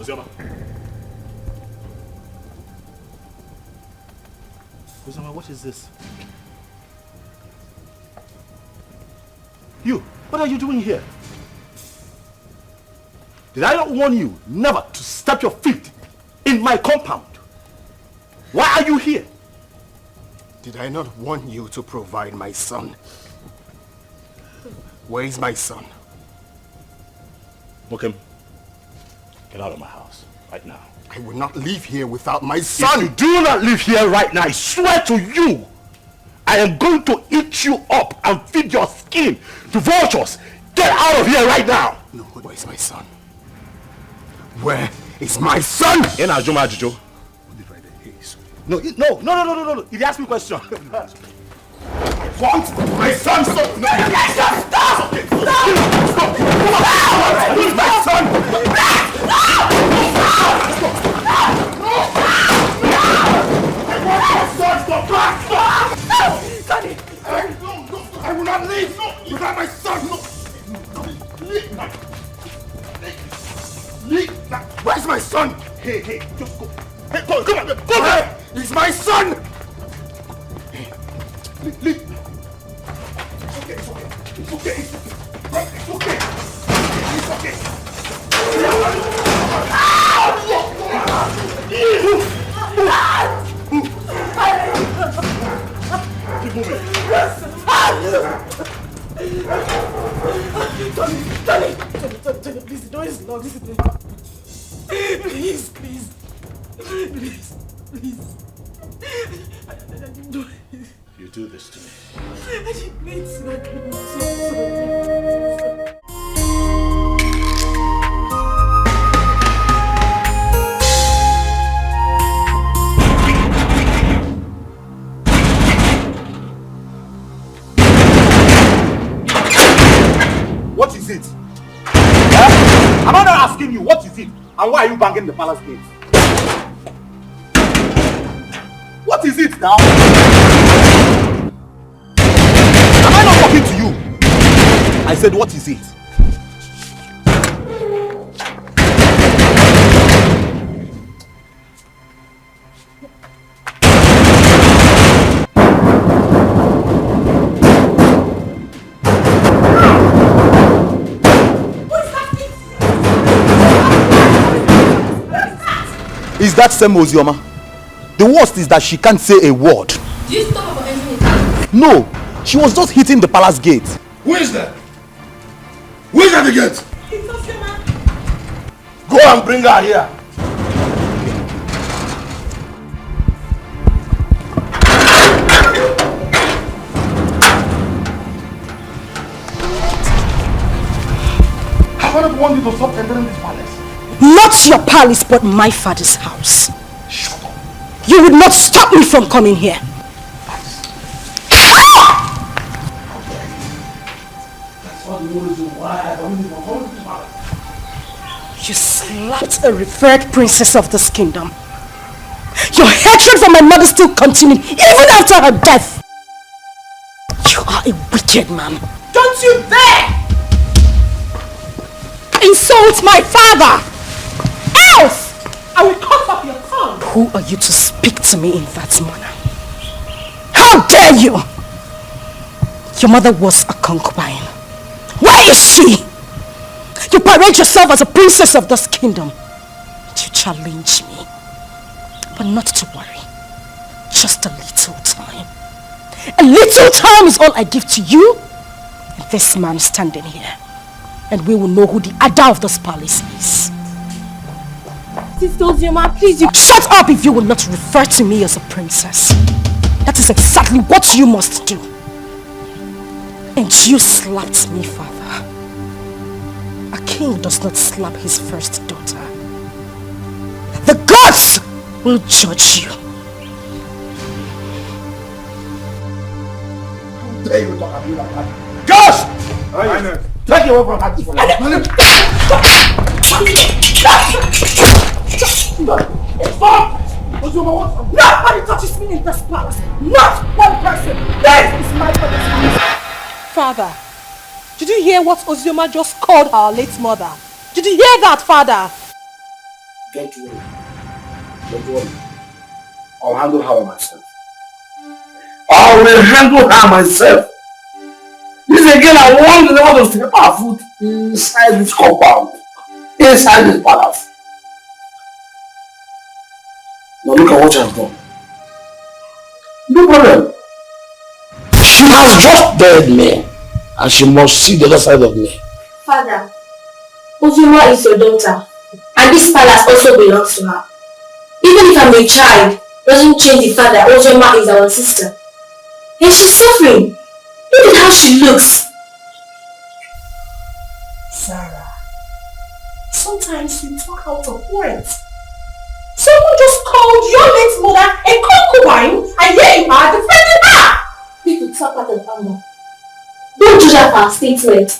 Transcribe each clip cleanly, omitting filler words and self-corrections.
Ozioma. Ozioma, what is this? You, what are you doing here? Did I not warn you never to step your feet in my compound? Why are you here? Did I not warn you to provide my son? Where is my son? Mokem, get out of my house right now. I will not leave here without my son! If you do not leave here right now, I swear to you, I am going to eat you up and feed your skin to vultures. Get out of here right now! No, where is my son? Where is my son? In Ajuma Ajujo. No, no. He asked me a question. What? My son! Stop! No! Stop! Stop! Where is my son? Daddy! I will not leave without my son! Where's my son? Hey, just go. Hey, come on, go there! He's my son! Leave. It's okay. It's okay. Keep moving. Tony, please, the door is locked. Please. You do this to me. I didn't mean to. I'm so sorry. What is it? Huh? Am I not asking you what is it? And why are you banging the palace gate? What is it now? Am I not talking to you? I said, what is it? Is that same Ozioma? The worst is that she can't say a word. Do you stop her from entering the house? No, she was just hitting the palace gate. Who is that? Who is at the gate? It's Ozioma. Go and bring her here. Have I not warned you to stop entering this palace? Not your palace, but my father's house. Shut up. You would not stop me from coming here. That's all the reason why I don't even hold this palace. You slapped a revered princess of this kingdom. Your hatred for my mother still continued even after her death. You are a wicked man. Don't you dare insult my father! Else I will cut off your tongue. Who are you to speak to me in that manner? How dare you! Your mother was a concubine. Where is she? You parade yourself as a princess of this kingdom. You challenge me. But not to worry. Just a little time. A little time is all I give to you and this man standing here. And we will know who the Ada of this palace is. Sister Ozioma, please, you... Shut up if you will not refer to me as a princess. That is exactly what you must do. And you slapped me, father. A king does not slap his first daughter. The gods will judge you. How dare you talk to me like that? Gosh! Take you away from her. Stop! Nobody touches me in this palace. Not one person. This is my father's house. Father, did you hear what Ozioma just called our late mother? Did you hear that, Father? Don't worry. Don't worry. I'll handle her myself. I will handle her myself. This again, I want the never to step our foot inside this compound. Inside this palace. Now look at what she has done. No problem. She has just dared me. And she must see the other side of me. Father, Ozuma is your daughter. And this palace also belongs to her. Even if I'm a child, doesn't change the fact that Ozoma is our sister. And she's suffering. Look at how she looks. Sarah, sometimes you talk out of words. Someone just called your late mother a concubine, and here you are defending her! People talk out of anger. Don't judge her for her statement.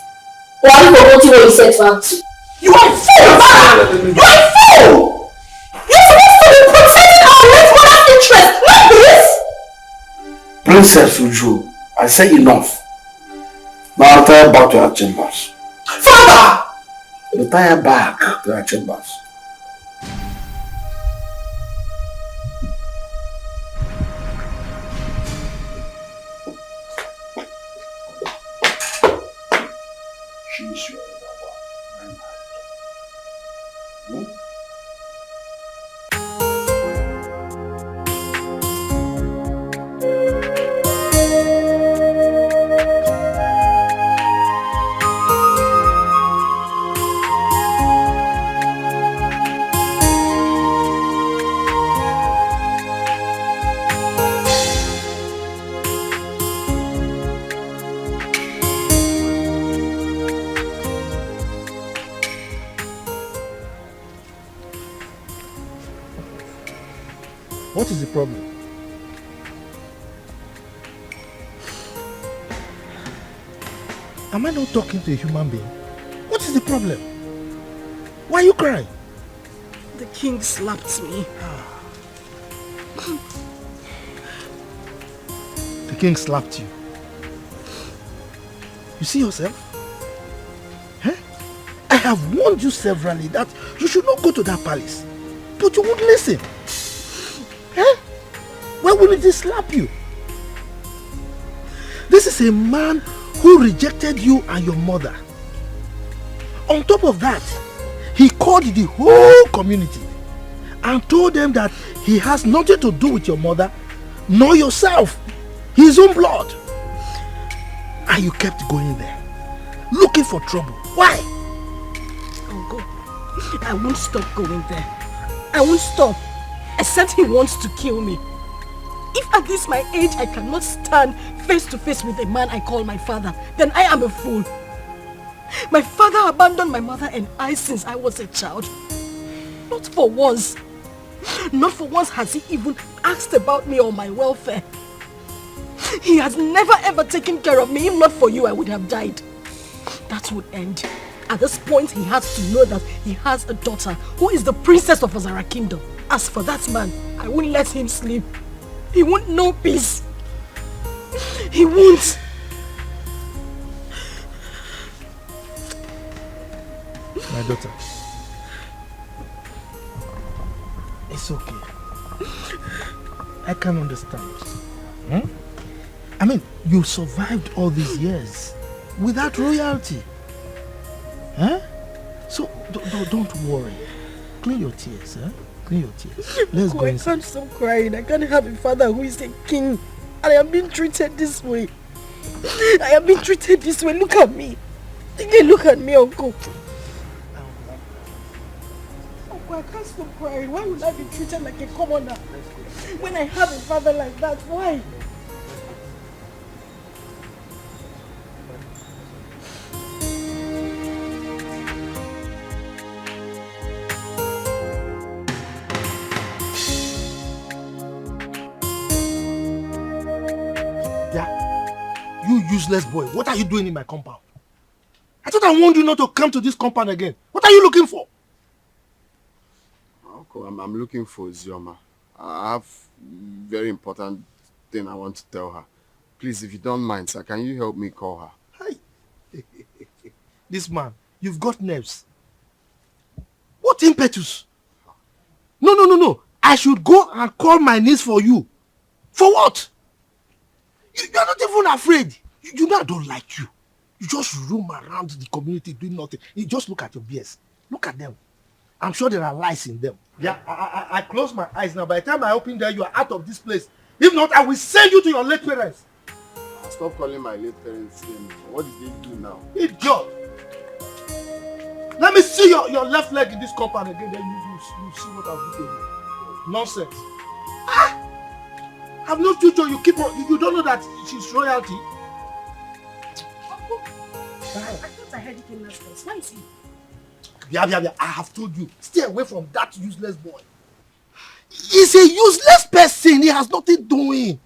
Or are you forgetting what you said to her too? You are a fool, Sarah! You are a fool! You're supposed to be protecting our late mother's interest, not this! Princess Uju, I say enough. Now retire back to her chambers. Father! Retire back to her chambers. She's your lover. What is the problem? Am I not talking to a human being? What is the problem? Why are you crying? The king slapped me. The king slapped you. You see yourself? Huh? I have warned you severally that you should not go to that palace. But you won't listen. Huh? Why wouldn't he slap you? This is a man who rejected you and your mother. On top of that, he called the whole community and told them that he has nothing to do with your mother nor yourself, his own blood. And you kept going there, looking for trouble. Why? I'll go. I won't stop going there. I won't stop, except he wants to kill me. If at this my age I cannot stand face to face with a man I call my father, then I am a fool. My father abandoned my mother and I since I was a child. Not for once. Not for once has he even asked about me or my welfare. He has never ever taken care of me. If not for you, I would have died. That would end. At this point, he has to know that he has a daughter who is the princess of Azara Kingdom. As for that man, I won't let him sleep. He won't know peace. He won't. My daughter, it's okay. I can understand. I mean, you survived all these years without royalty. Huh? So don't worry. Clean your tears, huh? Clean your tears. Let's go I inside. can't stop crying. I can't have a father who is a king. And I am being treated this way. I am being treated this way. Look at me. Look at me, uncle. Uncle, I can't stop crying. Why would I be treated like a commoner? When I have a father like that, why? You useless boy, what are you doing in my compound? I thought I warned you not to come to this compound again. What are you looking for? Uncle, I'm looking for Zioma. I have very important thing I want to tell her. Please, if you don't mind, sir, can you help me call her? Hi. This man, you've got nerves. What impetus? No. I should go and call my niece for you. For what? You are not even afraid. You know I don't like you. You just roam around the community doing nothing. You just look at your beers. Look at them. I'm sure there are lies in them. Yeah, I close my eyes now. By the time I open there, you are out of this place. If not, I will send you to your late parents. Stop calling my late parents name. What did they do now? Idiot! Let me see your left leg in this compound again, then you see what I'll do to you. Nonsense. I've no future. You don't know that she's royalty. Uncle, I thought I heard you came last place. Why is he? Yeah. I have told you. Stay away from that useless boy. He's a useless person. He has nothing doing.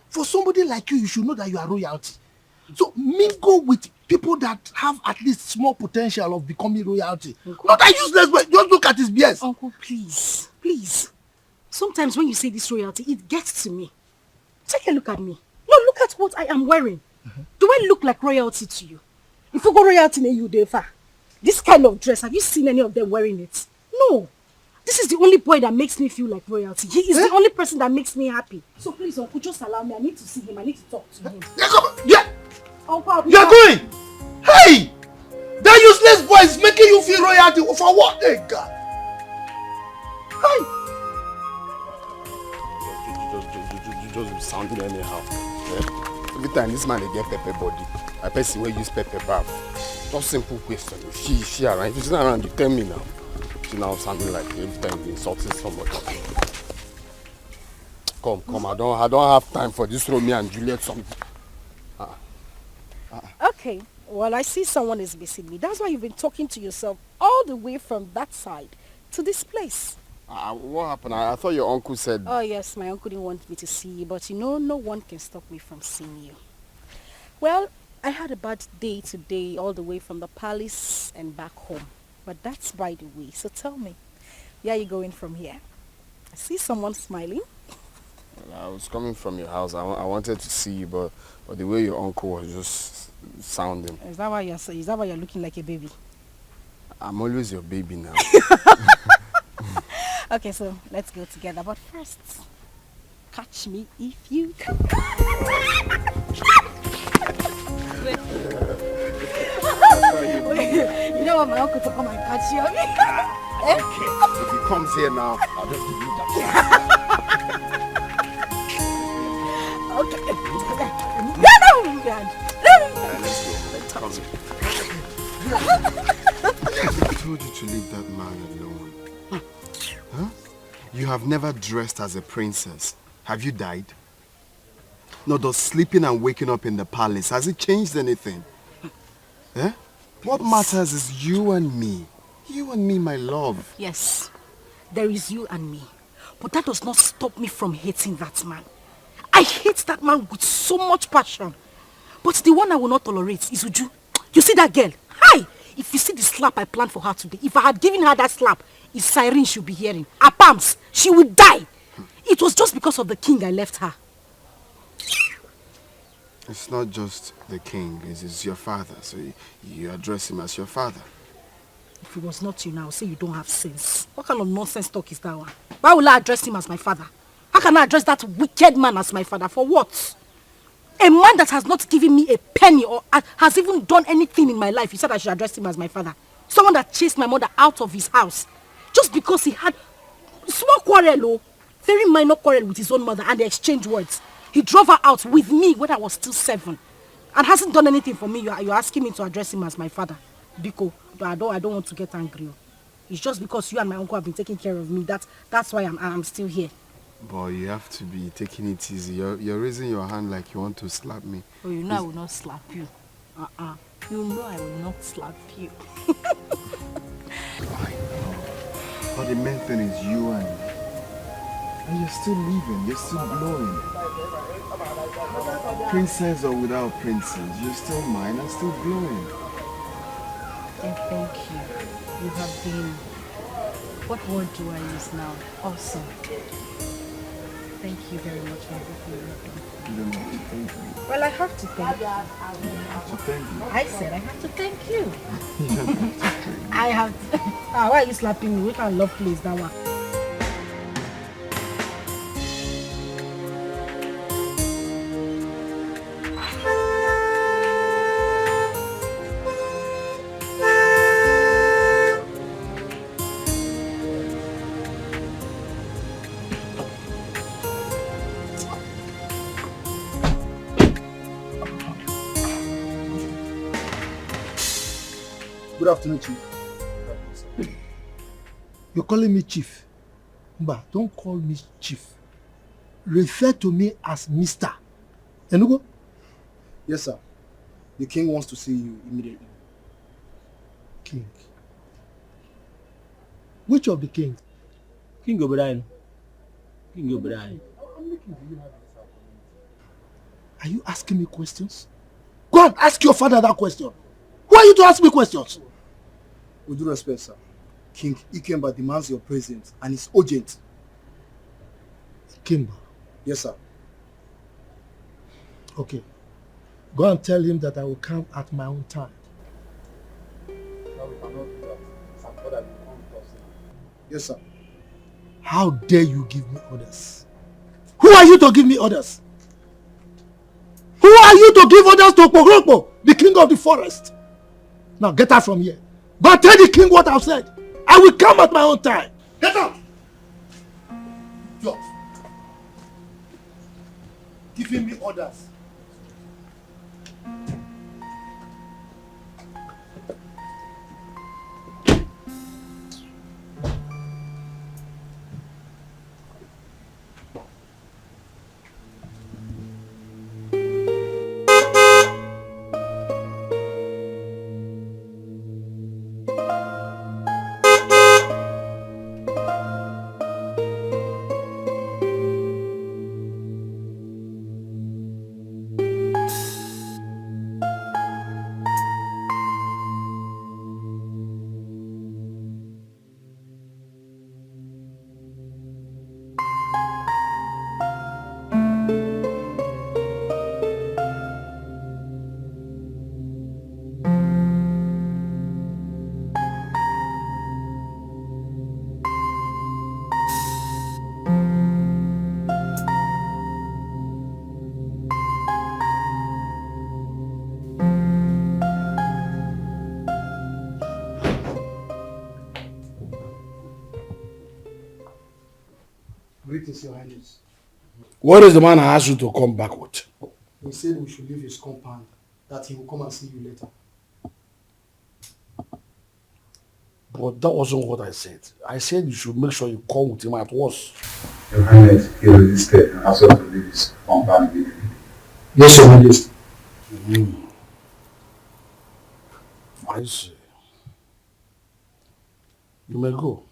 For somebody like you should know that you are royalty. So mingle with people that have at least small potential of becoming royalty. Uncle, not that useless boy. Just look at his BS. Uncle, please. Sometimes when you say this royalty, it gets to me. Take a look at me. No, look at what I am wearing. Do I look like royalty to you? If you go royalty in you, Defa. This kind of dress, have you seen any of them wearing it? No. This is the only boy that makes me feel like royalty. He is the only person that makes me happy. So please, Uncle, just allow me. I need to see him. I need to talk to him. Yeah. Uncle, you're going. Hey! That useless boy is making you feel royalty. For what? Hey, God. Hey! You just sounding anyhow. Yeah? Every time this man they get pepper body, I person will use pepper bath. Just simple question. She around. If she's not around, you tell me now. She now sounding like every time you insulting somebody. Come. I don't have time for this Romeo and Juliet song. Okay. Well, I see someone is missing me. That's why you've been talking to yourself all the way from that side to this place. What happened? I thought your uncle said... Oh, yes. My uncle didn't want me to see you. But no one can stop me from seeing you. Well, I had a bad day today all the way from the palace and back home. But that's by the way. So tell me, where are you going from here? I see someone smiling. Well, I was coming from your house. I wanted to see you, but the way your uncle was just sounding. Is that why you're looking like a baby? I'm always your baby now. Okay, so let's go together. But first, catch me if you can. You don't want my uncle to come and catch you, okay? Okay. If he comes here now, I'll just give you that. Okay. Let's go. I told you to leave that man alone. Huh? You have never dressed as a princess. Have you died? No, does sleeping and waking up in the palace, has it changed anything? Eh? What matters is you and me. You and me, my love. Yes, there is you and me. But that does not stop me from hating that man. I hate that man with so much passion. But the one I will not tolerate is Uju. You see that girl? Hi! If you see the slap I planned for her today, if I had given her that slap, it's siren she'll be hearing. Her palms, she would die. It was just because of the king I left her. It's not just the king, it's your father, so you address him as your father. If it was not you now, say you don't have sense. What kind of nonsense talk is that one? Why will I address him as my father? How can I address that wicked man as my father? For what? A man that has not given me a penny or has even done anything in my life, you said I should address him as my father. Someone that chased my mother out of his house just because he had small quarrel, very minor quarrel with his own mother, and they exchanged words. He drove her out with me when I was still 7 and hasn't done anything for me. You're asking me to address him as my father. Biko, but I don't want to get angry. It's just because you and my uncle have been taking care of me. That's why I'm still here. Boy, you have to be taking it easy. You're raising your hand like you want to slap me. Oh, you know I will not slap you. You know I will not slap you. I know. But the main thing is you and me. And you're still living, you're still glowing. Princess or without princess, you're still mine and still glowing. And thank you. You have been, what word do I use now? Awesome. Thank you very much for everything you've done. You don't have to thank me. Well, I have to thank you. You have to thank me. I said I have to thank you. You don't have to thank me. I have to. Why are you slapping me? We can't love place that one. Good afternoon, Chief. You're calling me Chief. Mba, don't call me Chief. Refer to me as Mr. Enugo? Yes, sir. The king wants to see you immediately. King. Which of the king? King Obrien. King Obrien. Are you asking me questions? Go and ask your father that question. Who are you to ask me questions? With due respect, sir. King Ikemba demands your presence and it's urgent. Ikemba? Yes, sir. Okay. Go and tell him that I will come at my own time. No, we cannot do that. Some father will come with us now. Yes, sir. How dare you give me orders? Who are you to give me orders? Who are you to give orders to Pogrokpo, the king of the forest? Now get out from here. Go and tell the king what I've said. I will come at my own time. Get out! Yo. Giving me orders. Greetings, Your Highness. What is the man I asked you to come back with? He said we should leave his compound, that he will come and see you later. But that wasn't what I said. I said you should make sure you come with him at once. Your Highness, he resisted and asked us to leave his compound immediately. Yes, Your Highness. I see. You may go.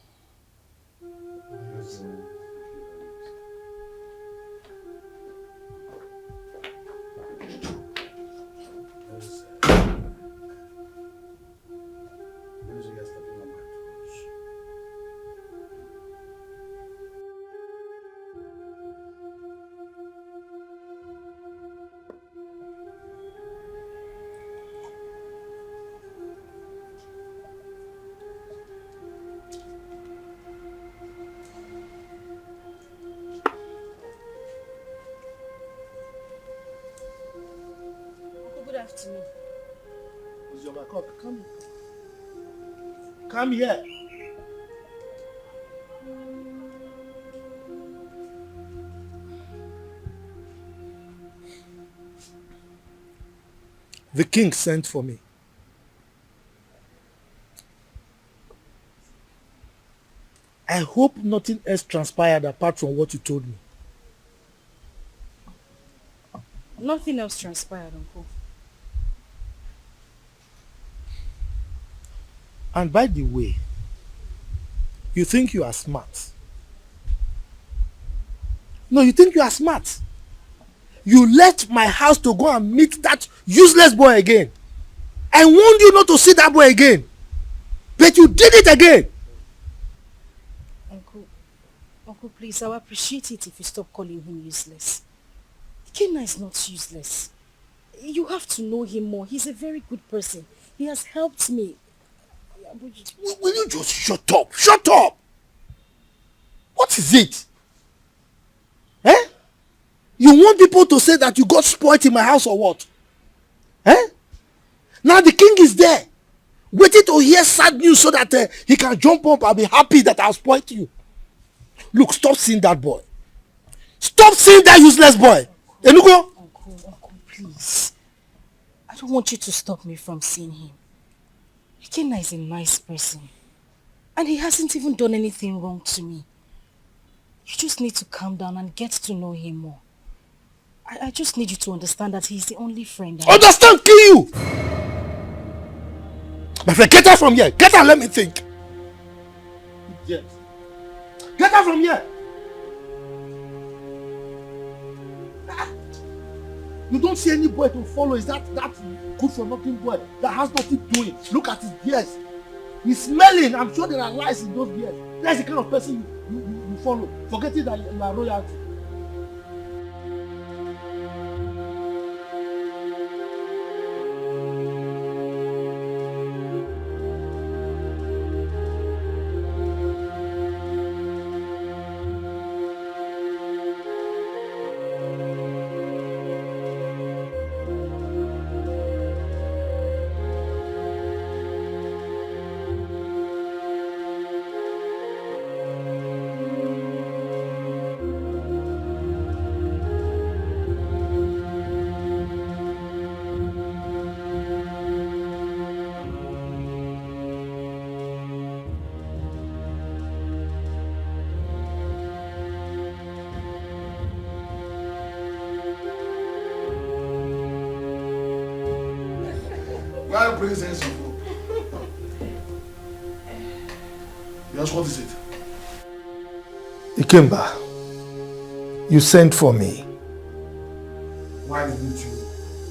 Good afternoon. Come. Come here. The king sent for me. I hope nothing else transpired apart from what you told me. Nothing else transpired, Uncle. And by the way, you think you are smart. No, you think you are smart. You left my house to go and meet that useless boy again. I warned you not to see that boy again. But you did it again. Uncle, please, I would appreciate it if you stop calling him useless. Kenna is not useless. You have to know him more. He's a very good person. He has helped me. Will you just shut up? Shut up! What is it? Eh? You want people to say that you got spoiled in my house or what? Eh? Now the king is there, waiting to hear sad news so that he can jump up and be happy that I spoiled you. Look, stop seeing that boy. Stop seeing that useless boy. Enugo? Uncle, please. I don't want you to stop me from seeing him. Ikenna is a nice person. And he hasn't even done anything wrong to me. You just need to calm down and get to know him more. I just need you to understand that he's the only friend I have. Understand, kill you! My friend, get out from here. Get out, let me think. Yes. Get out from here. You don't see any boy to follow. Is that good for nothing boy that has nothing doing? Look at his beard. He's smelling. I'm sure there are lies in those beards. That's the kind of person you follow. Forgetting that you are royalty. Why bring sense of hope? Yes, what is it? Ikemba, you sent for me. Why didn't you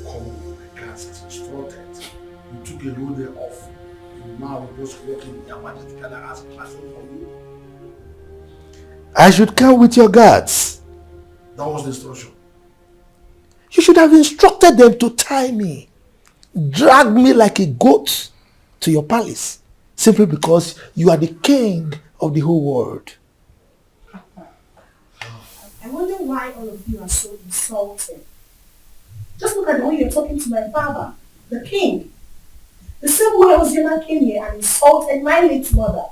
come with my class as instructed? You took a whole day off. And now we're just working in Yamadi together as a classroom for you. I should come with your guards. That was the instruction. You should have instructed them to tie me, drag me like a goat to your palace, simply because you are the king of the whole world. I wonder why all of you are so insulting. Just look at the way you're talking to my father, the king. The same way Ozioma came here and insulted my late mother.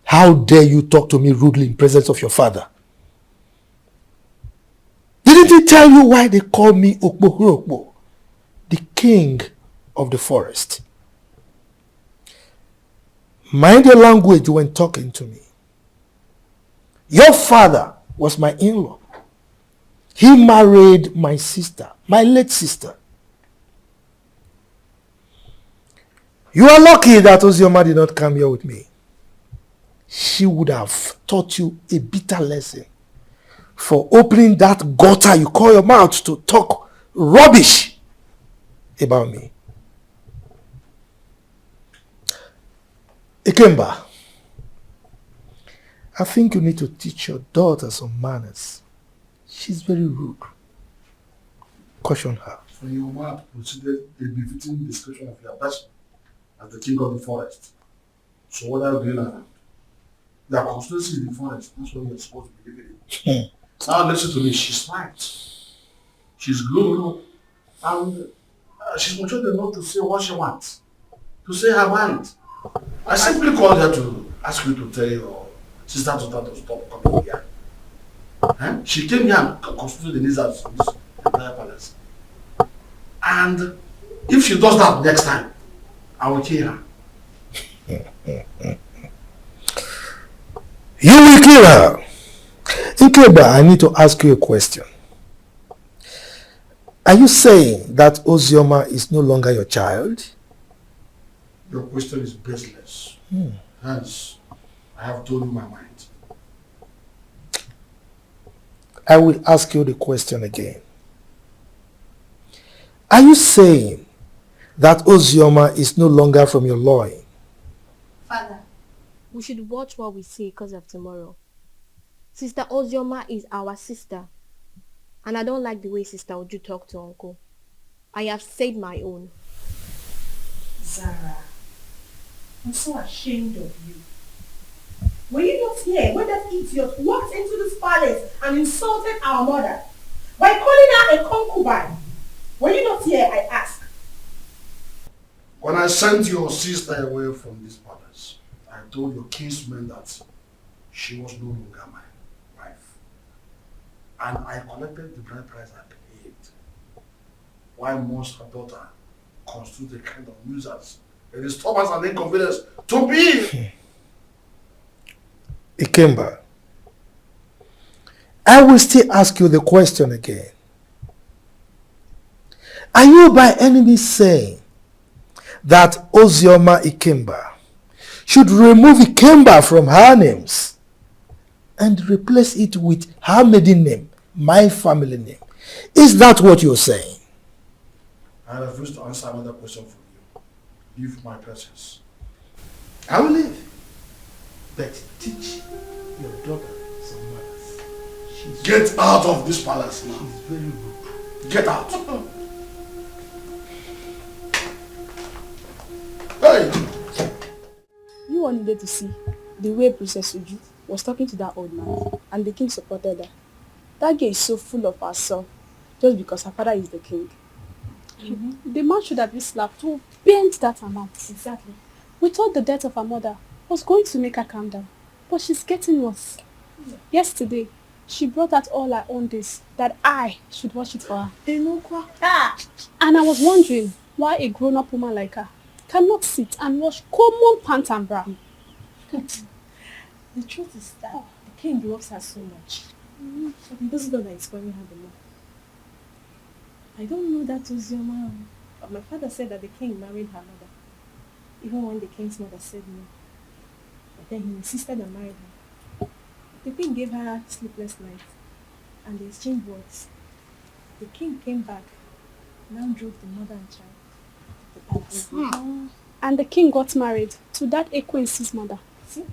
How dare you talk to me rudely in presence of your father? Didn't he tell you why they call me Okpo, the king of the forest? Mind your language when talking to me. Your father was my in-law. He married my sister, my late sister. You are lucky that Ozioma did not come here with me. She would have taught you a bitter lesson for opening that gutter you call your mouth to talk rubbish about me. Ikemba, I think you need to teach your daughter some manners. She's very rude. Caution her. So your mother considered a befitting description of your person as the king of the forest. So what are you doing now? Your constituency in the forest. That's what you're supposed to be living in. Now listen to me. She's smart. She's grown up. And she's mature enough to say what she wants. To say her mind. I simply called her to ask you to tell your sister to stop coming here. She came here and constituted the needs of this entire palace. And if she does that next time, I will kill her. You will kill her. Ikemba, I need to ask you a question. Are you saying that Ozioma is no longer your child? Your question is baseless. Hence, I have told you my mind. I will ask you the question again. Are you saying that Ozioma is no longer from your loin? Father, we should watch what we say because of tomorrow. Sister Ozioma is our sister. And I don't like the way Sister Uju talk to Uncle. I have said my own. Zara, I'm so ashamed of you. Were you not here when that idiot walked into this palace and insulted our mother by calling her a concubine? Were you not here, I ask? When I sent your sister away from this palace, I told your kinsman that she was no longer my wife. And I collected the bride price I paid. Why must her daughter constitute a kind of nuisance a disturbance and inconvenience to me. Ikemba, I will still ask you the question again. Are you by any means saying that Ozioma Ikemba should remove Ikemba from her names and replace it with her maiden name, my family name? Is that what you're saying? I refuse to answer another question from you. Leave my presence. I will leave. But teach your daughter some manners. Get out of this palace now. She's very rude. Get out. Hey! You all needed to see the way Princess Uju was talking to that old man, and the king supported her. That girl is so full of herself just because her father is the king. The man should have been slapped to bend that amount. Exactly. We thought the death of her mother was going to make her calm down, but she's getting worse. Yesterday, she brought out all her own days that I should watch it for her. And I was wondering why a grown-up woman like her cannot sit and wash common pant and bra. The truth is that the king loves her so much. This is not that it's spoiling her the more. I don't know that was your mom, but my father said that the king married her mother, even when the king's mother said no. But then he insisted on marrying her. The king gave her sleepless nights, and they exchanged words. The king came back, now drove the mother and child to the palace. And the king got married to that Ekwensi's mother. See?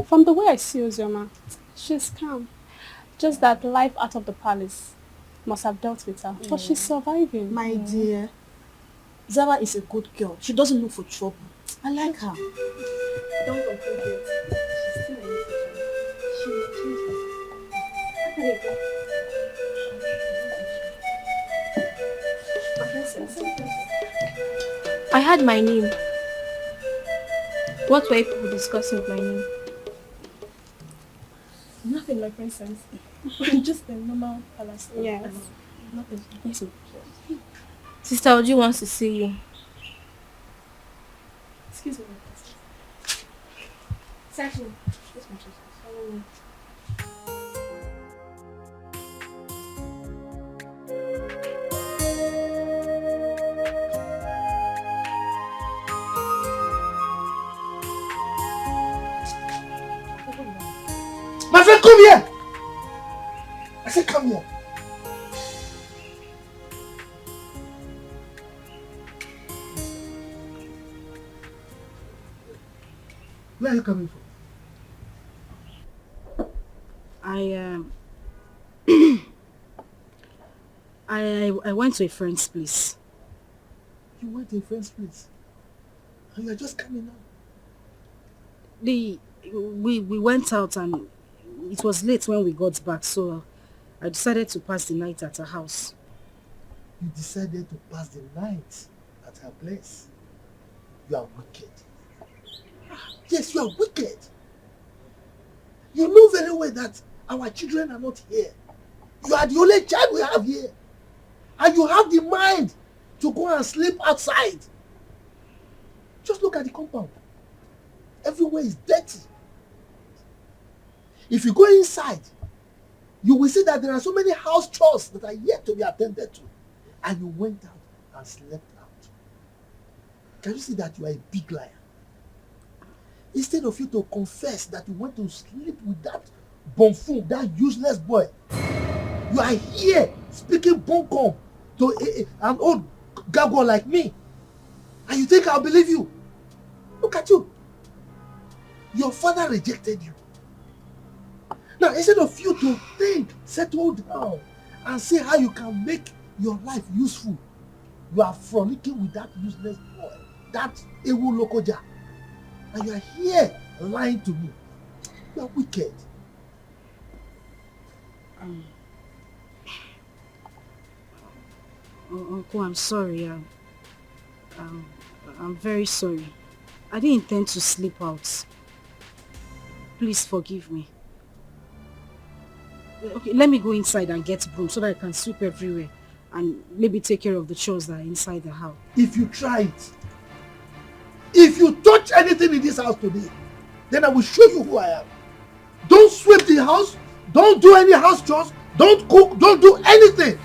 From the way I see Ozioma, she's calm. Just that life out of the palace must have dealt with her. But she's surviving. My dear, Zara is a good girl. She doesn't look for trouble. I like her. Don't conclude yet. She's still a little child. She will change her. How can it go? I had my name. What were people discussing with my name? Nothing, my princess. Just a normal palace. Yes. Nothing. Yes. Sister Uju wants to see you. Excuse me, my princess. Exactly. Yes, my princess. My friend, come here! I said come here. Where are you coming from? I went to a friend's place. You went to a friend's place? And you are just coming out? We went out and it was late when we got back, so I decided to pass the night at her house. You decided to pass the night at her place? You are wicked. Yes, you are wicked. You know very well that our children are not here. You are the only child we have here. And you have the mind to go and sleep outside. Just look at the compound. Everywhere is dirty. If you go inside, you will see that there are so many house chores that are yet to be attended to. And you went out and slept out. Can you see that you are a big liar? Instead of you to confess that you went to sleep with that buffoon, that useless boy, you are here speaking bunkum to an old gargoyle like me. And you think I'll believe you? Look at you. Your father rejected you. Now, instead of you to think, settle down, and see how you can make your life useful, you are frolicking with that useless boy, that Ewu Lokoja. And you are here lying to me. You are wicked. Uncle, I'm sorry. I'm very sorry. I didn't intend to sleep out. Please forgive me. Okay, let me go inside and get broom so that I can sweep everywhere and maybe take care of the chores that are inside the house. If you try it, If you touch anything in this house today, then I will show you who I am. Don't sweep the house. Don't do any house chores. Don't cook. Don't do anything.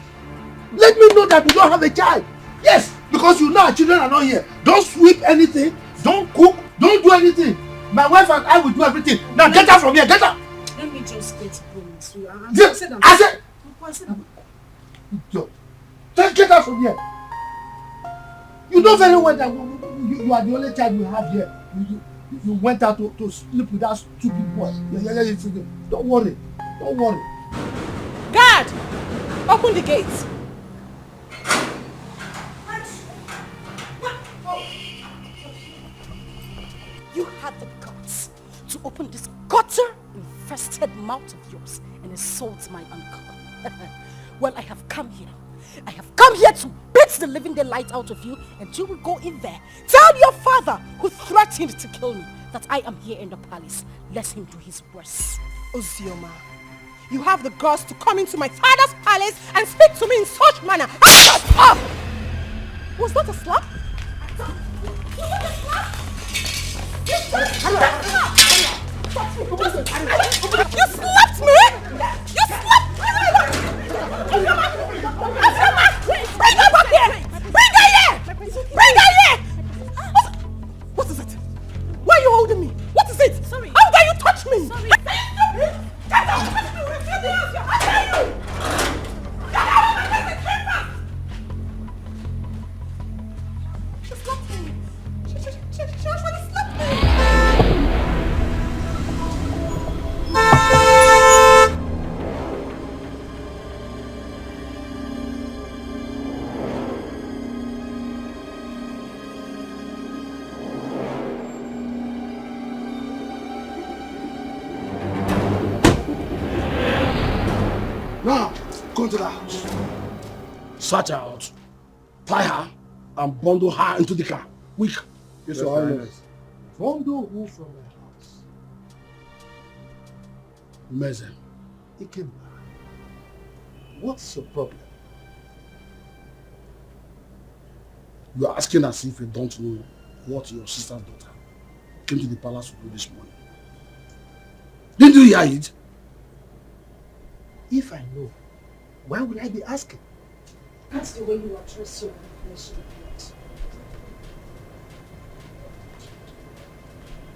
Let me know that you don't have a child. Yes, because you know our children are not here. Don't sweep anything. Don't cook. Don't do anything. My wife and I will do everything. Now get out from here. Get out. Let me just get home. I said. Just get out from here. You know very well that you are the only child we have here. You went out to sleep with that stupid boy. Don't worry. Don't worry. Guard! Open the gate. You had the guts to open this gutter-infested mouth of yours and insult my uncle. Well, I have come here. I have come here to beat the living daylight out of you, and you will go in there. Tell your father, who threatened to kill me, that I am here in the palace. Let him do his worst. Ozioma, you have the guts to come into my father's palace and speak to me in such manner. Shut up! Was that a slap? Was that a slap? You slapped me! You slapped me! Bring her back here! Bring her here! Bring her here! What is it? Why are you holding me? What is it? Sorry. How dare you touch me? Sorry. Get out of my face! How dare you? Get out of my face! She slapped me. She actually slapped me. Now, go to the house. Search her out. Tie her and bundle her into the car. Quick. Yes, Your Highness. Bundle who from the house? Meze. Ikemba. What's your problem? You are asking as if you don't know what your sister's daughter came to the palace to do this morning. Didn't you hear it? If I know, why would I be asking? That's the way you address your flesh and blood.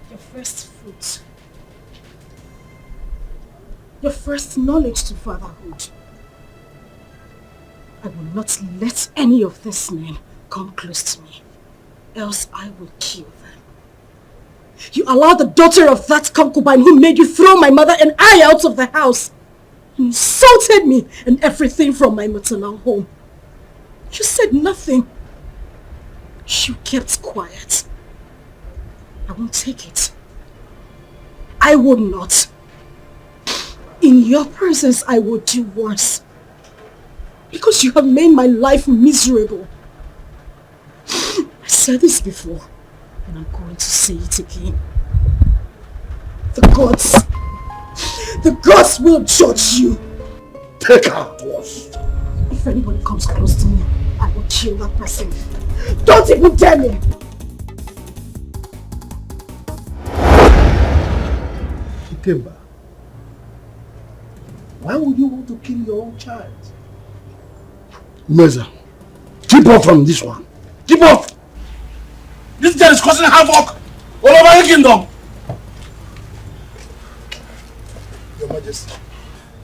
Your first fruit. Your first knowledge to fatherhood. I will not let any of these men come close to me, else I will kill them. You allowed the daughter of that concubine who made you throw my mother and I out of the house. You insulted me and everything from my maternal home. You said nothing. You kept quiet. I won't take it. I would not. In your presence, I will do worse. Because you have made my life miserable. I said this before, and I'm going to say it again. The gods will judge you. Take her to us. If anybody comes close to me, I will kill that person. Don't even dare me! Ikemba, why would you want to kill your own child? Meza, keep off from this one. Keep off! This girl is causing havoc all over the kingdom. Your Majesty,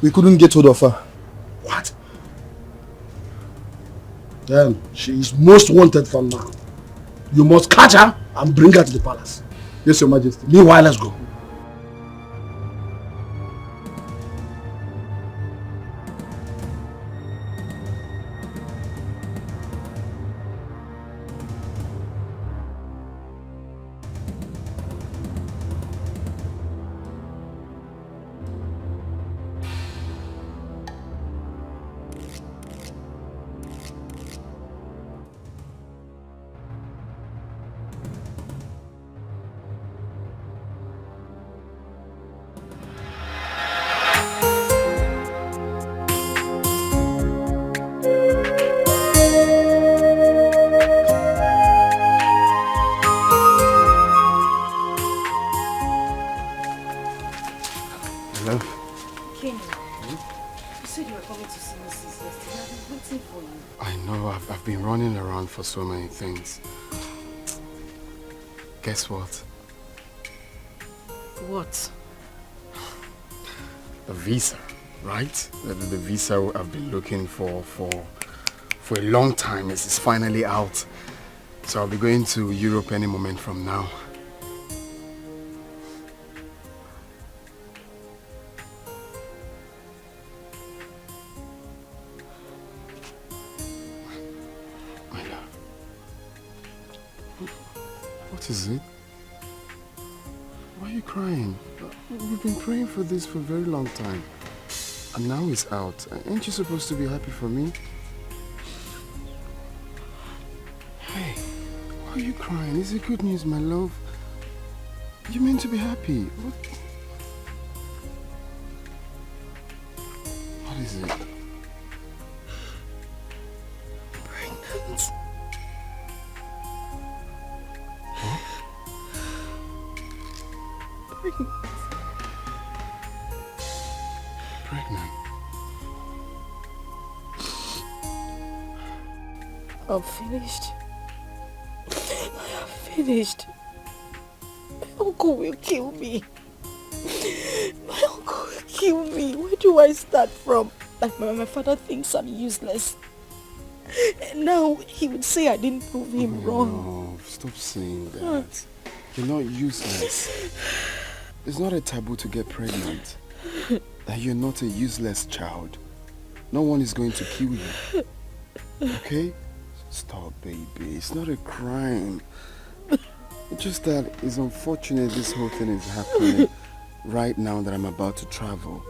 we couldn't get hold of her. What? Then she is most wanted from now. You must catch her and bring her to the palace. Yes, Your Majesty. Meanwhile, let's go. for so many things. Guess what? What? The visa, right? The visa I've been looking for a long time is finally out. So I'll be going to Europe any moment from now. My love. What is it? Why are you crying? We've been praying for this for a very long time. And now it's out. Ain't you supposed to be happy for me? Hey, why are you crying? Is it good news, my love? You meant to be happy. What is it? Pregnant. Huh? Pregnant. I'm finished. I am finished. My uncle will kill me. My uncle will kill me. Where do I start from? Like my father thinks I'm useless. And now he would say I didn't prove him wrong. No, stop saying that. You're not useless. It's not a taboo to get pregnant. That you're not a useless child. No one is going to kill you. Okay? Stop, baby. It's not a crime. It's just that it's unfortunate this whole thing is happening right now that I'm about to travel.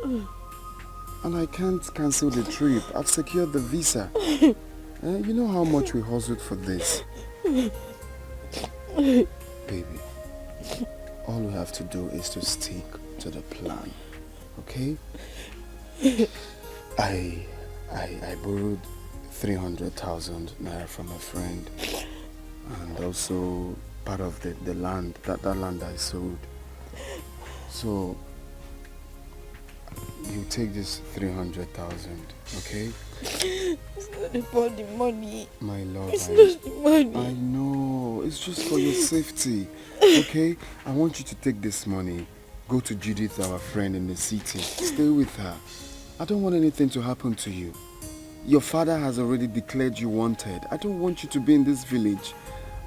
And I can't cancel the trip. I've secured the visa. You know how much we hustled for this. Baby, all we have to do is to stick to the plan. Okay? I borrowed 300,000 naira from a friend, and also part of the land, that land I sold. So you take this 300,000, okay? It's not about the money. My love, it's not the money. I know, it's just for your safety, okay? I want you to take this money, go to Judith, our friend in the city, stay with her. I don't want anything to happen to you. Your father has already declared you wanted. I don't want you to be in this village,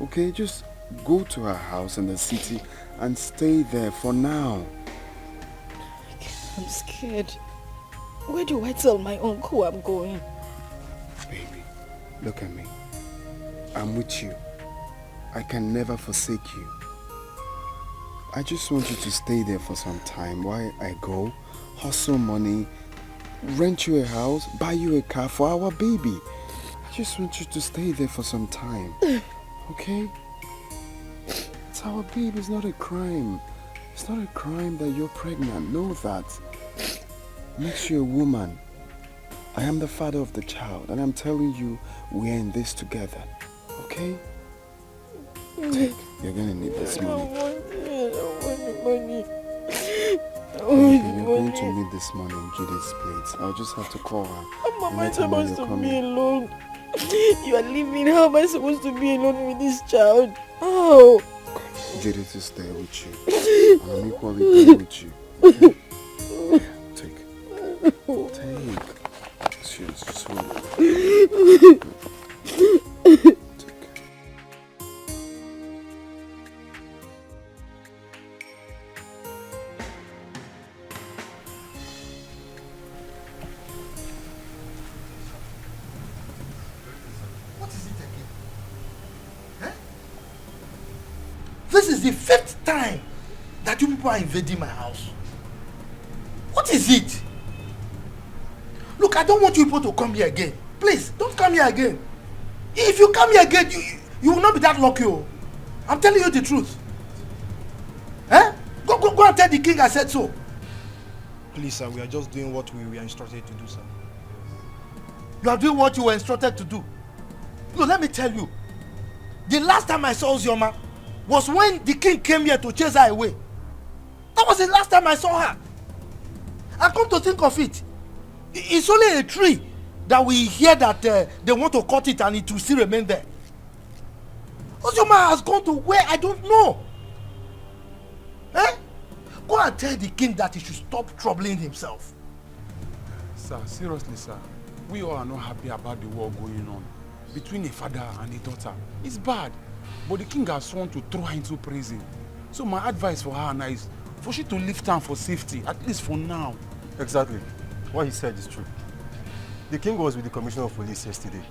okay? Just go to her house in the city and stay there for now. I'm scared. Where do I tell my uncle I'm going? Baby, look at me. I'm with you. I can never forsake you. I just want you to stay there for some time while I go, hustle money, rent you a house, buy you a car for our baby. I just want you to stay there for some time. Okay? It's our baby, it's not a crime. It's not a crime that you're pregnant. Know that. Makes you a woman. I am the father of the child, and I'm telling you, we're in this together. Okay? Take. You're gonna need this money. I don't want the money. You're going to need this money in Judith's place. I'll just have to call her. How am I supposed to be alone? You are leaving. How am I supposed to be alone with this child? Oh. Judith is there with you. And I'm equally there with you. Okay? Take. Cheers. Just hold it. Take. This is the 5th time that you people are invading my house. What is it? Look, I don't want you people to come here again. Please, don't come here again. If you come here again, you will not be that lucky. Oh. I'm telling you the truth. Eh? Go and tell the king I said so. Please, sir, we are just doing what we were instructed to do, sir. You are doing what you were instructed to do. No, let me tell you. The last time I saw Ozioma was when the king came here to chase her away. That was the last time I saw her. And come to think of it, it's only a tree that we hear that they want to cut it and it will still remain there. Ozioma has gone to where I don't know. Eh? Go and tell the king that he should stop troubling himself. Sir, seriously, sir. We all are not happy about the war going on between a father and a daughter. It's bad. But the king has sworn to throw her into prison. So my advice for her now is for she to leave town for safety, at least for now. Exactly. What he said is true. The king was with the commissioner of police yesterday.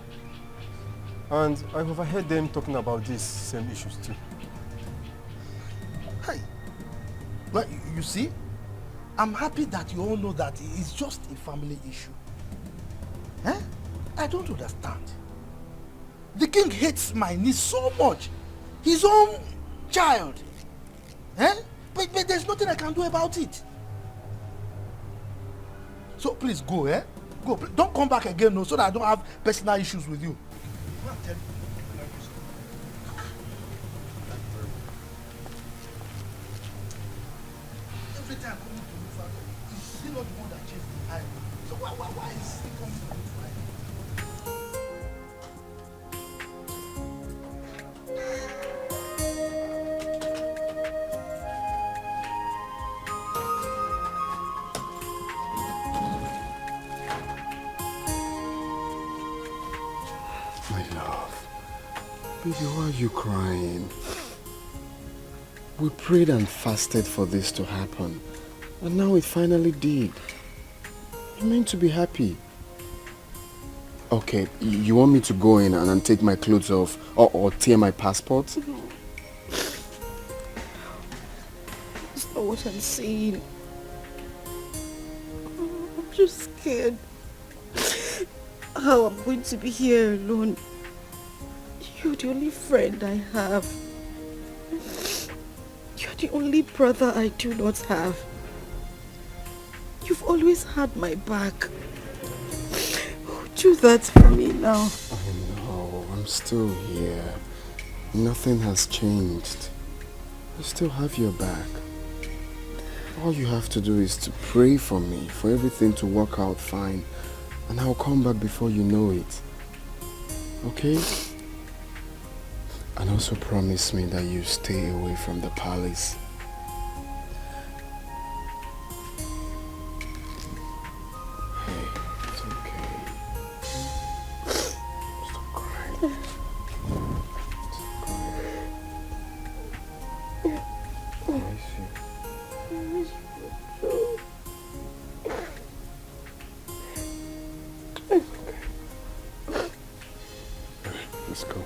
And I overheard them talking about these same issues too. Hey, well, you see, I'm happy that you all know that it's just a family issue. Eh? I don't understand. The king hates my niece so much. His own child. Eh? But there's nothing I can do about it. So please go, eh? Go. Don't come back again, no, so that I don't have personal issues with you. Every time coming to me, father, is still not the one that chased the eye. So why is he coming to me? Baby, why are you crying? We prayed and fasted for this to happen. And now it finally did. You're meant to be happy. Okay, you want me to go in and take my clothes off or tear my passport? No. That's not what I'm saying. I'm just scared. How I'm going to be here alone. You're the only friend I have. You're the only brother I do not have. You've always had my back. Do that for me now. I know, I'm still here. Nothing has changed. I still have your back. All you have to do is to pray for me, for everything to work out fine. And I'll come back before you know it. Okay? And also promise me that you stay away from the palace. Hey, it's okay. Stop crying. Stop crying. I miss you. I miss you too. Okay. Alright, let's go.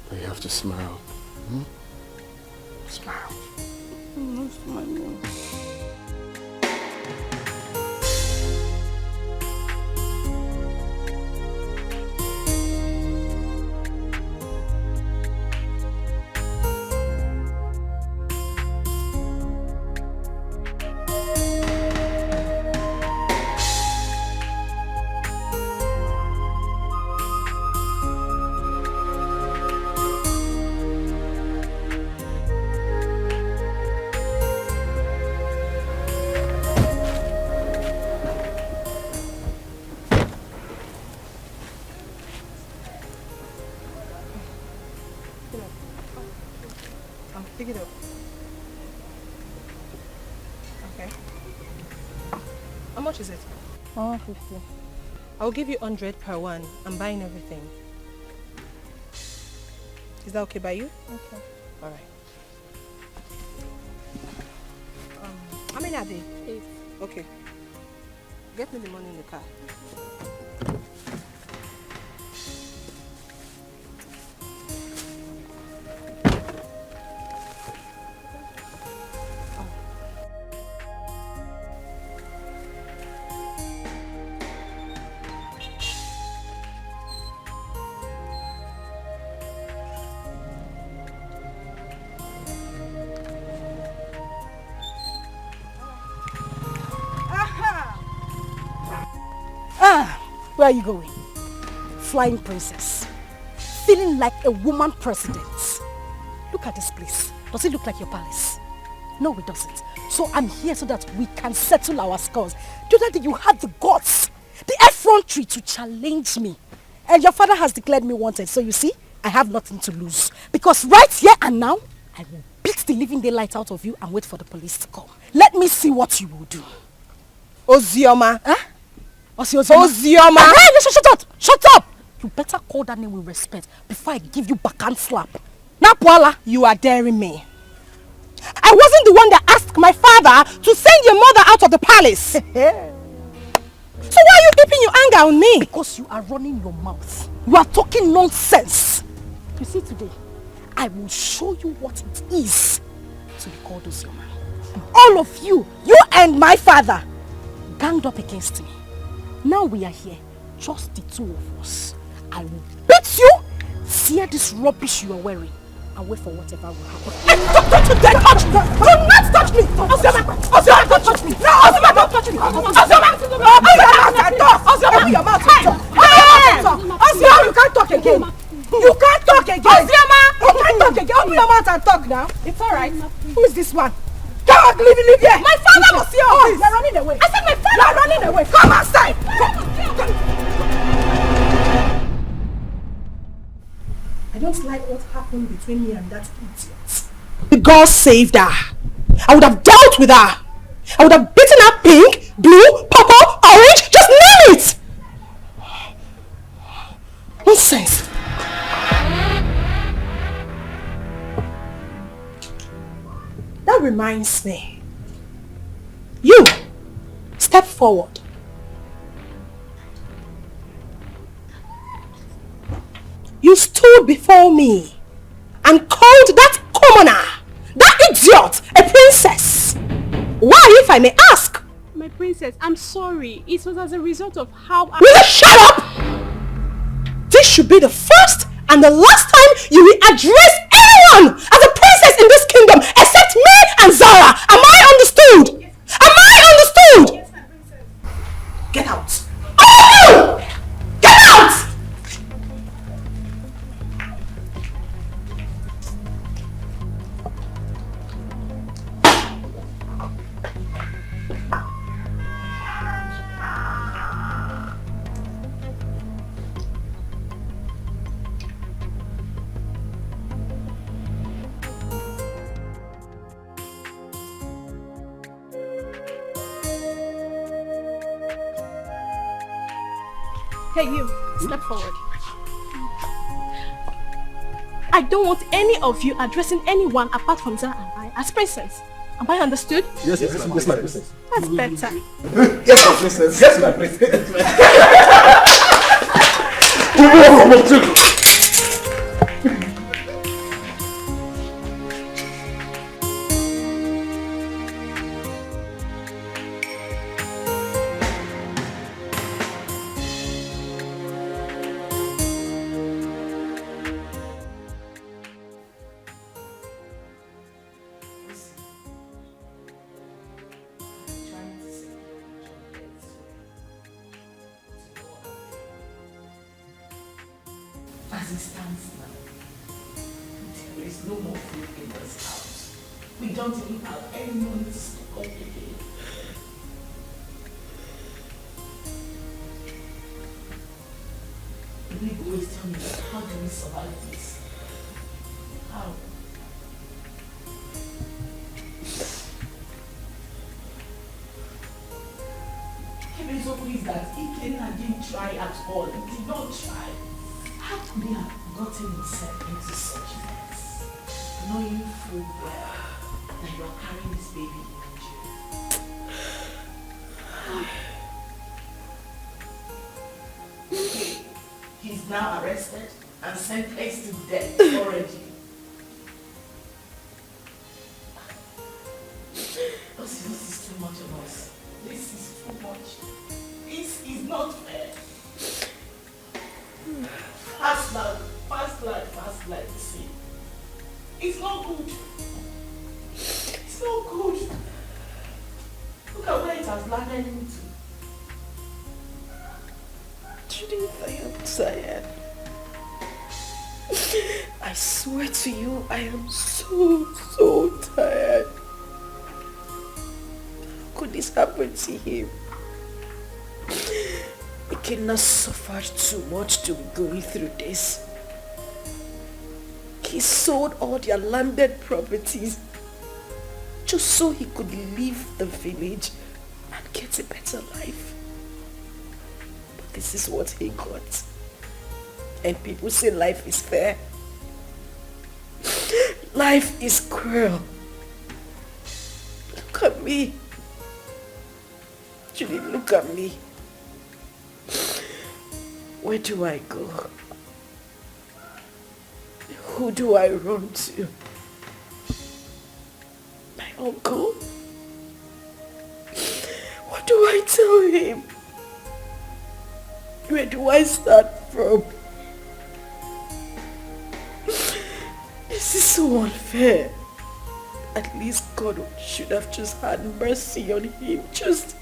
But you have to smile. Hmm? Smile. I'm not smiling. Pick it up. Okay. How much is it? 150. I'll give you 100 per one. I'm buying everything. Is that okay by you? Okay. All right. How many are they? 8. Okay. Get me the money in the car. Where are you going? Flying princess. Feeling like a woman president. Look at this place. Does it look like your palace? No, it doesn't. So I'm here so that we can settle our scores. The other day you had the guts, the effrontery to challenge me. And your father has declared me wanted. So you see, I have nothing to lose. Because right here and now, I will beat the living daylight out of you and wait for the police to come. Let me see what you will do. Ozioma. Huh? Ozioma. Hey, listen, shut up! Shut up! You better call that name with respect before I give you backhand slap. Now, Paula, you are daring me. I wasn't the one that asked my father to send your mother out of the palace. So why are you keeping your anger on me? Because you are running your mouth. You are talking nonsense. You see, today, I will show you what it is to be called Ozioma. All of you, you and my father, ganged up against me. Now we are here, just the two of us. I will beat you, tear this rubbish you are wearing, and wait for whatever will happen. Don't touch me! Do not touch me! Ozioma, don't touch me! No, Ozioma, don't touch me! Ozioma, open your mouth and talk! Ozioma, you can't talk again! You can't talk again! Ozioma! You can't talk again! Open your mouth and talk now! It's alright. Who is this one? Come on, leave here! My father was here! Oh, you're running away! I said my father! You're running away! Come outside! Come. I don't like what happened between me and that idiot. God saved her. I would have dealt with her. I would have beaten her pink, blue, purple, orange, just name it! Nonsense. That reminds me. You, step forward. You stood before me and called that commoner, that idiot, a princess. Why, if I may ask? My princess, I'm sorry. It was as a result of how I... Will you shut up? This should be the first and the last time you will address anyone as a princess in this kingdom except me and Zara. Am I understood? Am I understood? Yes, my princess. Get out. Oh! Get out! Hey, you, step forward. I don't want any of you addressing anyone apart from Zara and I as princess. Am I understood? Yes, my princess. That's better. Yes, my princess. Yes, my princess. As it stands now, there is no more food in this house. We don't even have any money to stock up again. The big boys tell me, how do we survive this? How? Kevin so pleased that Ikenna didn't try at all. He did not try. How could he have gotten himself into such a mess, knowing full well that you are carrying this baby in Nigeria? He's now arrested and sentenced to death already. This is too much of us. This is too much. This is not fair. Fast life, see. It's not good. It's not good. Look at where it has landed into. Judith, I am tired. I swear to you, I am so tired. How could this happen to him? We cannot suffer too much to be going through this. He sold all their landed properties just so he could leave the village and get a better life. But this is what he got. And people say life is fair. Life is cruel. Look at me. Julie, look at me. Where do I go? Who do I run to? My uncle? What do I tell him? Where do I start from? This is so unfair. At least God should have just had mercy on him. Just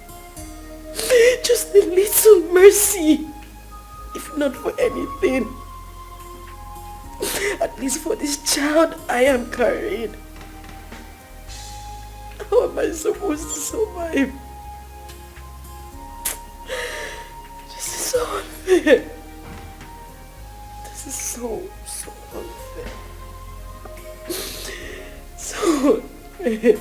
a little mercy. If not for anything. At least for this child I am carrying. How am I supposed to survive? This is so unfair. This is so unfair. So unfair.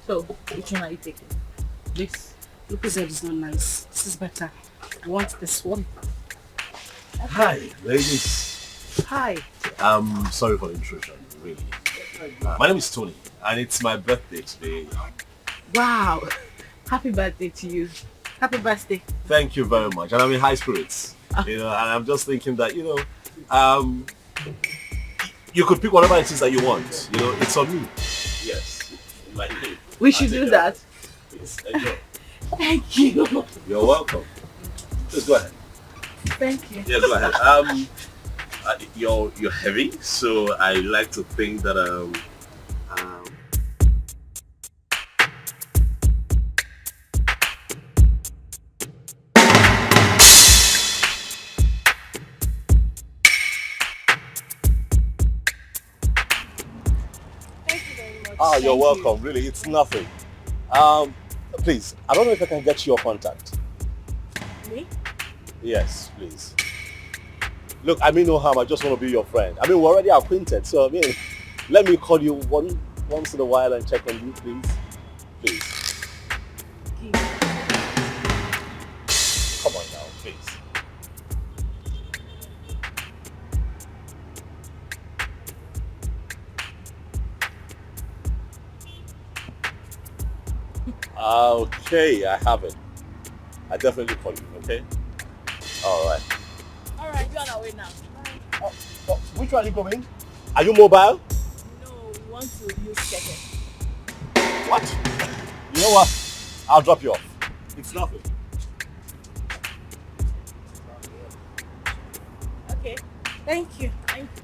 So, which one are you taking? This? Look, said it's not nice. This is better. I want this one. Hi, ladies. Hi. I'm sorry for the intrusion, really. My name is Tony, and it's my birthday today. Wow. Happy birthday to you. Happy birthday. Thank you very much, and I'm in high spirits. You know, and I'm just thinking that, you could pick whatever it is that you want. You know, it's on me. Yes. We should do that. Please, enjoy. Thank you. You're welcome. Just go ahead. Thank you. Yeah, go ahead. You're heavy, so I like to think that Oh, you're welcome. Really, it's nothing. Please, I don't know if I can get your contact. Me? Yes, please. Look, I mean no harm. I just want to be your friend. I mean, we're already acquainted, so I mean, let me call you once in a while and check on you, please. Please. Come on now, please. Okay, I have it. I definitely call you, okay? Alright. Alright, you're on our way now. Oh, which one are you going? Are you mobile? No, we want to use Keke. What? You know what? I'll drop you off. It's nothing. Okay. Thank you. Thank you.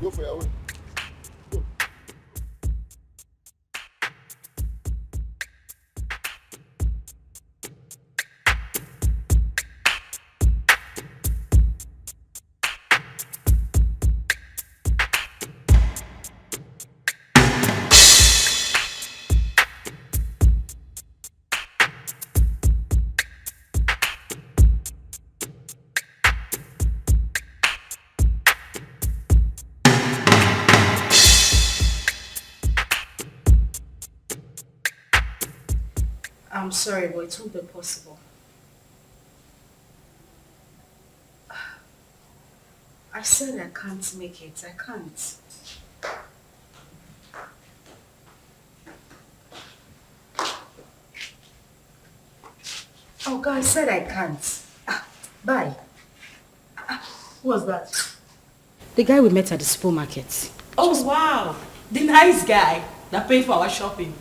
Go for your way. Go. I'm sorry, but it won't be possible. I said I can't make it. I can't. Oh God, I said I can't. Bye. Who was that? The guy we met at the supermarket. Oh, wow. The nice guy that paid for our shopping.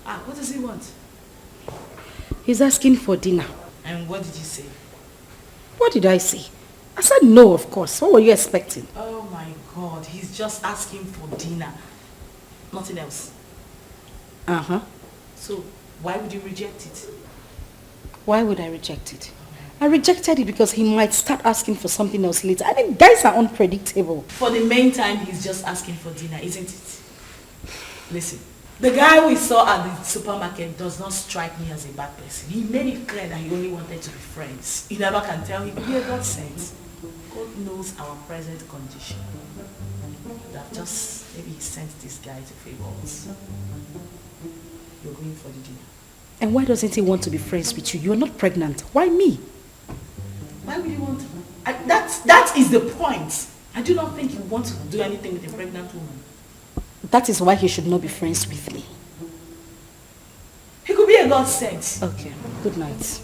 What does he want? He's asking for dinner. And what did you say? What did I say? I said no, of course. What were you expecting? Oh my God, he's just asking for dinner. Nothing else. Uh-huh. So, why would you reject it? Why would I reject it? I rejected it because he might start asking for something else later. I mean, guys are unpredictable. For the main time, he's just asking for dinner, isn't it? Listen, the guy we saw at the supermarket does not strike me as a bad person. He made it clear that he only wanted to be friends. You never can tell him, yeah, God sent. God knows our present condition. That just, maybe he sent this guy to favor us. You're going for the dinner. And why doesn't he want to be friends with you? You're not pregnant. Why me? Why would he want to? That is the point. I do not think he wants to do anything with a pregnant woman. That is why he should not be friends with me. He could be a God sent. Okay, good night.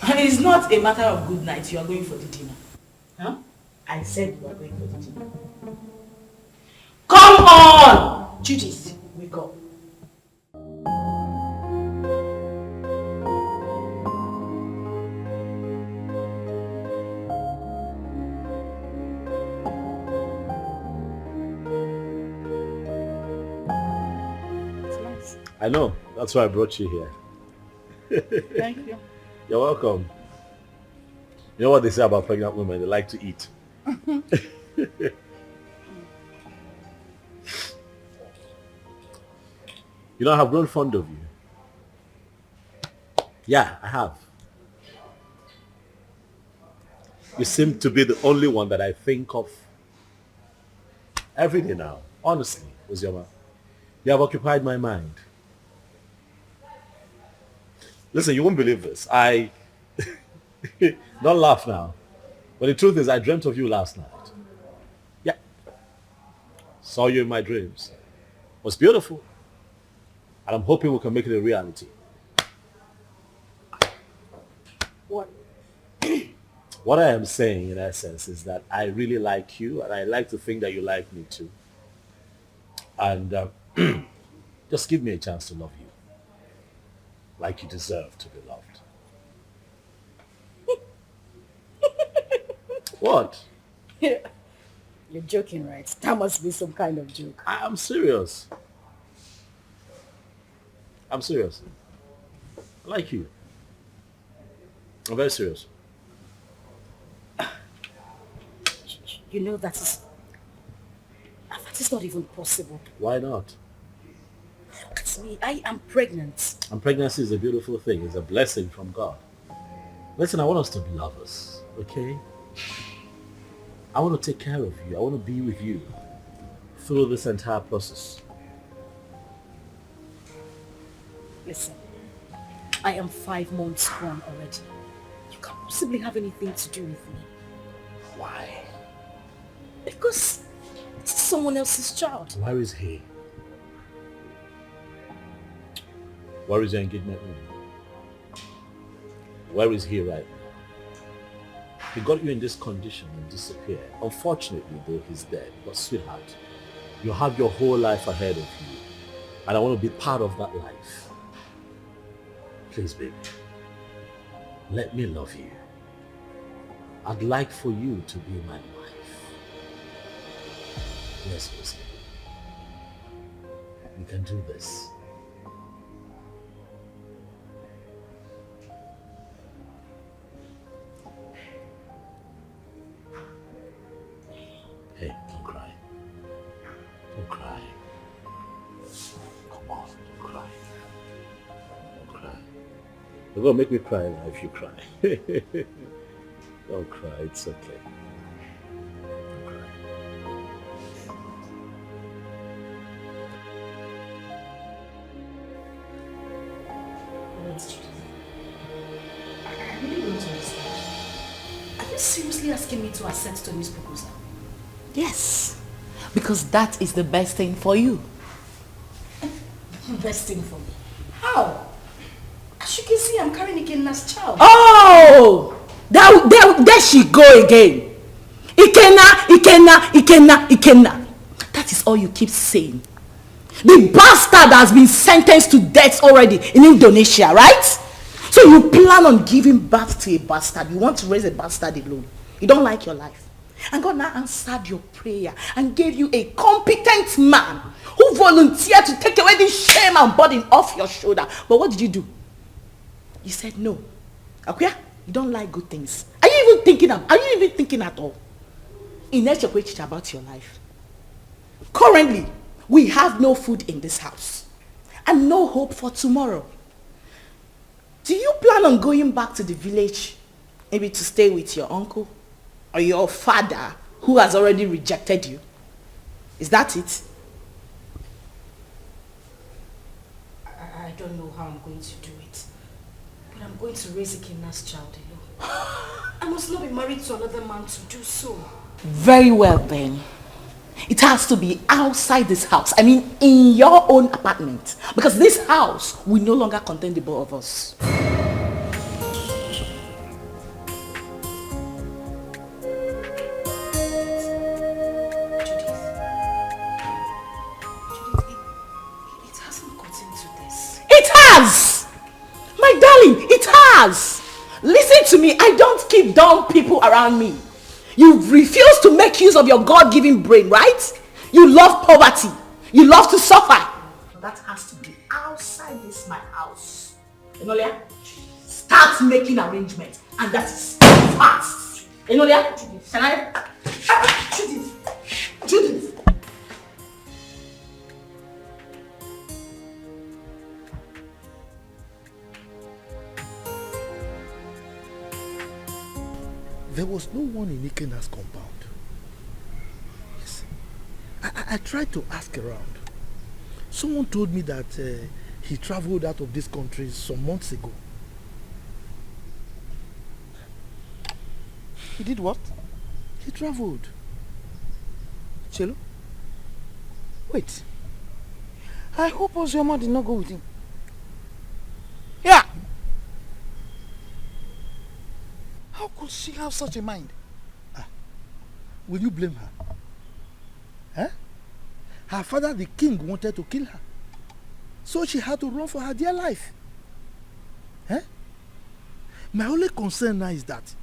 And it's not a matter of good night. You are going for the dinner. Huh? I said you are going for the dinner. Come on! Judith, wake up. I know. That's why I brought you here. Thank you. You're welcome. You know what they say about pregnant women? They like to eat. You know, I have grown fond of you. Yeah, I have. You seem to be the only one that I think of every day now. Honestly, Uzioma. You have occupied my mind. Listen, you won't believe this. Don't laugh now. But the truth is, I dreamt of you last night. Yeah. Saw you in my dreams. It was beautiful. And I'm hoping we can make it a reality. What? What I am saying, in essence, is that I really like you, and I like to think that you like me too. And just give me a chance to love you. Like you deserve to be loved. What? You're joking, right? That must be some kind of joke. I'm serious. I'm serious. I like you. I'm very serious. You know that is not even possible. Why not? Look at me. I am pregnant. And pregnancy is a beautiful thing. It's a blessing from God. Listen, I want us to be lovers, okay? I want to take care of you. I want to be with you through this entire process. Listen, I am 5 months gone already. You can't possibly have anything to do with me. Why? Because it's someone else's child. Where is he? Where is your engagement ring? Where is he right now? He got you in this condition and disappeared. Unfortunately, though, he's dead. But sweetheart, you have your whole life ahead of you. And I want to be part of that life. Please, baby, let me love you. I'd like for you to be my wife. Yes, Lucy. We can do this. Hey, don't cry. Don't cry. Come on, don't cry. Don't cry. You're gonna make me cry now if you cry. Don't cry, it's okay. Don't cry. I really don't understand. Are you seriously asking me to accept Tony's proposal? Yes, because that is the best thing for you. Best thing for me? How? As you can see, I'm carrying Ikenna's child. Oh! There she go again. Ikenna. That is all you keep saying. The bastard has been sentenced to death already in Indonesia, right? So you plan on giving birth to a bastard. You want to raise a bastard alone. You don't like your life. And God now answered your prayer and gave you a competent man who volunteered to take away this shame and burden off your shoulder. But what did you do? You said no. Akuya, you don't like good things. Are you even thinking at all? In about your life. Currently, we have no food in this house and no hope for tomorrow. Do you plan on going back to the village, maybe to stay with your uncle or your father who has already rejected you? Is that it? I don't know how I'm going to do it, but I'm going to raise Ikenna's child alone. I must not be married to another man to do so. Very well then. It has to be outside this house. I mean, in your own apartment. Because this house will no longer contain the both of us. It hasn't gotten to this. It has! My darling, it has! Listen to me, I don't keep dumb people around me. You refuse to make use of your God-given brain, right? You love poverty. You love to suffer. That has to be outside this my house. Enolia, start making arrangements. And that is fast. Enolia, can I? Judith. There was no one in Ikenna's compound. Yes. I tried to ask around. Someone told me that he traveled out of this country some months ago. He did what? He traveled. Chelo? Wait. I hope Ozioma did not go with him. Yeah! How could she have such a mind? Will you blame her? Huh? Her father, the king, wanted to kill her. So she had to run for her dear life. Huh? My only concern now is that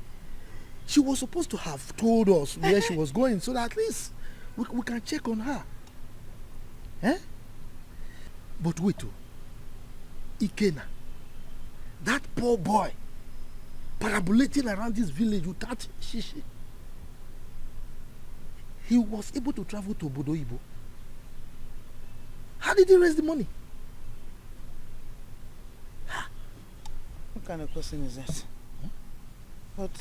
she was supposed to have told us where she was going so that at least we can check on her. Huh? But wait, Ikenna, that poor boy, parabolating around this village without shishi. He was able to travel to Obodo Ibo. How did he raise the money? What kind of person is that? But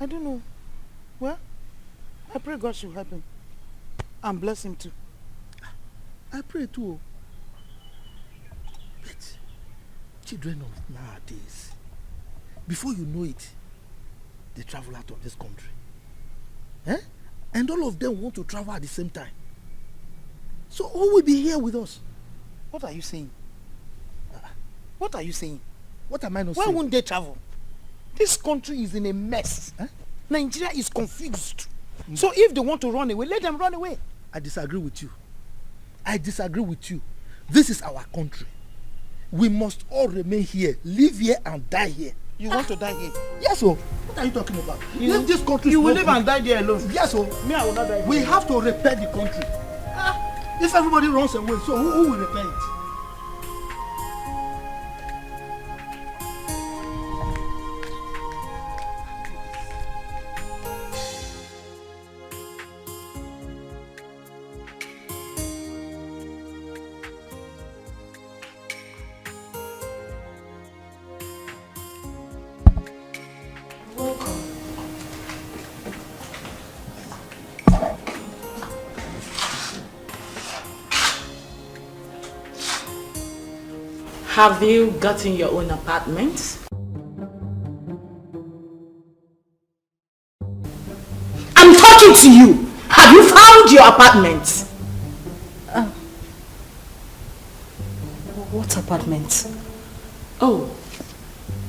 I don't know. Well, I pray God should help him and bless him too. I pray too. But children of nowadays, before you know it, they travel out of this country. Eh? And all of them want to travel at the same time. So who will be here with us? What are you saying? What are you saying? What am I not Why saying? Why won't they travel? This country is in a mess. Eh? Nigeria is confused. So if they want to run away, let them run away. I disagree with you. I disagree with you. This is our country. We must all remain here, live here and die here. You want to die here? Yes, sir. What are you talking about? If this country you will live and die there alone. Yes, sir. Me, I will not die. We have to repair the country. If everybody runs away, so who will repair it? Have you gotten your own apartment? I'm talking to you. Have you found your apartment? What apartment? Oh,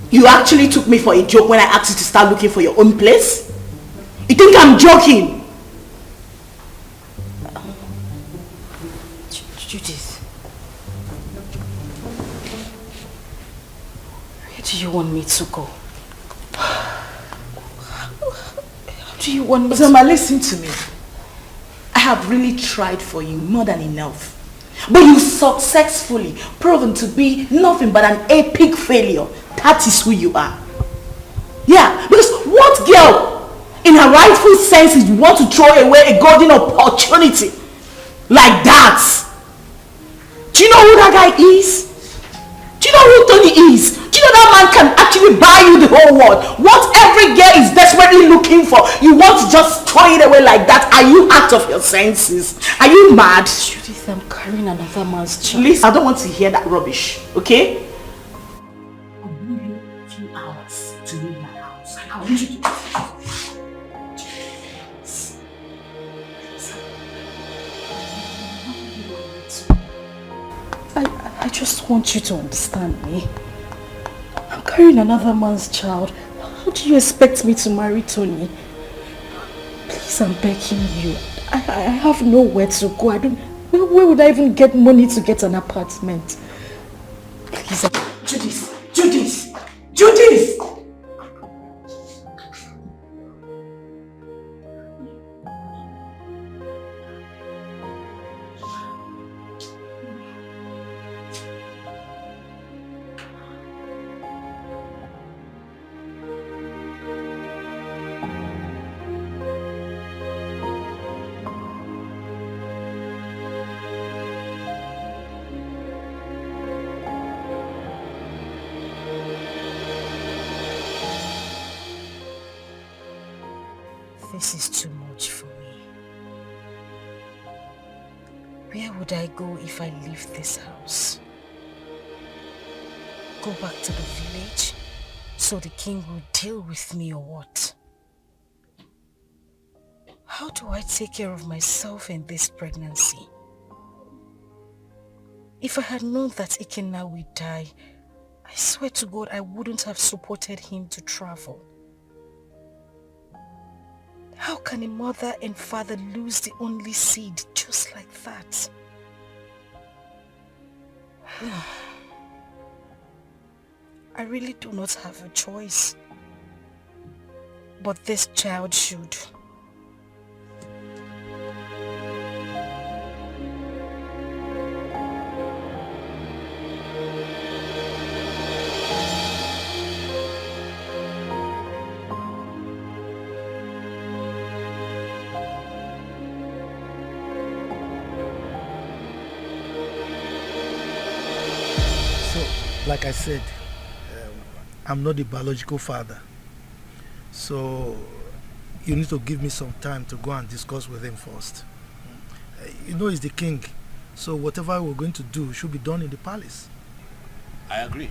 You actually took me for a joke when I asked you to start looking for your own place? You think I'm joking? Judith. Where do you want me to go? How do you want me to... Zama, listen to me. I have really tried for you more than enough. But you successfully proven to be nothing but an epic failure. That is who you are. Yeah, because what girl in her rightful senses want to throw away a golden opportunity like that? Do you know who that guy is? Do you know who Tony is? Do you know that man can actually buy you the whole world? What every girl is desperately looking for, you want to just throw it away like that? Are you out of your senses? Are you mad? Judith, I'm carrying another man's child. Listen, I don't want to hear that rubbish, okay? I'll give you a few hours to leave my house. I want you to... I just want you to understand me. I'm carrying another man's child. How do you expect me to marry Tony? Please, I'm begging you. I have nowhere to go. Where would I even get money to get an apartment? Please. Judith! Judith! Judith! This is too much for me. Where would I go if I leave this house? Go back to the village so the king will deal with me or what? How do I take care of myself in this pregnancy? If I had known that Ikenna would die, I swear to God I wouldn't have supported him to travel. How can a mother and father lose the only seed just like that? I really do not have a choice. But this child should. Like I said, I'm not the biological father. So you need to give me some time to go and discuss with him first. You know he's the king. So whatever we're going to do should be done in the palace. I agree.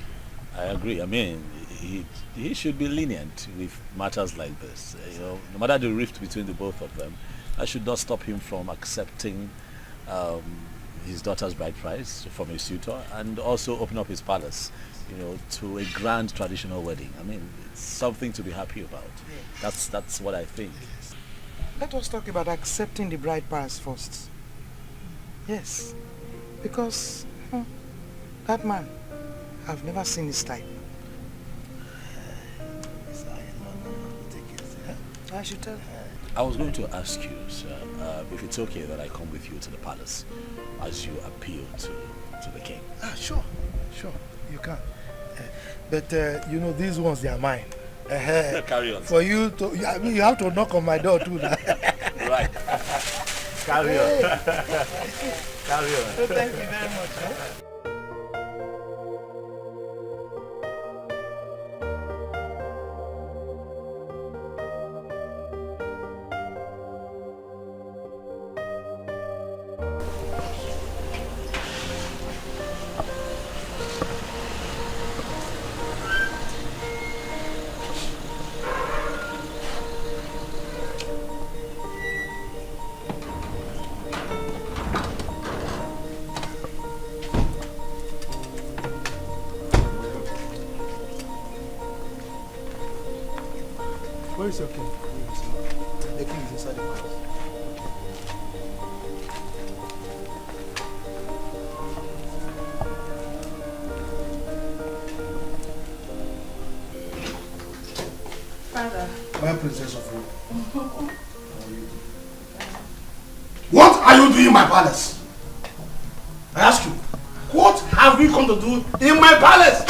I mean, he should be lenient with matters like this. You know, no matter the rift between the both of them, that should not stop him from accepting his daughter's bride price from a suitor and also open up his palace, you know, to a grand traditional wedding. I mean, it's something to be happy about. That's what I think. Let us talk about accepting the bride price first. Yes, because that man, I've never seen his type. I should tell her. I was going to ask you, sir, if it's okay that I come with you to the palace as you appeal to the king. Sure, you can. But you know, these ones, they are mine. Carry on. For you to, I mean, you have to knock on my door too. Right. Carry on. Carry on. So thank you very much. Where is your king? The king is inside the palace. Father. My princess of Rome. What are you doing in my palace? I ask you, what have you come to do in my palace?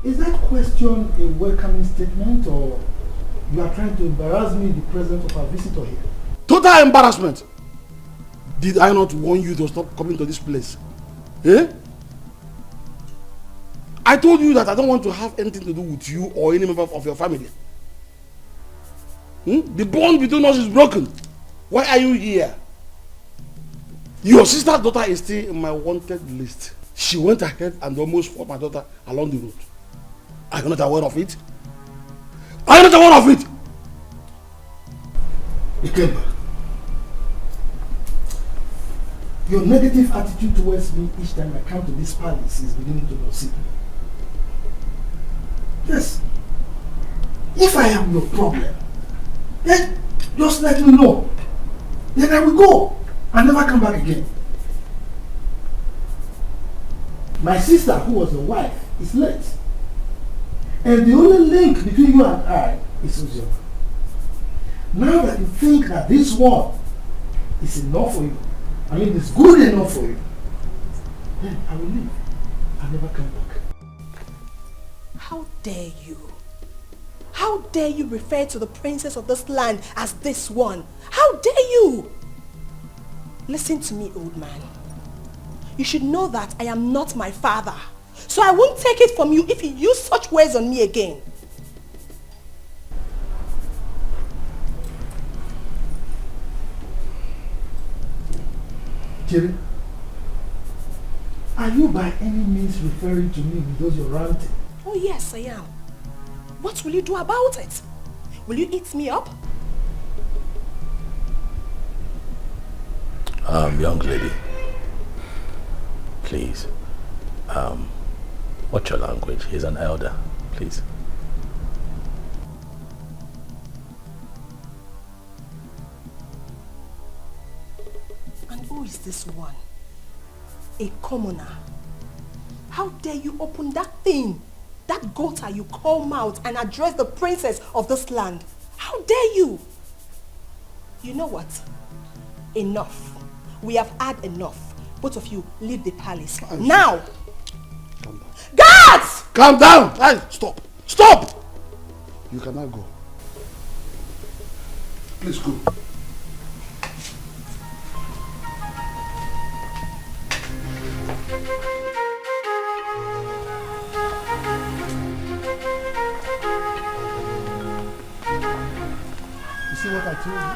Is that question a welcoming statement, or you are trying to embarrass me in the presence of our visitor here? Total embarrassment. Did I not warn you to stop coming to this place? Eh? I told you that I don't want to have anything to do with you or any member of your family. The bond between us is broken. Why are you here? Your sister's daughter is still in my wanted list. She went ahead and almost fought my daughter along the road. Are you not aware of it? Are you not aware of it? Ikemba, your negative attitude towards me each time I come to this palace is beginning to lose me. Yes. If I am your problem, then just let me know. Then I will go and never come back again. My sister, who was your wife, is late. And the only link between you and I is Uju. Now that you think that this one is enough for you, I mean it's good enough for you, then I will leave. I'll never come back. How dare you? How dare you refer to the princess of this land as this one? How dare you? Listen to me, old man. You should know that I am not my father. So I won't take it from you if you use such words on me again. Jerry, are you by any means referring to me because you're ranting? Oh yes, I am. What will you do about it? Will you eat me up? Young lady, please, watch your language. He's an elder, please. And who is this one? A commoner. How dare you open that thing, that gutter you call mouth, and address the princess of this land? How dare you? You know what? Enough. We have had enough. Both of you leave the palace. Now! Calm down. Guards! Calm down! Hey, stop! Stop! You cannot go. Please go. You see what I told you?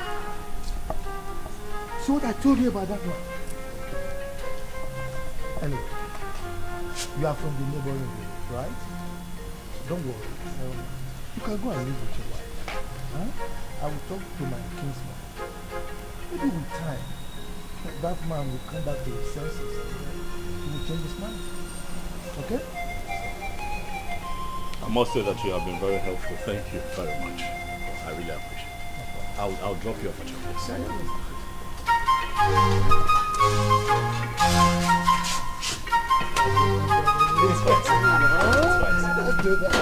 See what I told you about that one? Anyway, you are from the neighboring village, right? Don't worry. You can go and live with your wife. Huh? I will talk to my kinsman. Maybe with time, that man will come back to his senses and he will change his mind. Okay? I must say that you have been very helpful. Thank you very much. I really appreciate it. I'll drop you off at your place. It's fine. Let's do that.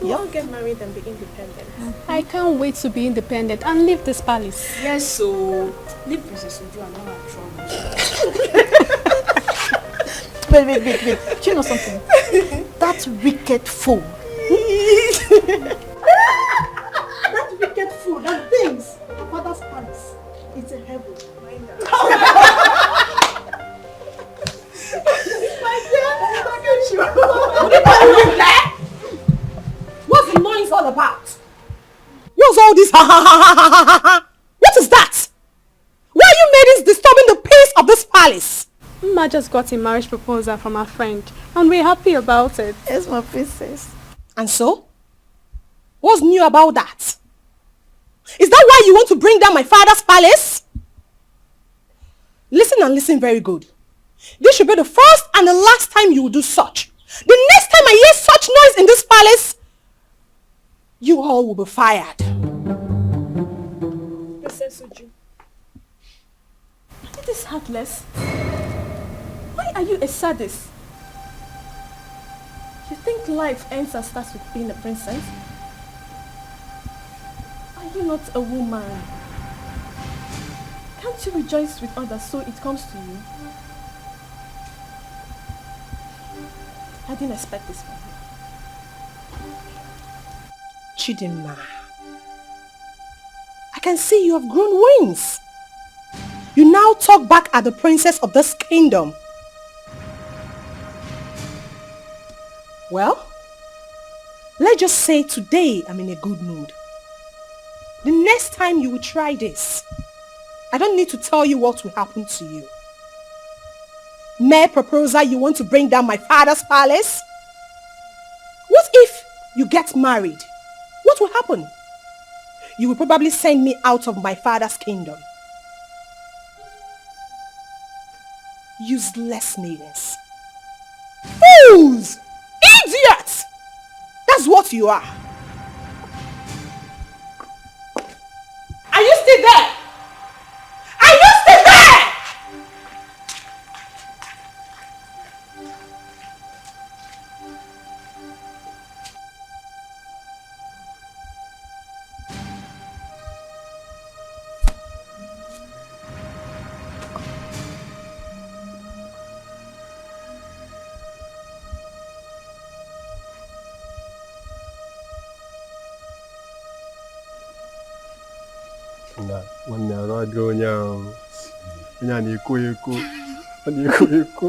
We'll all get married and be independent. I can't wait to be independent and leave this palace. Yes, so leave Princess Uju and all our troubles. Wait. Do you know something? That wicked fool. That wicked fool, that thinks her father's palace, it's a heaven. What's the noise all about? What's all this? What is that? Why are you ladies disturbing the peace of this palace? Ma just got a marriage proposal from her friend and we're happy about it. Yes, my princess. And so? What's new about that? Is that why you want to bring down my father's palace? Listen and listen very good. This should be the first and the last time you will do such. The next time I hear such noise in this palace, you all will be fired. Princess Uju, It is heartless. Why are you a sadist? you think life ends and starts with being a princess? Are you not a woman? Can't you rejoice with others so it comes to you? I didn't expect this from you. Chidinma, I can see you have grown wings. You now talk back at the princess of this kingdom. Well, let's just say today I'm in a good mood. The next time you will try this, I don't need to tell you what will happen to you. Mere proposal, you want to bring down my father's palace? What if you get married? What will happen? You will probably send me out of my father's kingdom. Useless maidens. Fools! Idiots! That's what you are. Are you still there? Are you still there? Nwanne arụ adịghị onye ahụ. Onye a na-ekwo ekwo. Ọ na-ekwo ekwo.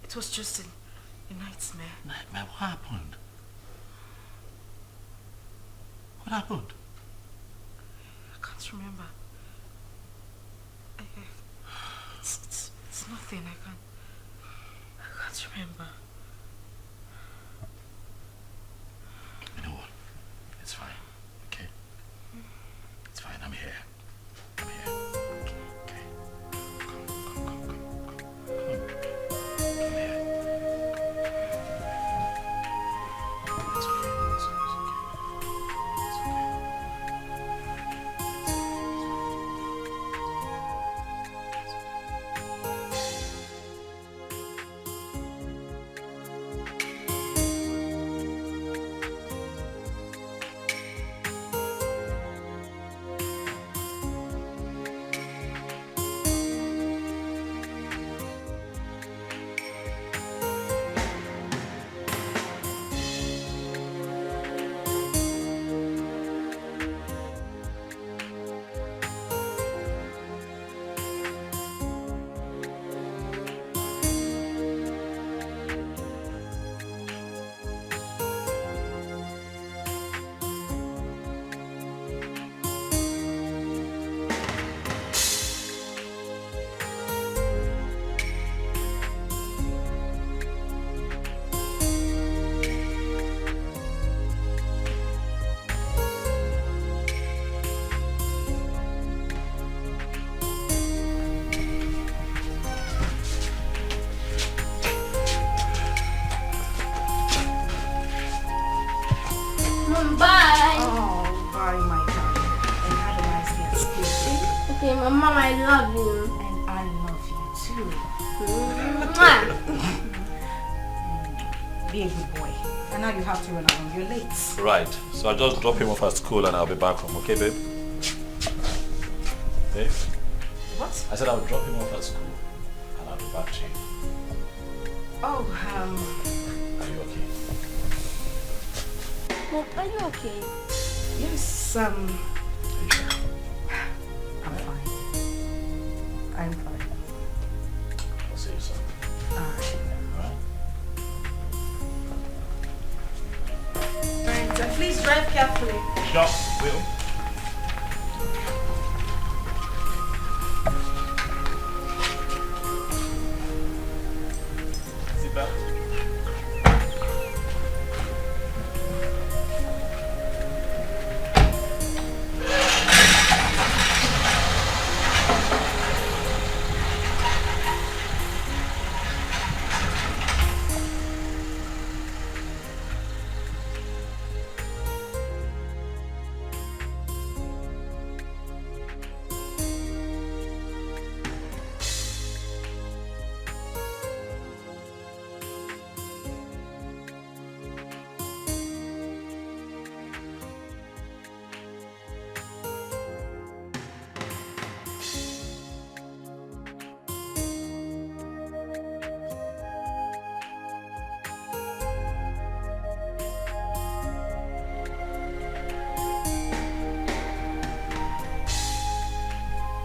It was just a nightmare. Nightmare? What happened? What happened? I can't remember. It's nothing. I can't remember. You know what? It's fine. Okay? It's fine. I'm here. I'm here. Okay. Come. Come here. It's okay. It's okay. Mom, I love you. And I love you too. Be a good boy. And now you have to run along. You're late. Right. So I'll just drop him off at school and I'll be back home. Okay, babe? Babe? What? I said I'll drop him off at school and I'll be back to you. Oh, Are you okay? Mom, are you okay? yes, Are you sure? I'm fine. I'm fine. I'll see you soon. Alright. Alright? Alright, please drive carefully. Sure, will. Sit back.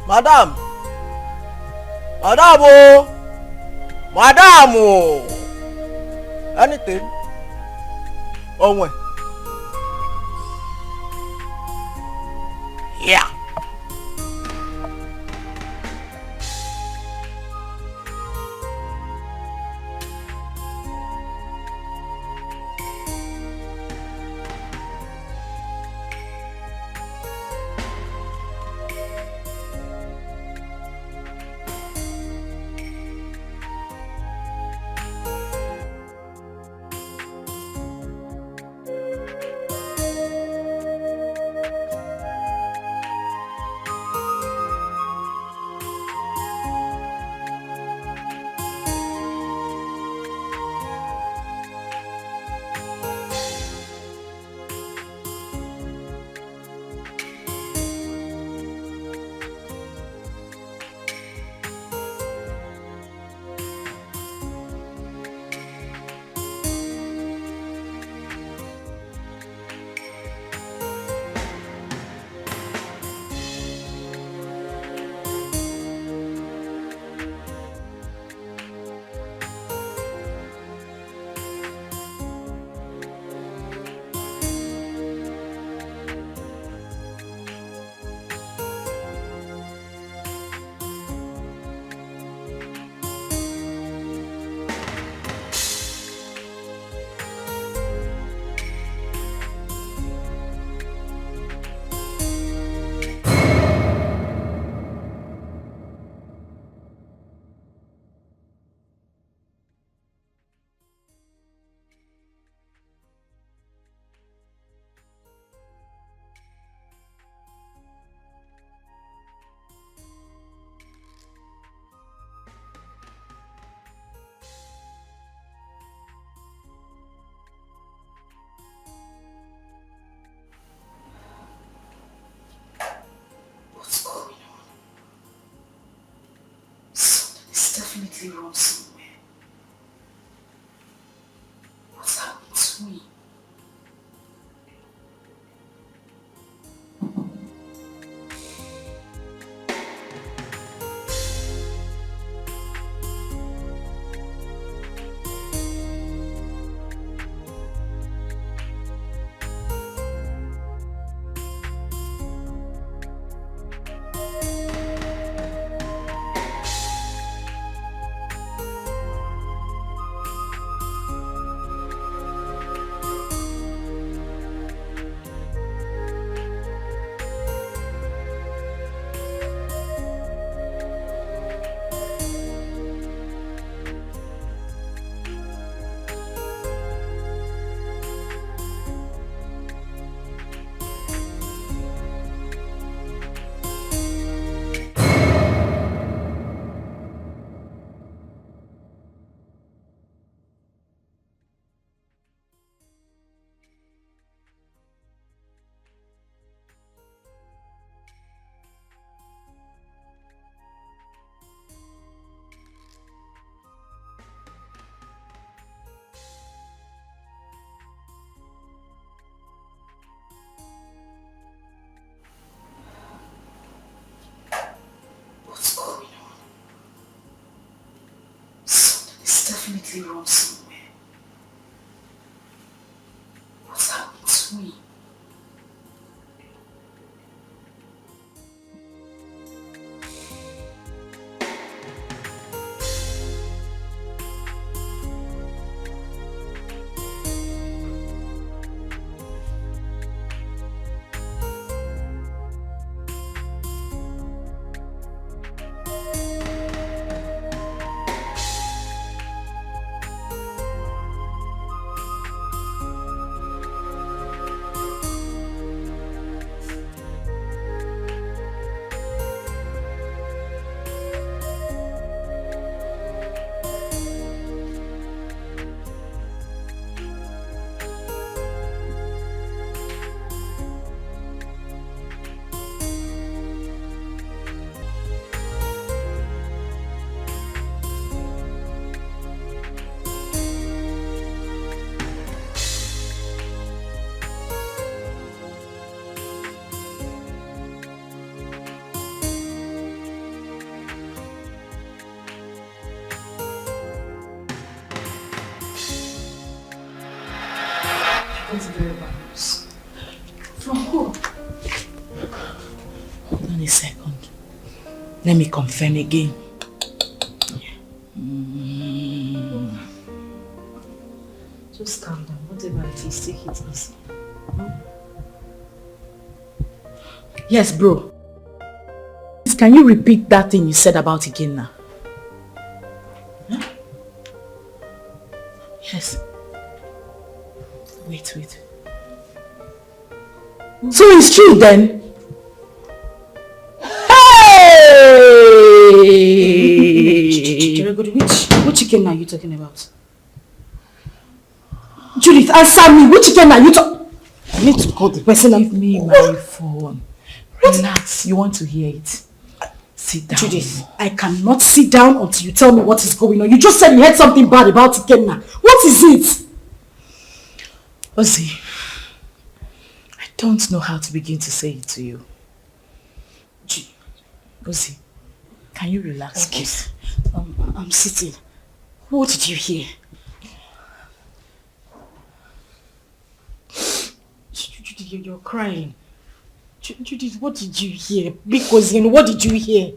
Madam! Madam! Oh! Madam! Oh! Anything? Oh, when? Yeah. Definitely wrong somewhere. What's happened to me? definitely wrong somewhere. What's happened to me? That's very bad news. From who? Hold on a second. Let me confirm again. Just calm down. Whatever it is, take it easy. Yes, bro. Can you repeat that thing you said about Ikenna? Huh? Yes. Wait. So it's true then? Hey! Which Ikenna are you talking about? Judith, answer me. Which Ikenna are you talking? I need to call the person. Give me my phone. Relax. You want to hear it? Sit down. Judith, I cannot sit down until you tell me what is going on. You just said you heard something bad about Ikenna. What is it? Ozzy, I don't know how to begin to say it to you. Ozzy, can you relax, please? I'm sitting. What did you hear? Judith, you're crying. Judith, what did you hear? Because what did you hear?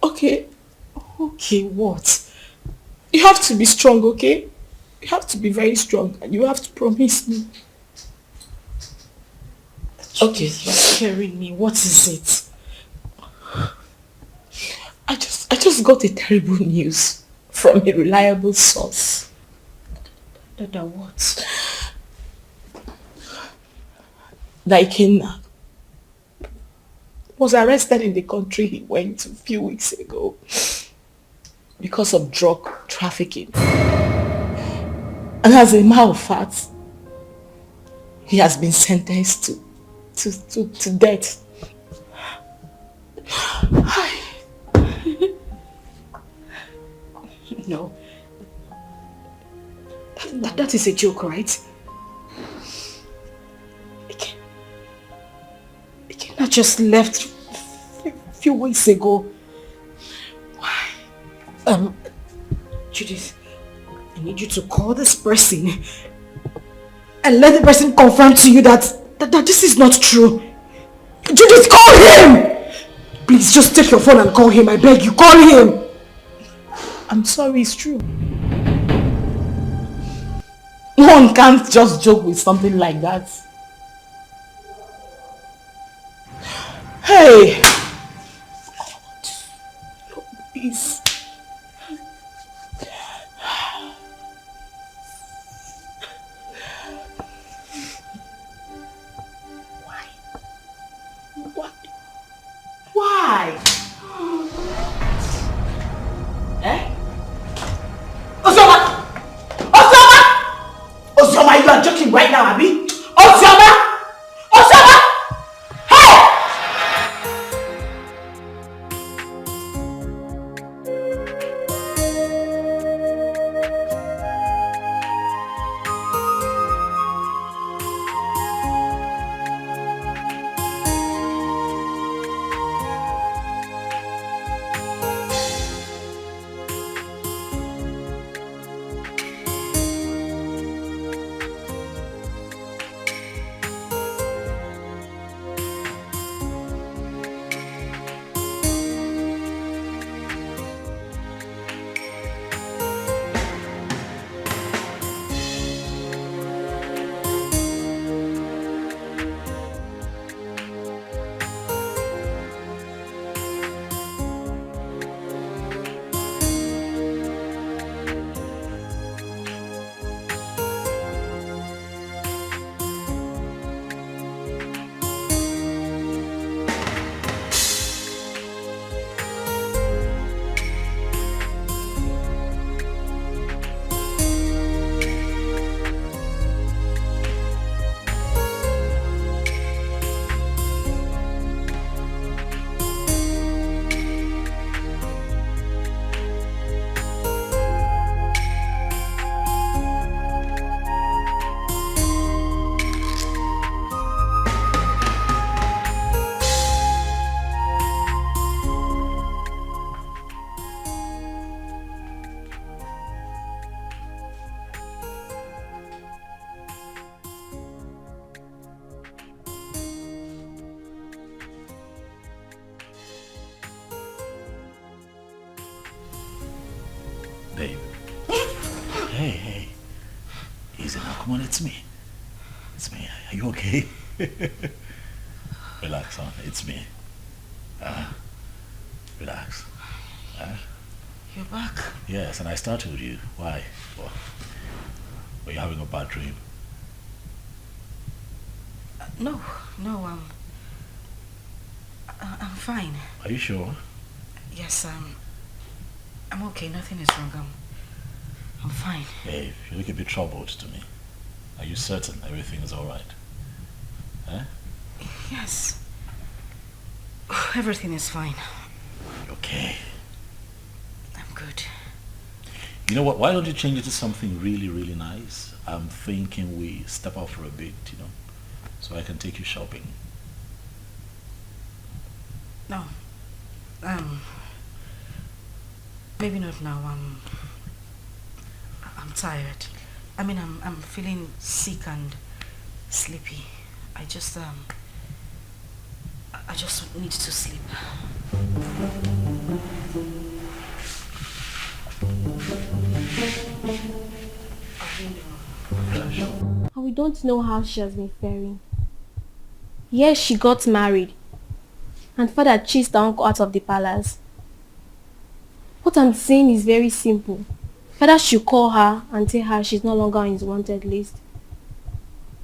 Okay, what? You have to be strong, okay? You have to be very strong and you have to promise me. Okay, you're scaring me. What is it? I just got a terrible news from a reliable source. That what? That Ikenna was arrested in the country he went a few weeks ago because of drug trafficking. And as a matter of fact, he has been sentenced to death. No. That is a joke, right? Ikenna just left a few weeks ago. Why? Judith, I need you to call this person and let the person confirm to you that this is not true. Judith, call him! Please, just take your phone and call him. I beg you, call him! I'm sorry, it's true. One can't just joke with something like that. Hey! Please. Why? Eh? Ozoma! Ozoma, you are joking right now, Abby? Ozoma! Hey! come on, it's me. It's me. Are you okay? Relax, son. It's me. Relax. You're back? Yes, and I started with you. Why? Well, were you having a bad dream? No, I'm fine. Are you sure? Yes, I'm okay. Nothing is wrong. I'm fine. Hey, you look a bit troubled to me. Are you certain everything is alright? Huh? Yes. Everything is fine. Okay. I'm good. You know what? Why don't you change it to something really, really nice? I'm thinking we step out for a bit, so I can take you shopping. No. Maybe not now. I'm tired. I mean, I'm feeling sick and sleepy. I just need to sleep. And we don't know how she has been faring. Yes, she got married. And father chased her uncle out of the palace. What I'm saying is very simple. Father should call her and tell her she's no longer on his wanted list.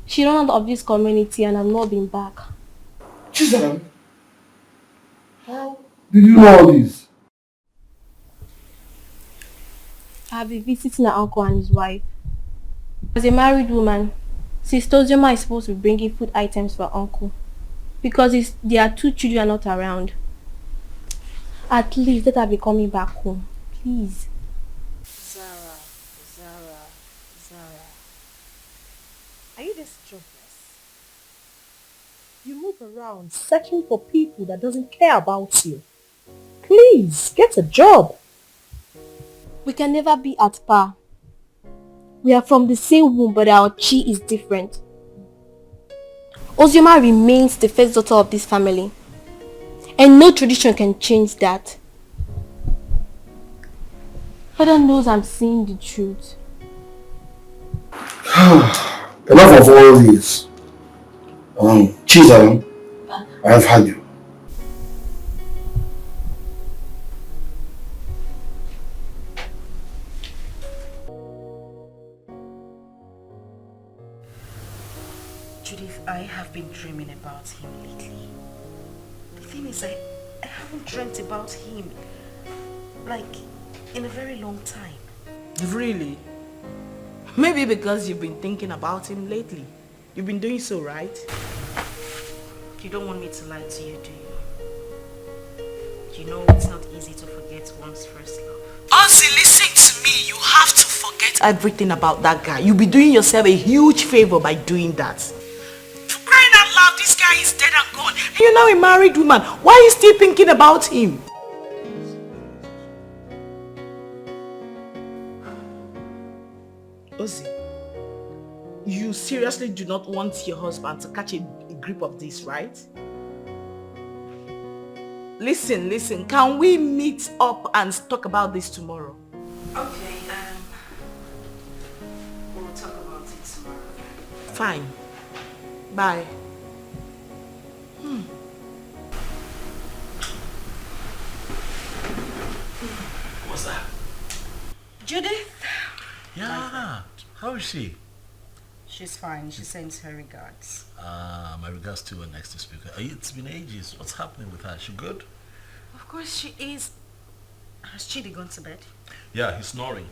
She ran out of this community and has not been back. Chisholm, how did you know all this? I have been visiting her uncle and his wife. As a married woman, Sister Ozoma is supposed to be bringing food items for her uncle. Because their 2 children are not around. At least let her be coming back home. Please. Zara. Are you this jobless? You move around searching for people that doesn't care about you. Please, get a job. We can never be at par. We are from the same womb, but our chi is different. Ozioma remains the first daughter of this family. And no tradition can change that. Father knows I'm saying the truth. Enough of all this. Chisholm, I have had you. Judith, I have been dreaming about him lately. The thing is, I haven't dreamt about him, like, in a very long time. Really? Maybe because you've been thinking about him lately. You've been doing so, right? You don't want me to lie to you, do you? You know it's not easy to forget one's first love. Ozzy, listen to me. You have to forget everything about that guy. You'll be doing yourself a huge favor by doing that. For crying out loud, this guy is dead and gone. And you're now a married woman. Why are you still thinking about him? Ozzy, you seriously do not want your husband to catch a grip of this, right? Listen, can we meet up and talk about this tomorrow? Okay, we'll talk about it tomorrow. Fine. Bye. What's that? Judith? Yeah. How is she? She's fine. She sends her regards. My regards to her next speaker. It's been ages. What's happening with her? She good? Of course she is. Has Chidi gone to bed? Yeah, he's snoring.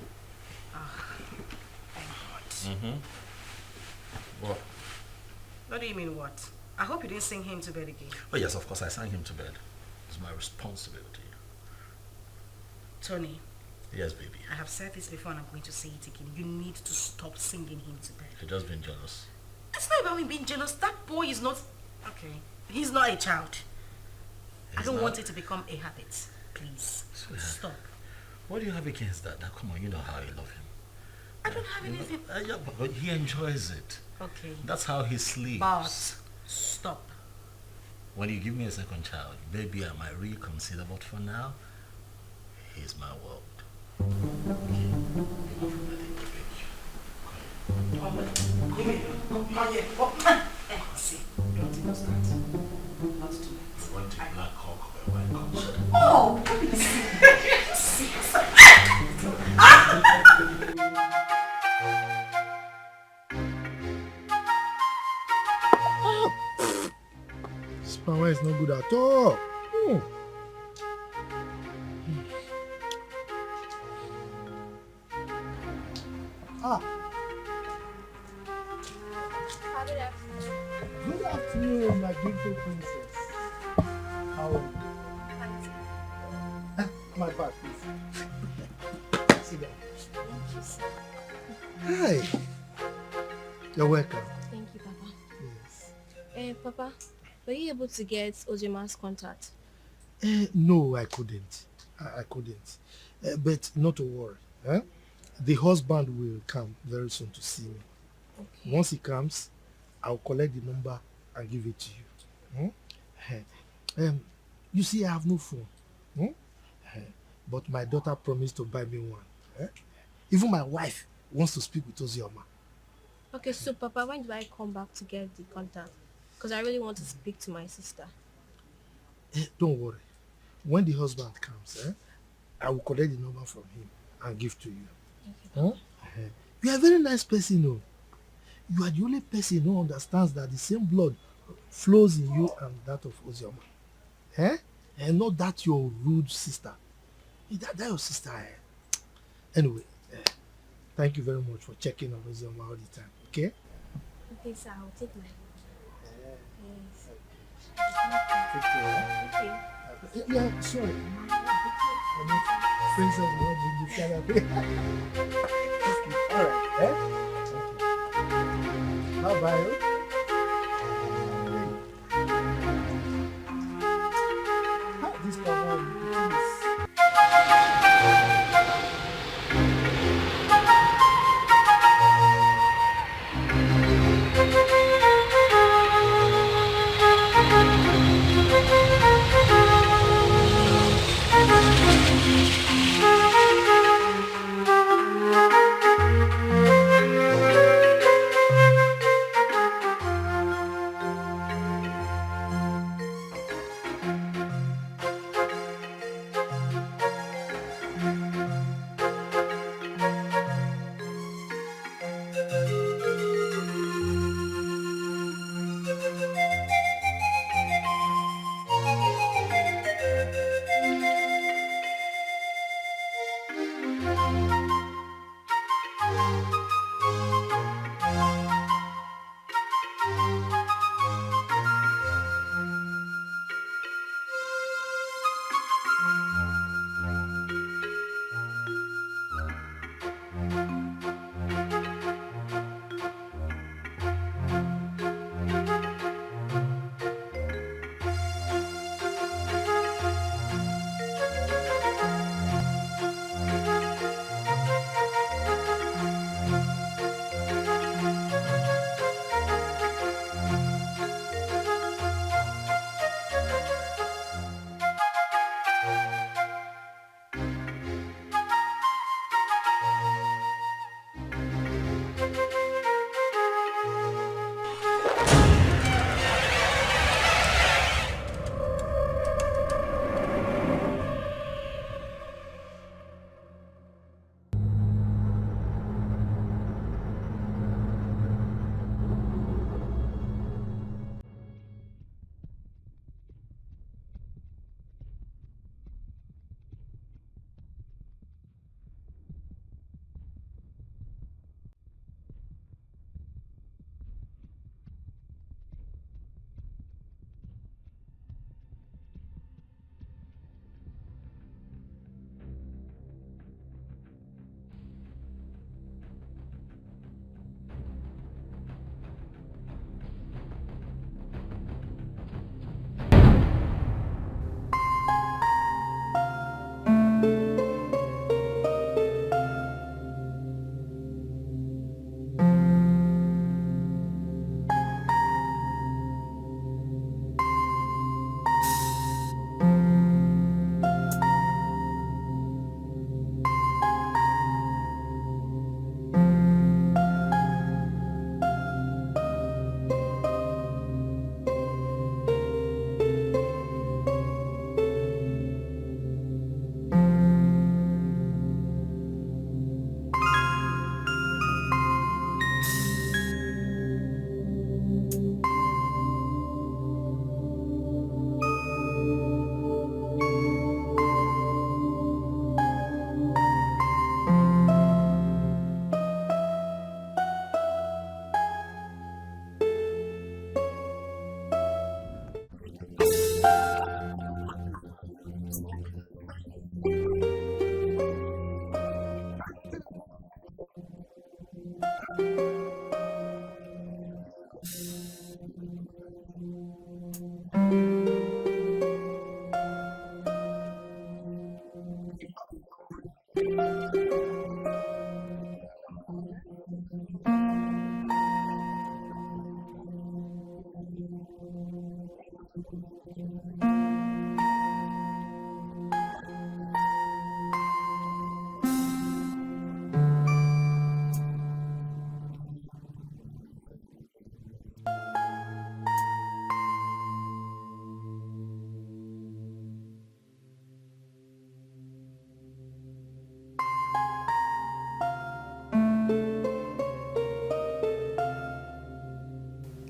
Thank God. What? What do you mean what? I hope you didn't sing him to bed again. Oh yes, of course I sang him to bed. It's my responsibility. Tony. Yes, baby. I have said this before and I'm going to say it again. You need to stop singing him to bed. You're just being jealous. It's not about me being jealous. That boy is not... Okay. He's not a child. I don't want it to become a habit. Please. Stop. What do you have against that? Now, come on, you know how you love him. I don't have anything... Yeah, but he enjoys it. Okay. That's how he sleeps. But stop. When you give me a second child, maybe I might reconsider, but for now, he's my world. Okay. Come here. See, don't even start. Not too late. You want a black cock or a white cock? Oh, please. This power is not good at all. Good afternoon, my beautiful princess. How are you? My bag, please. Sit down. Hi. You're welcome. Thank you, Papa. Yes. Papa, were you able to get Ojima's contact? No, I couldn't. I couldn't. But not to worry. The husband will come very soon to see me. Okay. Once he comes, I'll collect the number and give it to you. You see, I have no phone. But my daughter promised to buy me one. Even my wife wants to speak with Ozioma. Okay, so Papa, when do I come back to get the contact? Because I really want to speak to my sister. Don't worry. When the husband comes, I will collect the number from him and give to you. Okay. You are a very nice person, no? You are the only person who understands that the same blood flows in you and that of Ozioma. And not that your rude sister. That your sister. Anyway, thank you very much for checking on Ozioma all the time. Okay? Okay, sir. I'll take my Take care. Okay. Yeah, sorry. Friends of the all right. Bye-bye. This cover is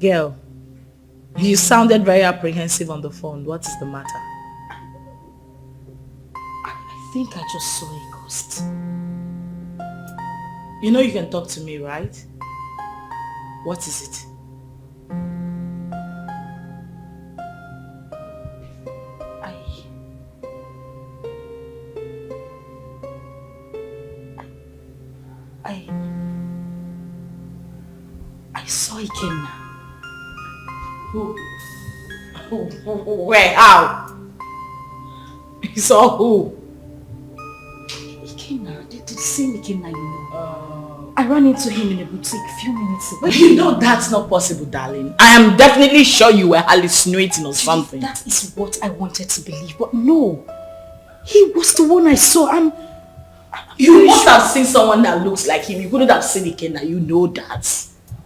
Girl, you sounded very apprehensive on the phone. What is the matter? I think I just saw a ghost. You know you can talk to me, right? What is it? I saw Ikenna. Who? Where? How? You saw who? Ikenna, the same Ikenna you know. I ran into him in a boutique a few minutes ago. But you know that's not possible, darling. I am definitely sure you were hallucinating or something. That is what I wanted to believe, but no. He was the one I saw. You must have seen someone that looks like him. You couldn't have seen Ikenna. You know that.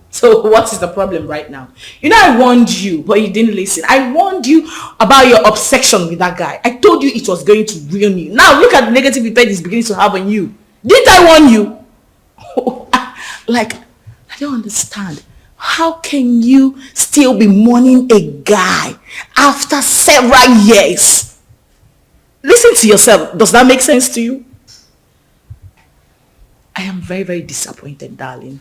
So what is the problem right now? You know I warned you, but you didn't listen. I warned you about your obsession with that guy. I told you it was going to ruin you. Now look at the negative effect it's beginning to have on you. Didn't I warn you? Like, I don't understand. How can you still be mourning a guy after several years? Listen to yourself. Does that make sense to you? I am very, very disappointed, darling.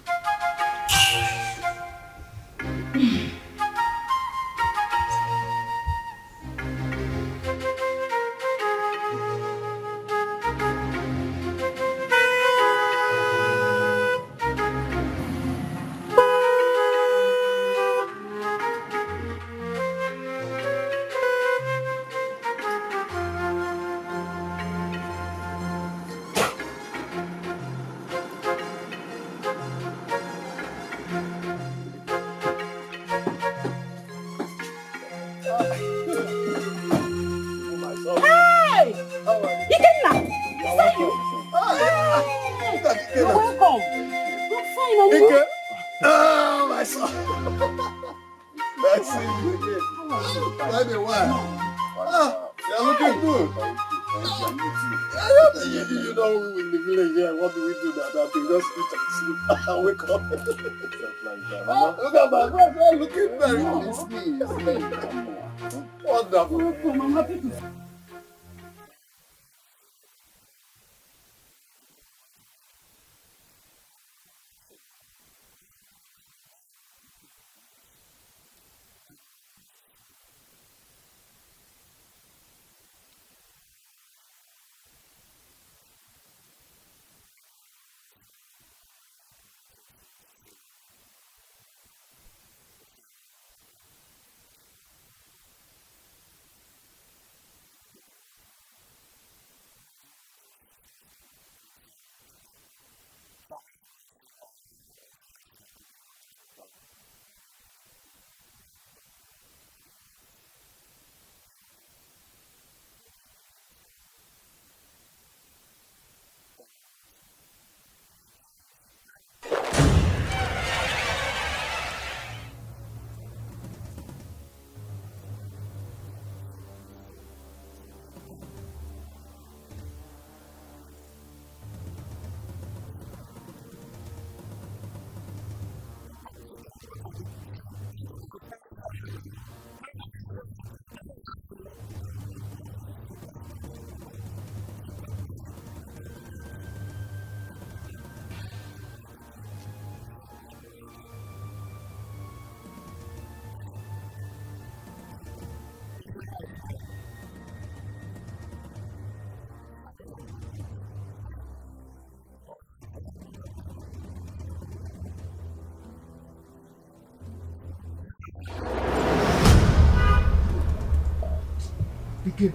Wake up. Look at my brother looking very wonderful. I'm happy to. Again,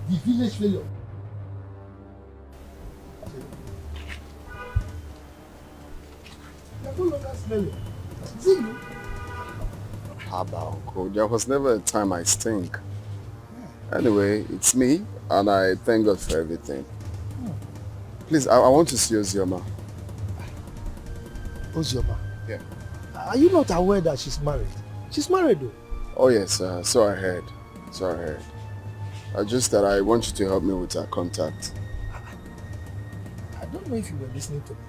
the village failure. You're no longer smelling. Is it you? Abba, Uncle, there was never a time I stink. Anyway, it's me, and I thank God for everything. Please, I want to see Ozioma. Ozioma? Yeah. Are you not aware that she's married? She's married though. Oh yes, so I heard. Just that I want you to help me with her contact. I don't know if you were listening to me.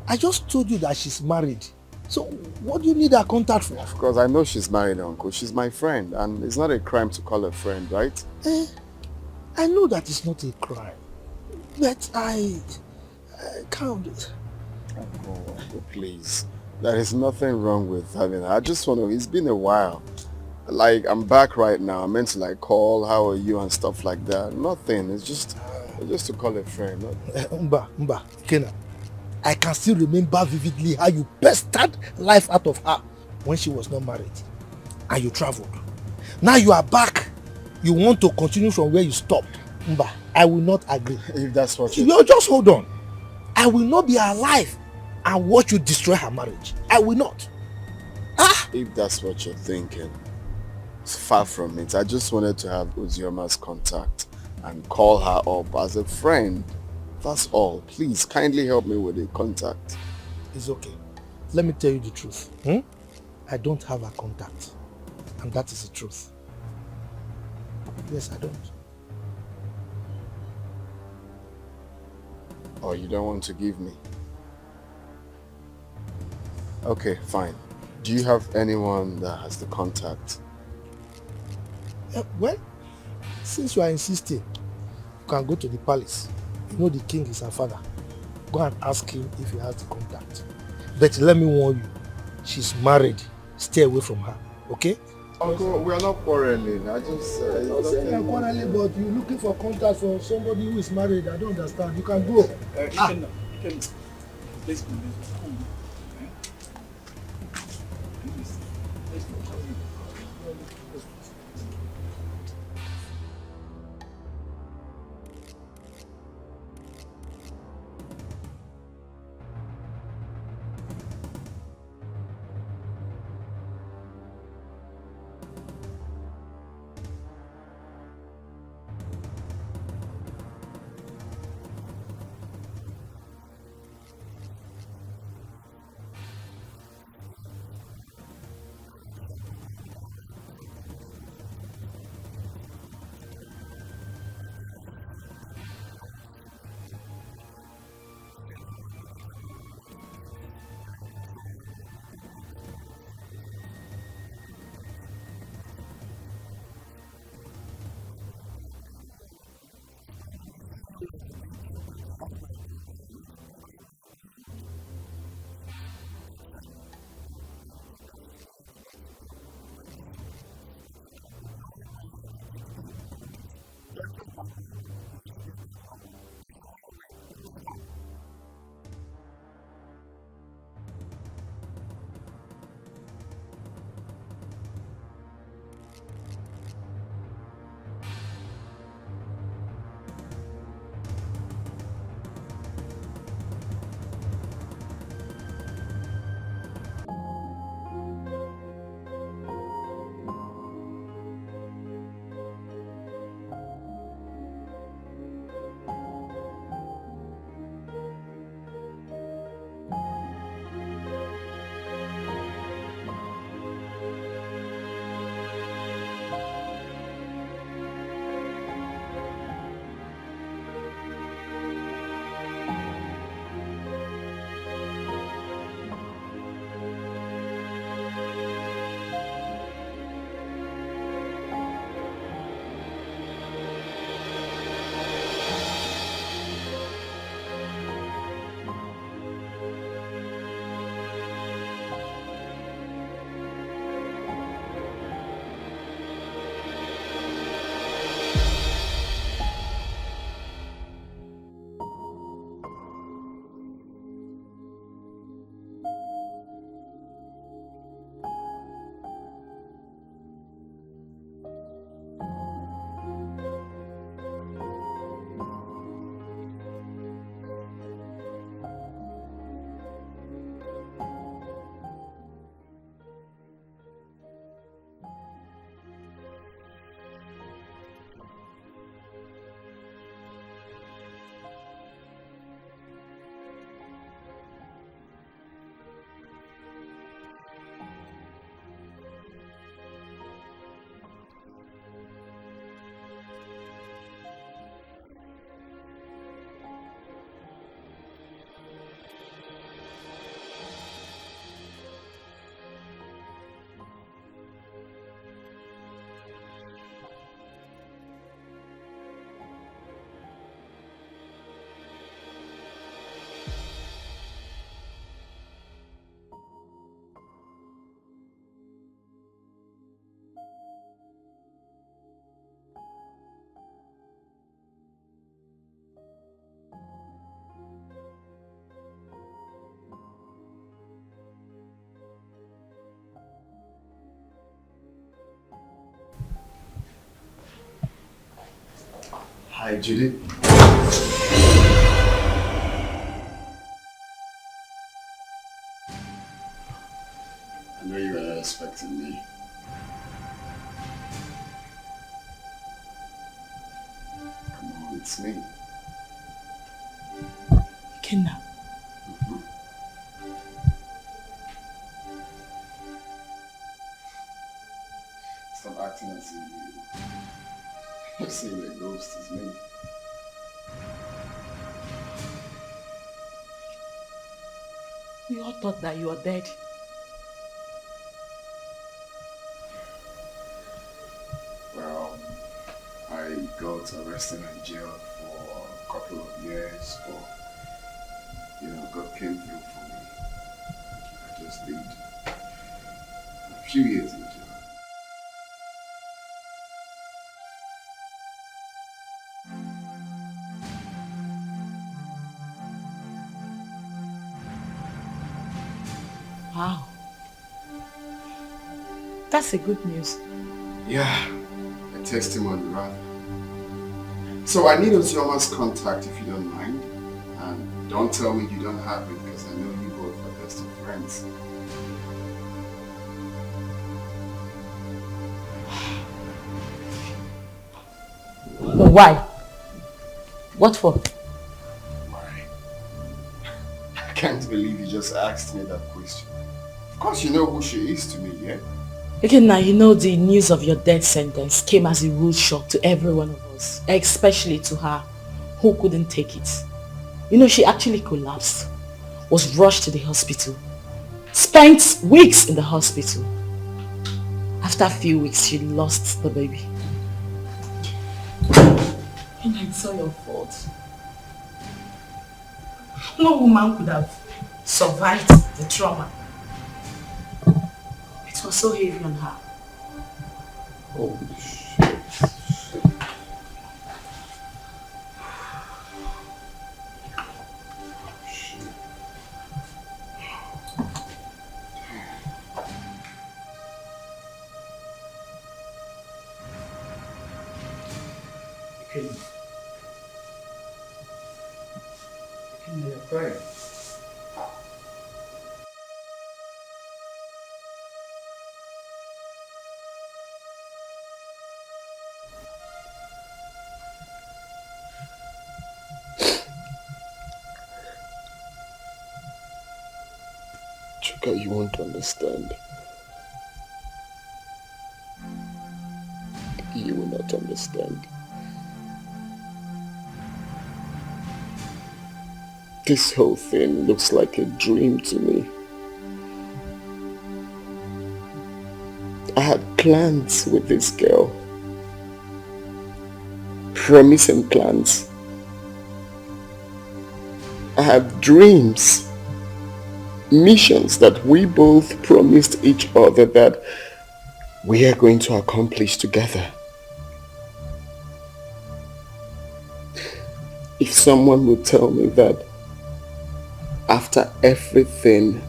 I just told you that she's married. So what do you need her contact for? Of course, I know she's married, Uncle. She's my friend, and it's not a crime to call her friend, right? I know that it's not a crime. But I can't. Uncle, please. There is nothing wrong with having her. I just want to, it's been a while. Like, I'm back right now. I meant to like call, how are you and stuff like that. Nothing. It's just to call a friend. Mba, Kena. I can still remember vividly how you pestered life out of her when she was not married. And you traveled. Now you are back. You want to continue from where you stopped. Mba, I will not agree. If that's what you just hold on. I will not be alive and watch you destroy her marriage. I will not. If that's what you're thinking, it's far from it. I just wanted to have Ozioma's contact and call her up as a friend. That's all. Please, kindly help me with the contact. It's okay. Let me tell you the truth. I don't have a contact. And that is the truth. Yes, I don't. Oh, you don't want to give me? Okay, fine. Do you have anyone that has the contact? Well, since you are insisting, you can go to the palace. You know the king is her father. Go and ask him if he has the contact. But let me warn you, she's married. Stay away from her, okay? Uncle, we are not quarreling. I just... You are quarreling, but you're looking for contact for somebody who is married. I don't understand. You can go. Please, Hi, Judy. I know you were not expecting me. Come on, it's me. Ikenna. Stop acting as if you're seeing the ghost is me. We all thought that you were dead. Well, I got arrested and jailed for a couple of years, but God came through for me. I just did a few years in jail. Wow. That's a good news. Yeah, a testimony rather. So I need Ozioma's contact if you don't mind. And don't tell me you don't have it because I know you both are best of friends. Why? What for? Why? I can't believe you just asked me that question. Of course you know who she is to me, yeah? Okay, now you know the news of your death sentence came as a rude shock to every one of us, especially to her, who couldn't take it. You know, she actually collapsed, was rushed to the hospital, spent weeks in the hospital. After a few weeks, she lost the baby. And it's all your fault. No woman could have survived the trauma. It was so heavy on her. Holy shit. You're crying. Chuka, you won't understand. You will not understand. This whole thing looks like a dream to me. I had plans with this girl. Promising plans. I have dreams. Missions that we both promised each other that we are going to accomplish together. If someone would tell me that after everything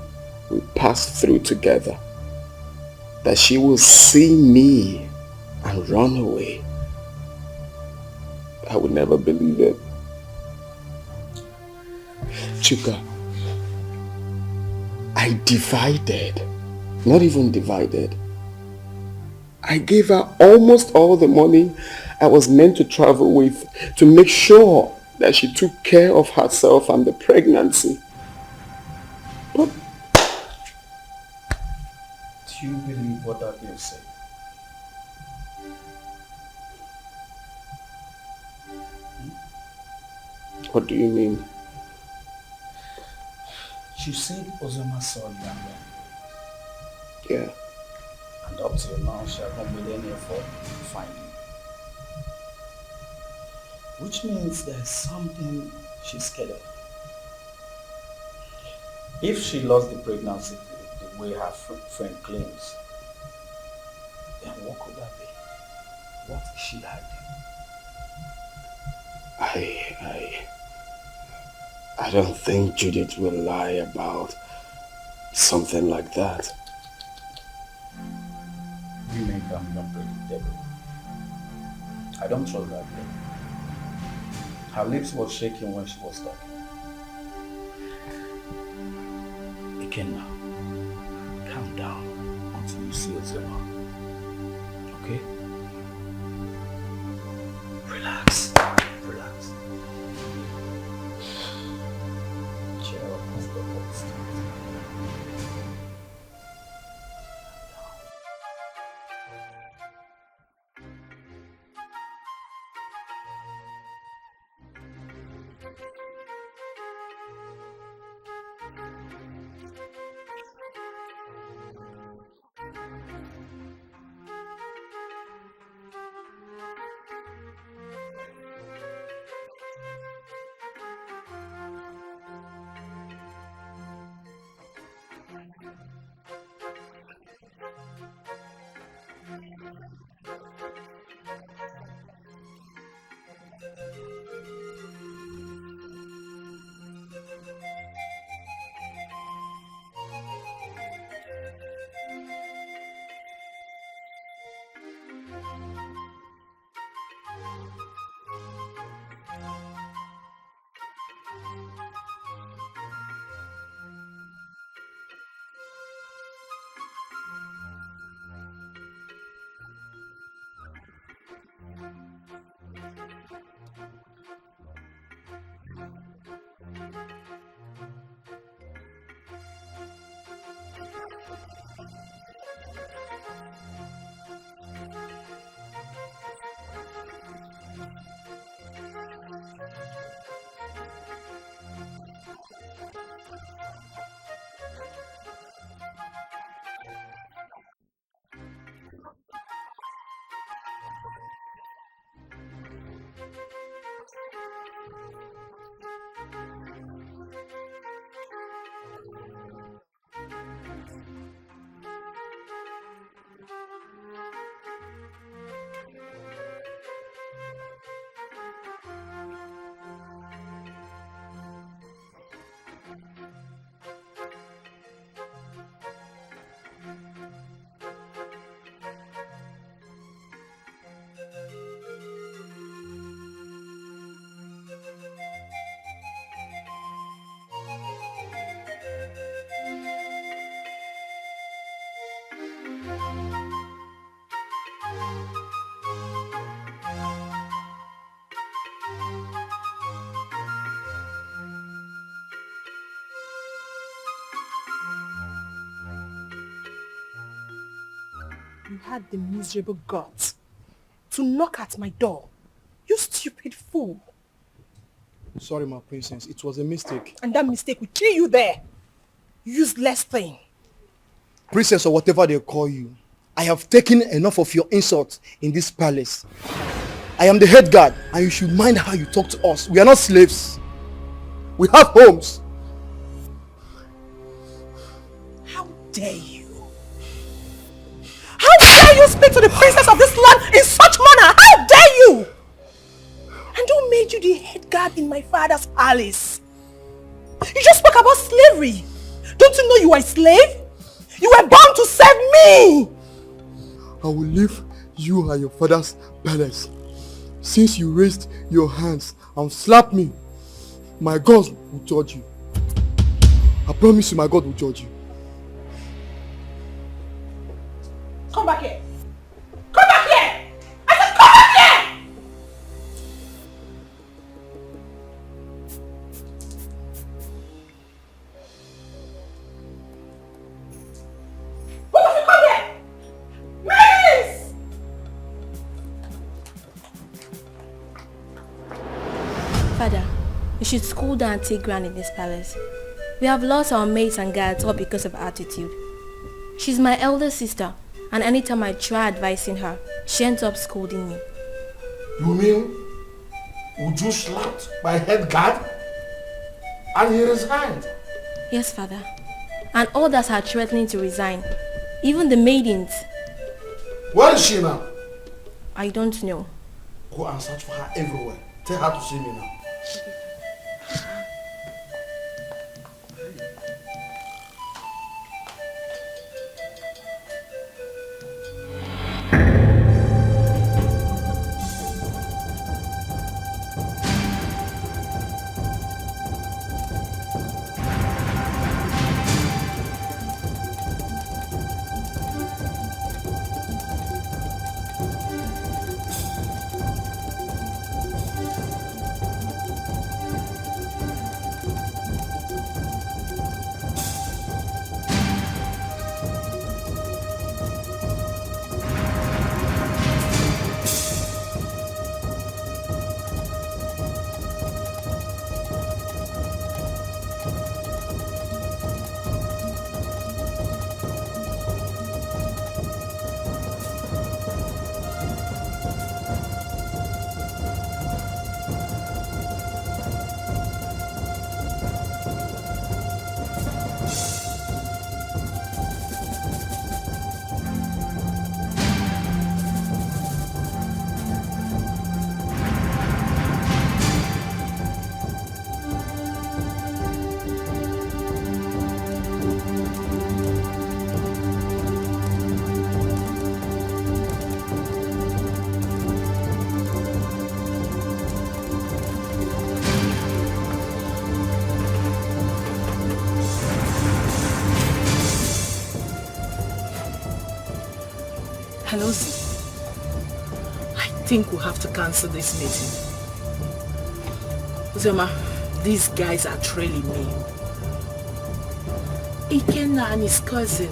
we passed through together, that she will see me and run away, I would never believe it. Chuka, I divided, not even divided. I gave her almost all the money I was meant to travel with to make sure that she took care of herself and the pregnancy. But do you believe what that girl said? What do you mean? She said Ozoma saw you and ran. Yeah. And up till now, she hasn't made any effort to find you. Which means there's something she's scared of. If she lost the pregnancy the way her friend claims, then what could that be? What is she hiding? I don't think Judith will lie about something like that. Women can be unpredictable. I don't trust that girl. Her lips were shaking when she was talking. Ikenna, calm down until you see Ozema. Okay? Relax. Relax. Cheer up, Mr. Host. You had the miserable guts to knock at my door. You stupid fool. Sorry, my princess. It was a mistake. And that mistake will kill you there. Useless thing. Princess or whatever they call you, I have taken enough of your insults in this palace. I am the head guard and you should mind how you talk to us. We are not slaves. We have homes. How dare you? How dare you speak to the princess of this land in such manner? How dare you? And who made you the head guard in my father's palace? You just spoke about slavery. Don't you know you are a slave? You were born to serve me. I will leave you and your father's palace. Since you raised your hands and slapped me, my God will judge you. I promise you my God will judge you. Come back here. Come back here. I said come back here. Both of you come here. Please. Father, you should school down and take ground in this palace. We have lost our maids and guards all because of attitude. She's my elder sister, and anytime I try advising her, she ends up scolding me. You mean Uju slapped my head guard and he resigned? Yes, Father. And others are threatening to resign. Even the maidens. Where is she now? I don't know. Go and search for her everywhere. Tell her to see me now. Henosi, I think we'll have to cancel this meeting. Uzoma, these guys are trailing me. Ikenna and his cousin.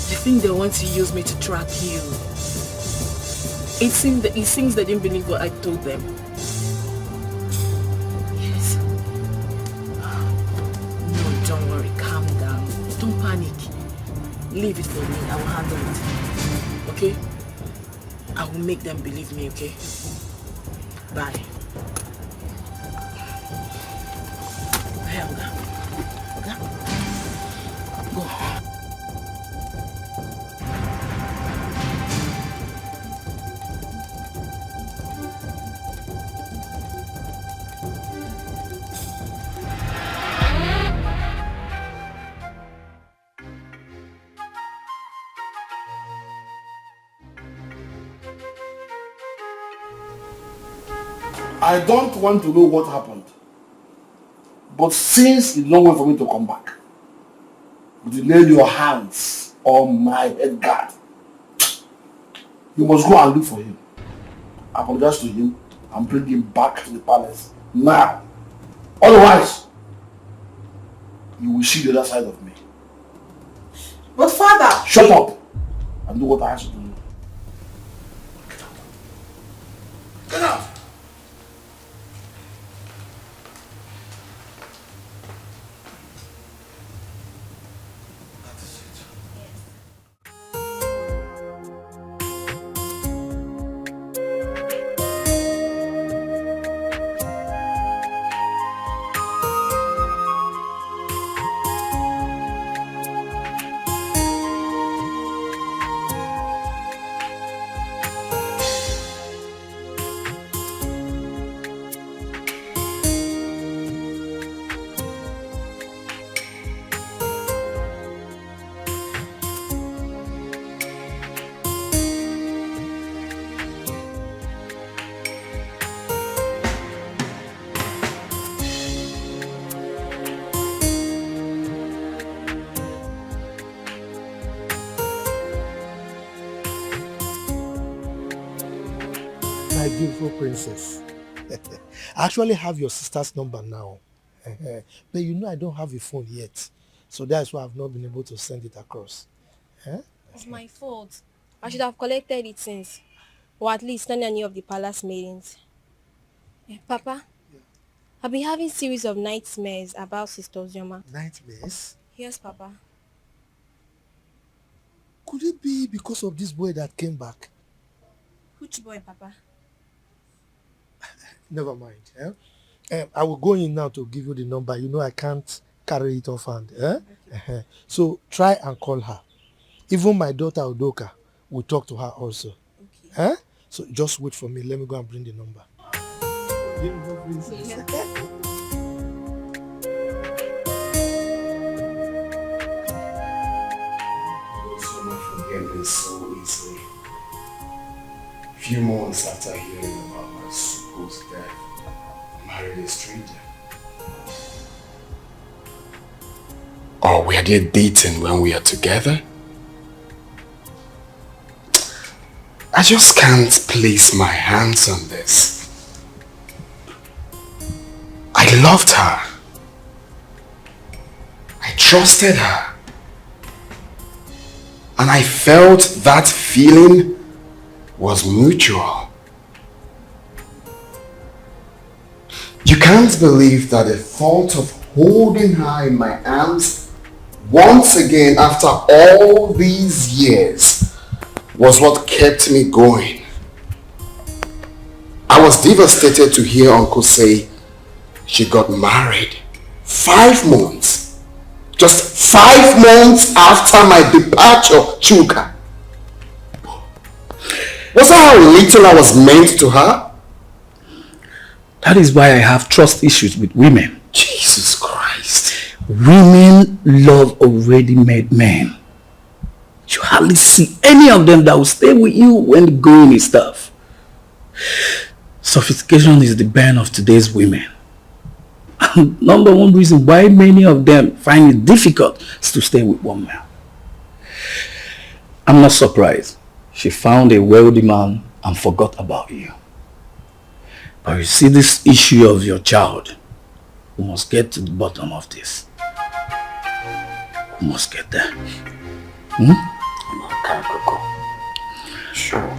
They think they want to use me to track you. It seems they didn't believe what I told them. Yes. No, don't worry. Calm down. Don't panic. Leave it for me. I will handle it. Okay? I will make them believe me, okay? Bye. Here, Oga. Oga? Go. I don't want to know what happened. But since it's long way for me to come back, you lay your hands on my head guard. You must go and look for him. Apologize to him and bring him back to the palace now. Otherwise, you will see the other side of me. But father... Shut up and do what I ask you to do. Get out! My beautiful princess. I actually have your sister's number now. But you know I don't have a phone yet. So that's why I've not been able to send it across. It's my fault. I should have collected it since. Or at least not any of the palace meetings. Papa, I've been having series of nightmares about Sister Ozioma. Nightmares? Yes, Papa. Could it be because of this boy that came back? Which boy, Papa? Never mind. I will go in now to give you the number. You know I can't carry it off hand. Okay. So try and call her. Even my daughter Udoka will talk to her also. Okay. So just wait for me. Let me go and bring the number. Beautiful princess. Yeah. Forget this so easily. Few months after hearing about my supposed death, I married a stranger. Or were they dating when we are together? I just can't place my hands on this. I loved her. I trusted her. And I felt that feeling was mutual. You can't believe that the thought of holding her in my arms once again after all these years was what kept me going. I was devastated to hear Uncle say she got married 5 months. Just 5 months after my departure, Chuka. Was that how little I was meant to her? That is why I have trust issues with women. Jesus Christ. Women love already made men. You hardly see any of them that will stay with you when the going is tough. Sophistication is the bane of today's women. And number one reason why many of them find it difficult is to stay with one man. I'm not surprised. She found a wealthy man and forgot about you. But you see, this issue of your child, we must get to the bottom of this. We must get there. Okay, Coco. Sure.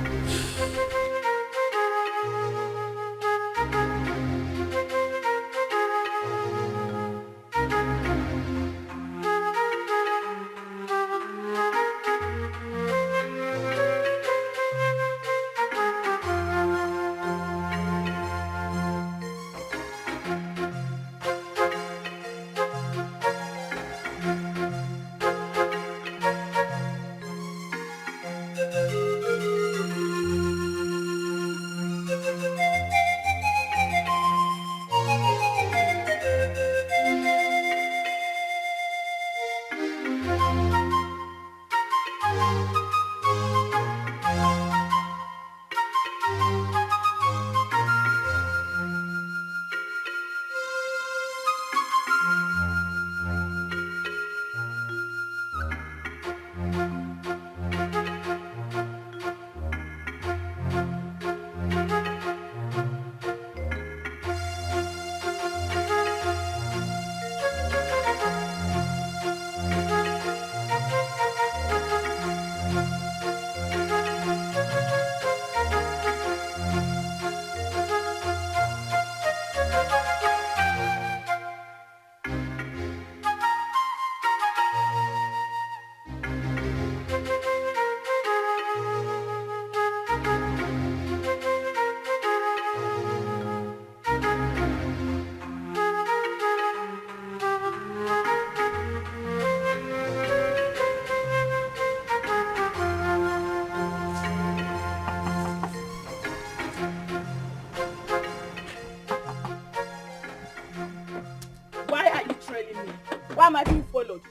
Why are you trailing me? Why am I being followed?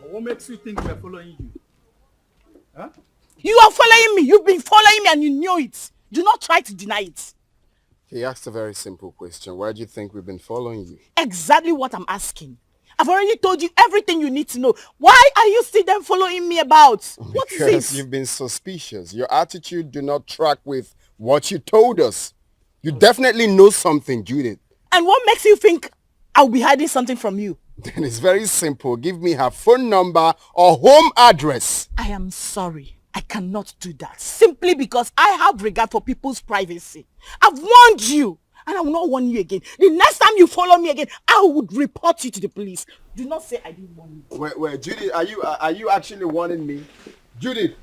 What makes you think we're following you? Huh? You are following me. You've been following me and you knew it. Do not try to deny it. He asked a very simple question. Why do you think we've been following you? Exactly what I'm asking. I've already told you everything you need to know. Why are you still then following me about? What is Because it? you've been suspicious. Your attitude do not track with what you told us. You definitely know something, Judith. And what makes you think I'll be hiding something from you? Then it's very simple. Give me her phone number or home address. I am sorry. I cannot do that. Simply because I have regard for people's privacy. I've warned you. And I will not warn you again. The next time you follow me again, I would report you to the police. Do not say I didn't warn you. Wait, Judith, are you actually warning me? Judith!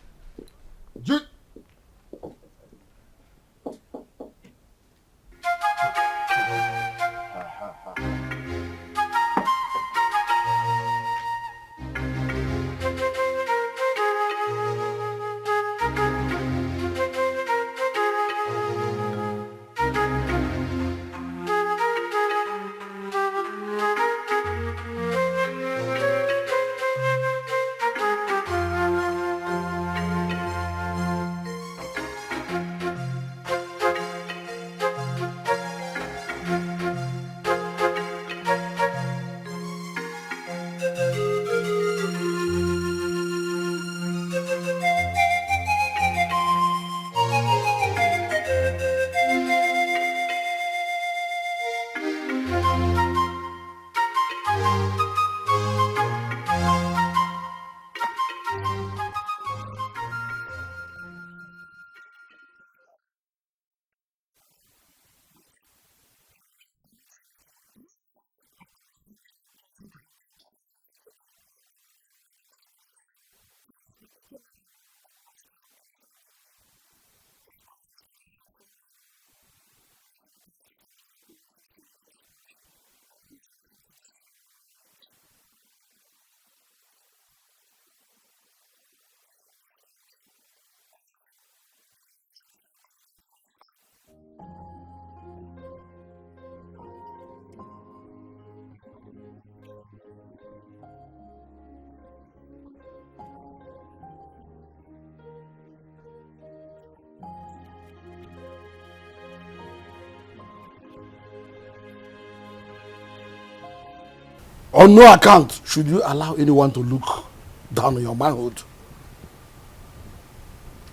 On no account should you allow anyone to look down on your manhood.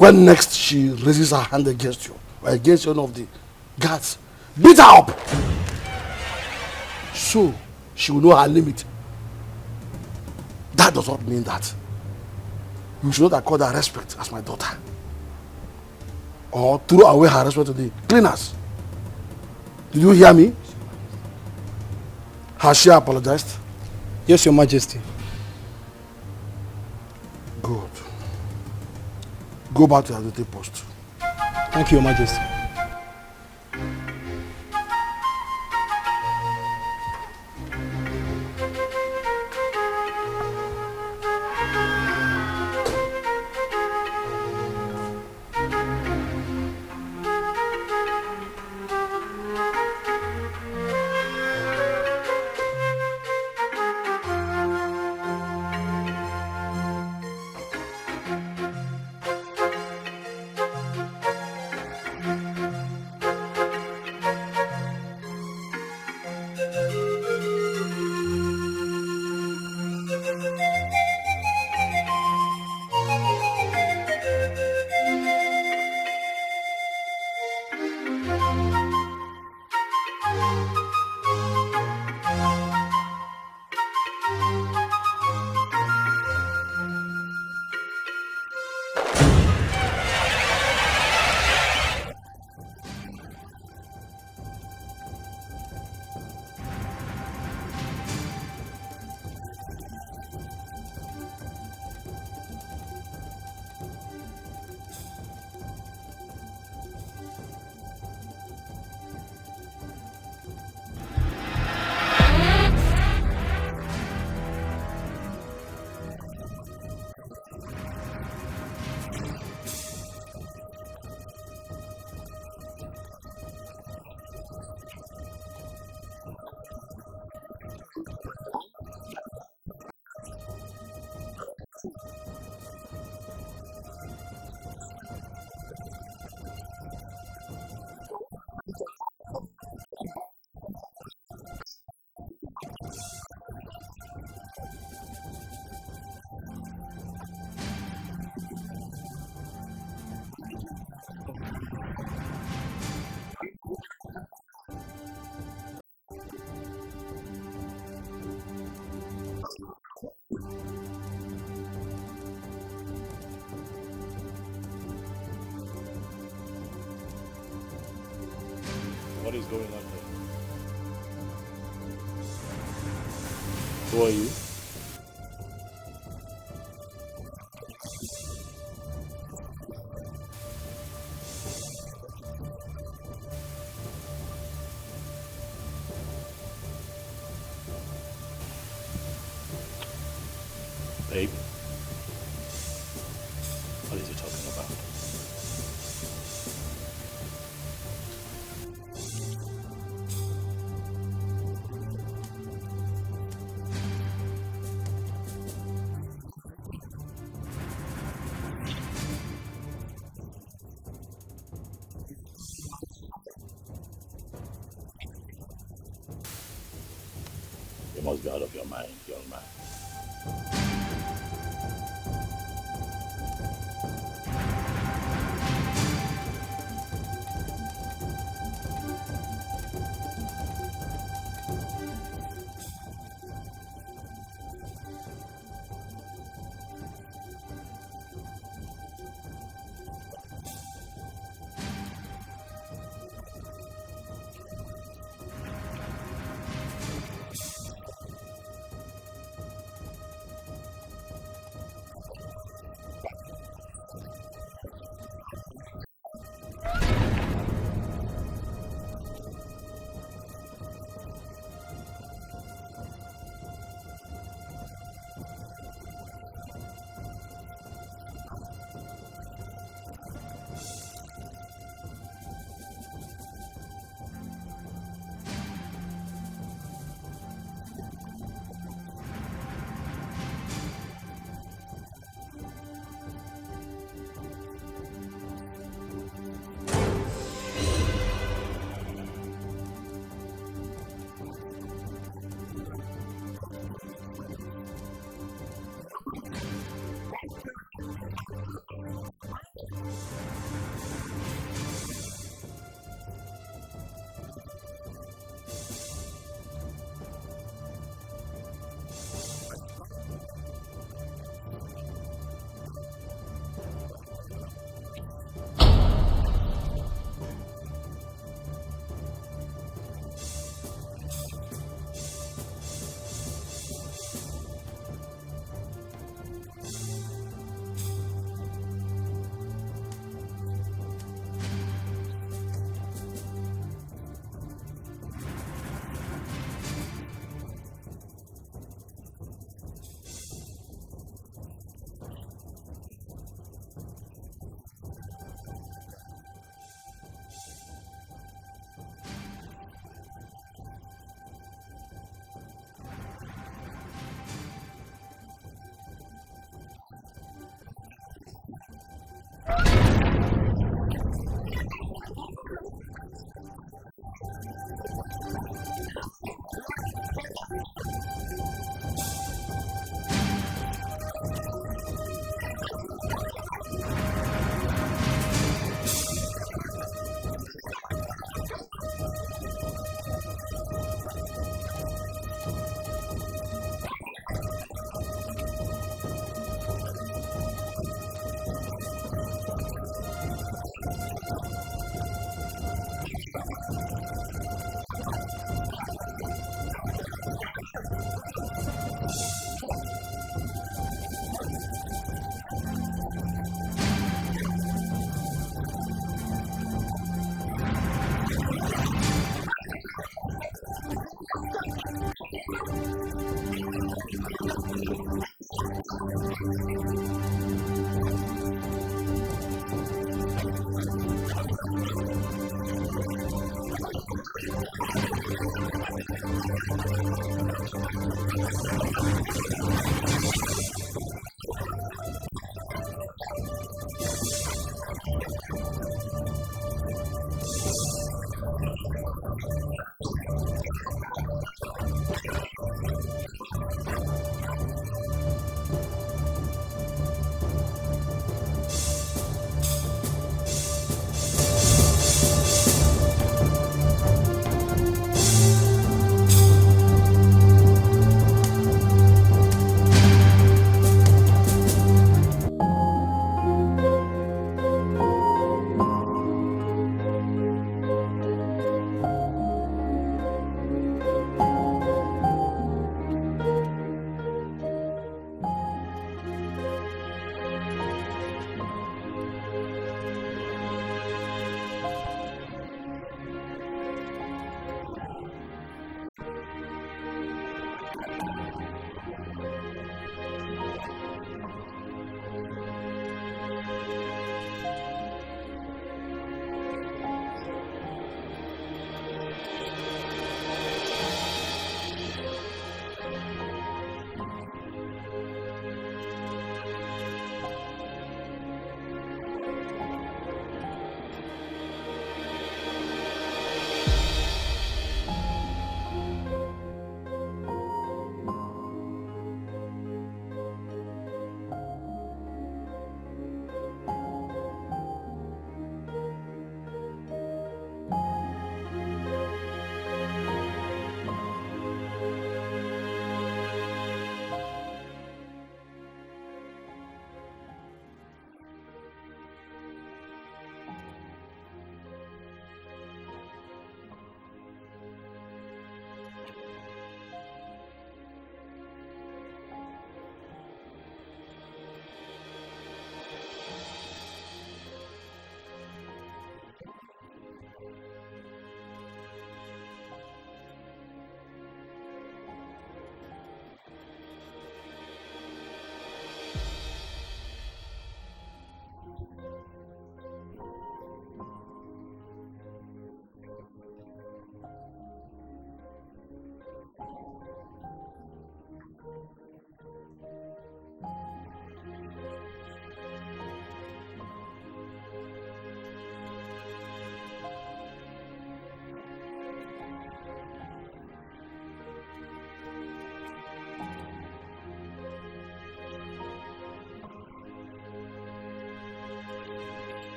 When next she raises her hand against you, or against one of the guards, beat her up. So she will know her limit. That does not mean that you should not accord her respect as my daughter. Or throw away her respect to the cleaners. Did you hear me? Has she apologized? Yes, Your Majesty. Good. Go back to your duty post. Thank you, Your Majesty. What is going on here? Who are you? Babe? What is he talking about? You must be out of your mind, young man.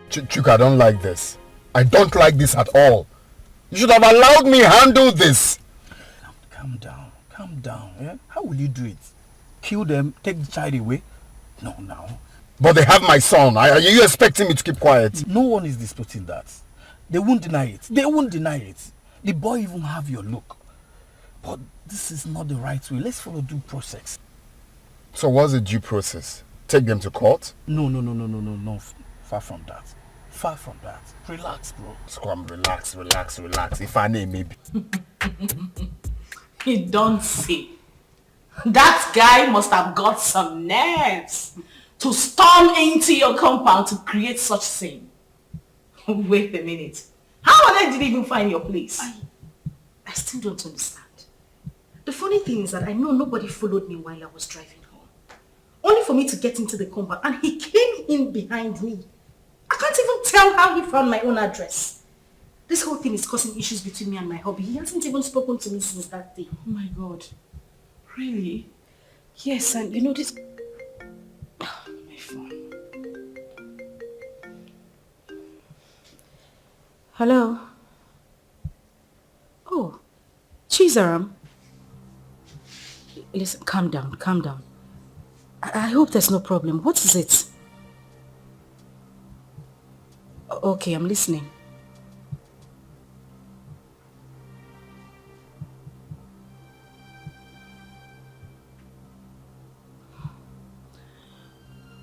Chuka, I don't like this. I don't like this at all. You should have allowed me handle this. Calm down. Yeah? How will you do it? Kill them, take the child away? No, now. But they have my son. Are you expecting me to keep quiet? No one is disputing that. They won't deny it. The boy even have your look. But this is not the right way. Let's follow due process. So what's the due process? Take them to court? No. Far from that. Relax, bro. Scrum, relax. If I name maybe. You don't see. That guy must have got some nerves to storm into your compound to create such scene. Wait a minute. How on earth did you even find your place? I still don't understand. The funny thing is that I know nobody followed me while I was driving home. Only for me to get into the compound and he came in behind me. I can't even tell how he found my own address. This whole thing is causing issues between me and my hubby. He hasn't even spoken to me since that day. Oh my God. Really? Yes, and you know this... Oh, my phone. Hello? Oh, Chizaram. Listen, calm down. I hope there's no problem. What is it? Okay, I'm listening.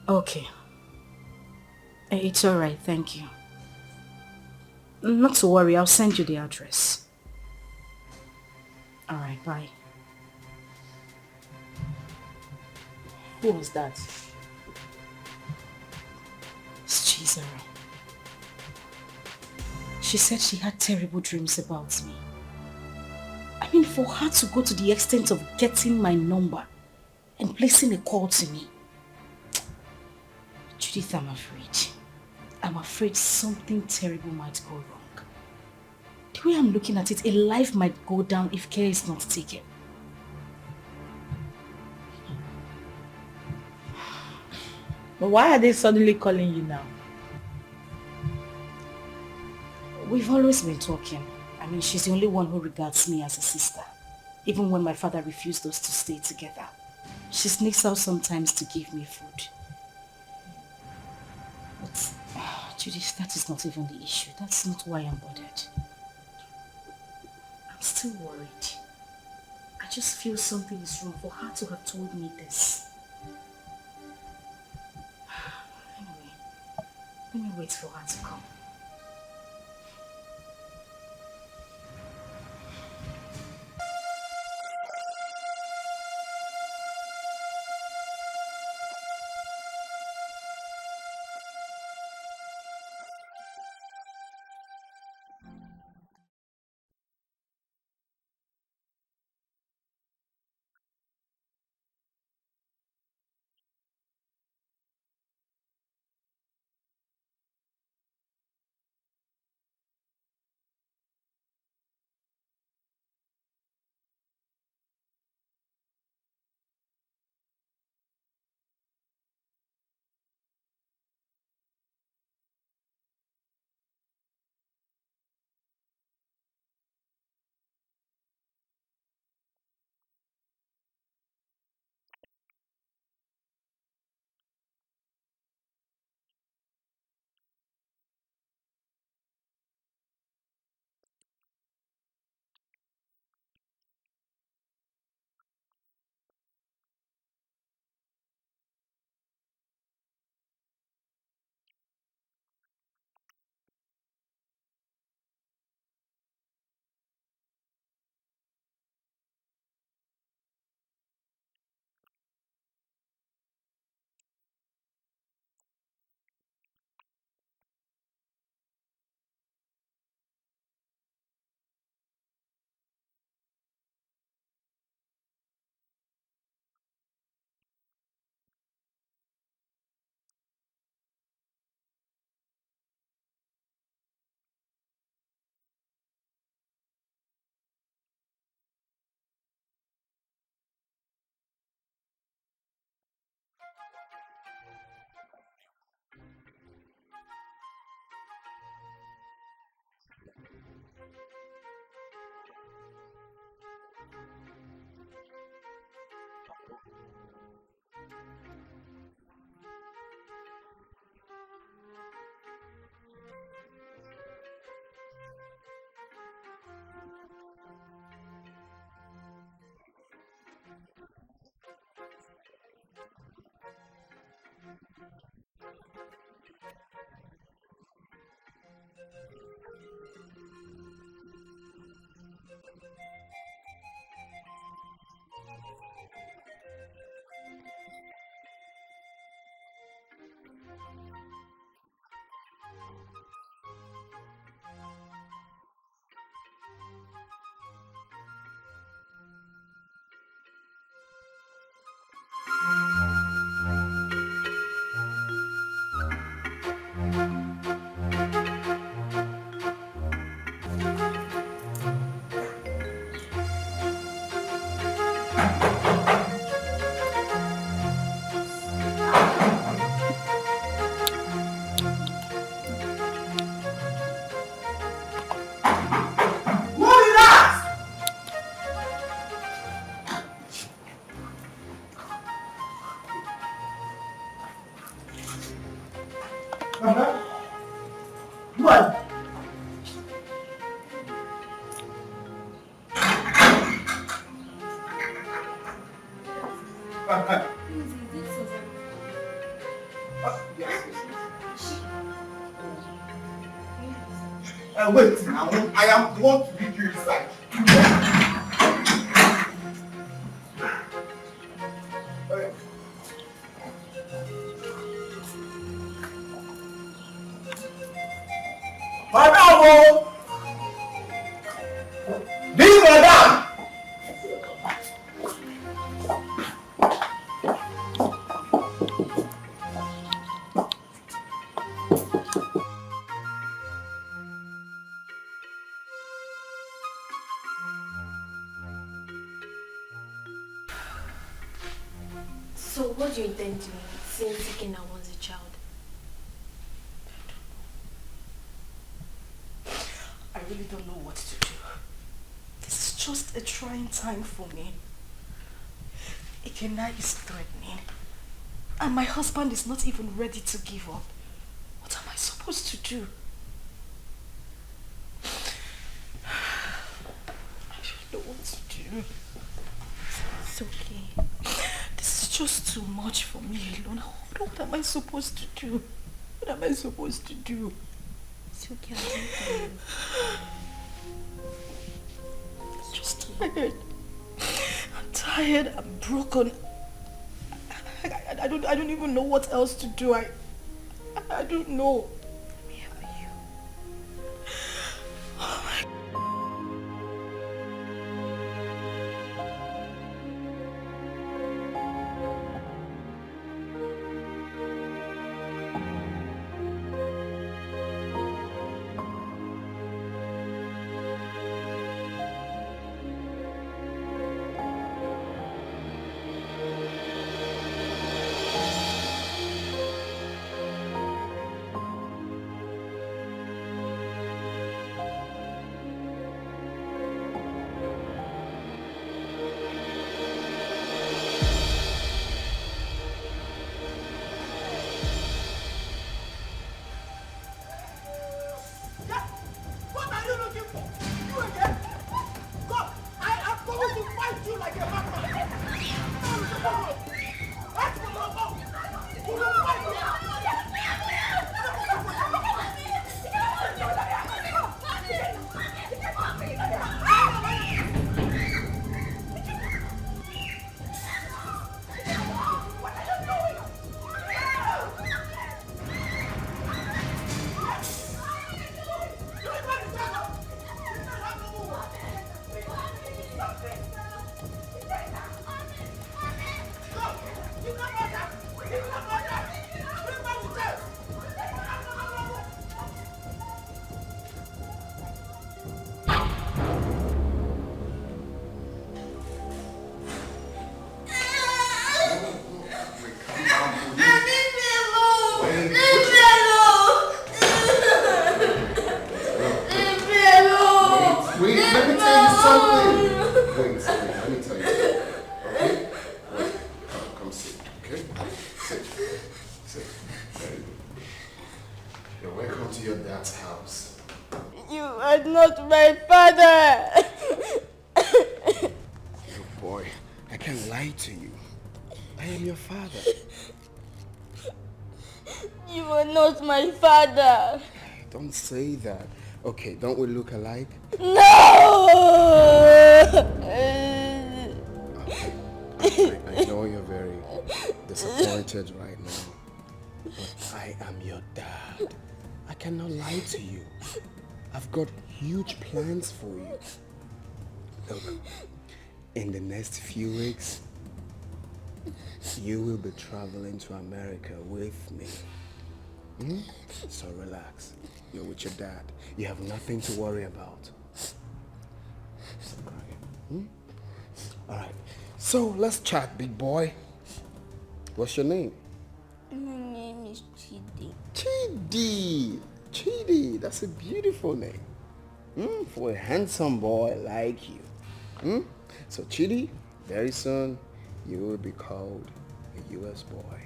Okay. It's alright, thank you. Not to worry, I'll send you the address. Alright, bye. Who was that? It's Chizara. She said she had terrible dreams about me. I mean, for her to go to the extent of getting my number and placing a call to me. Judith, I'm afraid. I'm afraid something terrible might go wrong. The way I'm looking at it, a life might go down if care is not taken. But why are they suddenly calling you now? We've always been talking. I mean, she's the only one who regards me as a sister. Even when my father refused us to stay together. She sneaks out sometimes to give me food. But, Judith, that is not even the issue. That's not why I'm bothered. I'm still worried. I just feel something is wrong for her to have told me this. Anyway, let me wait for her to come. What? Wait, now I am the one to lead you inside. Madam! This madam! So what do you intend doing since Ikena wants a child? I really don't know what to do. This is just a trying time for me. Ikena is threatening. And my husband is not even ready to give up. What am I supposed to do? I don't know what to do. It's okay. This is just too much for me alone. What am I supposed to do? What am I supposed to do? It's okay, I'll do it for you. I'm just tired. I'm tired. I'm broken. I don't even know what else to do. I don't know. Let me help you. Oh my God. Don't say that. Okay, don't we look alike? No! I know you're very disappointed right now, but I am your dad. I cannot lie to you. I've got huge plans for you. Look, in the next few weeks, you will be traveling to America with me. So relax. You're with your dad. You have nothing to worry about. Stop crying. Alright. So let's chat, big boy. What's your name? My name is Chidi. Chidi. Chidi, that's a beautiful name. For a handsome boy like you. So Chidi, very soon you will be called a US boy.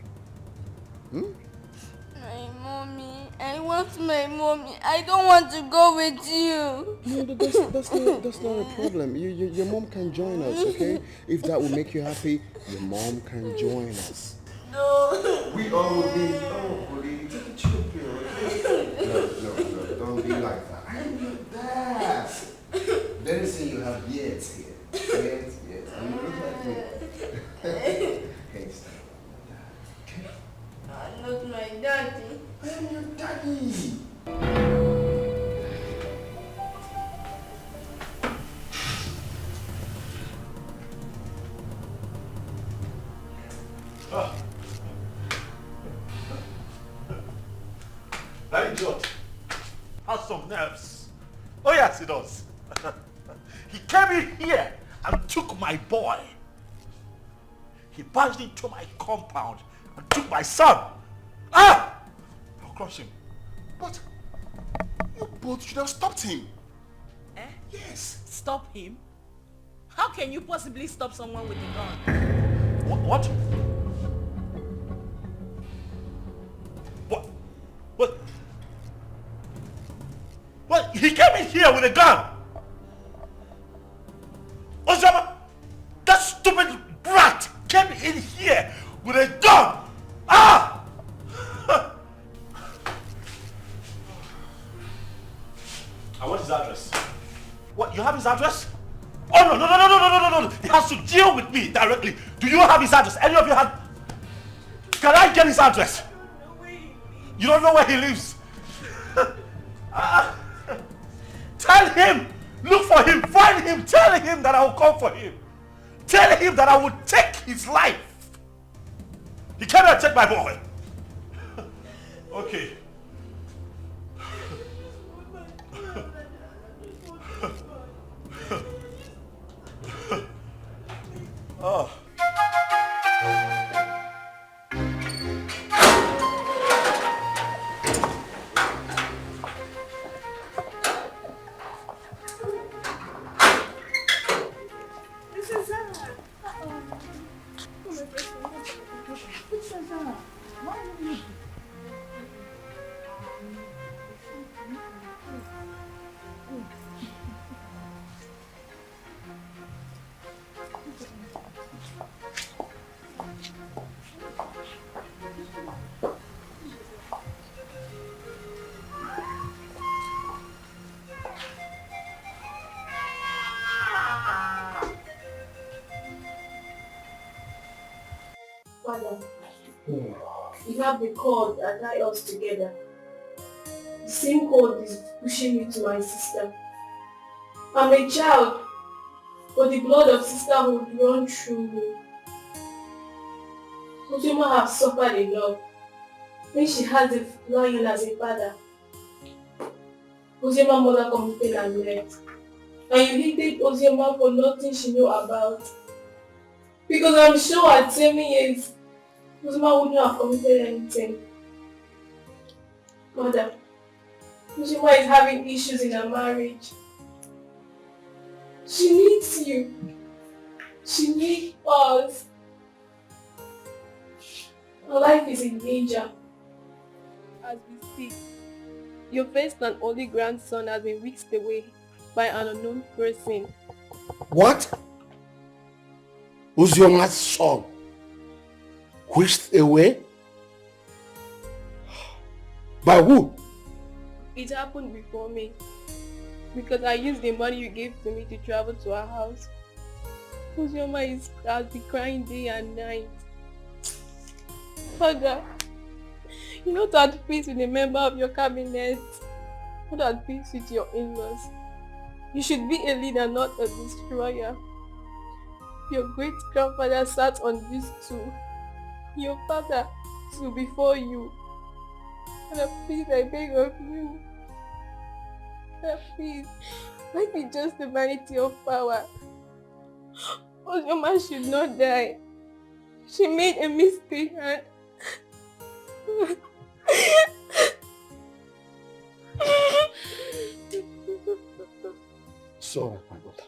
My mommy. I want my mommy. I don't want to go with you. No, that's not a problem. Your mom can join us, okay? If that will make you happy, your mom can join us. No. We all will be. Oh, buddy, take a chill pill, okay? No, don't be like that. I'm your dad. Very soon you have beards here. Beards. And you look like me. Hey, stop. I'm not my daddy. I am your daddy. That idiot has some nerves. Oh yes, he does. He came in here and took my boy. He barged into my compound and took my son. I'll crush him. But you both should have stopped him. Eh? Yes. Stop him? How can you possibly stop someone with a gun? What? What? He came in here with a gun. Osama, that stupid brat came in here with a gun. I want his address. What? You have his address? Oh no. He has to deal with me directly. Do you have his address? Any of you have? Can I get his address? You don't know where he lives. Tell him, look for him, find him, tell him that I will come for him. Tell him that I will take his life. He cannot take my boy. Okay. Oh. Father, you have the cord that ties us together. The same cord is pushing me to my sister. I'm a child, but the blood of sisterhood runs through me. Ojima has suffered enough when she has a lion as a father. Oziema's mother committed and left. And you hated Oziema for nothing she knew about. Because I'm sure at 7 years, Oziema wouldn't have committed anything. Mother, Oziema is having issues in her marriage. She needs you. She needs us. Her life is in danger. As we speak, your first and only grandson has been whisked away by an unknown person. What? Uziema's son whisked away? By who? It happened before me. Because I used the money you gave to me to travel to our house. Uziema has been crying day and night. Father, you're not at peace with a member of your cabinet. Not at peace with your in-laws. You should be a leader, not a destroyer. Your great-grandfather sat on this stool. Your father stood before you. Father, please, I beg of you. Father, please, let me just the vanity of power. Ozoma should not die. She made a mistake and... So, my daughter.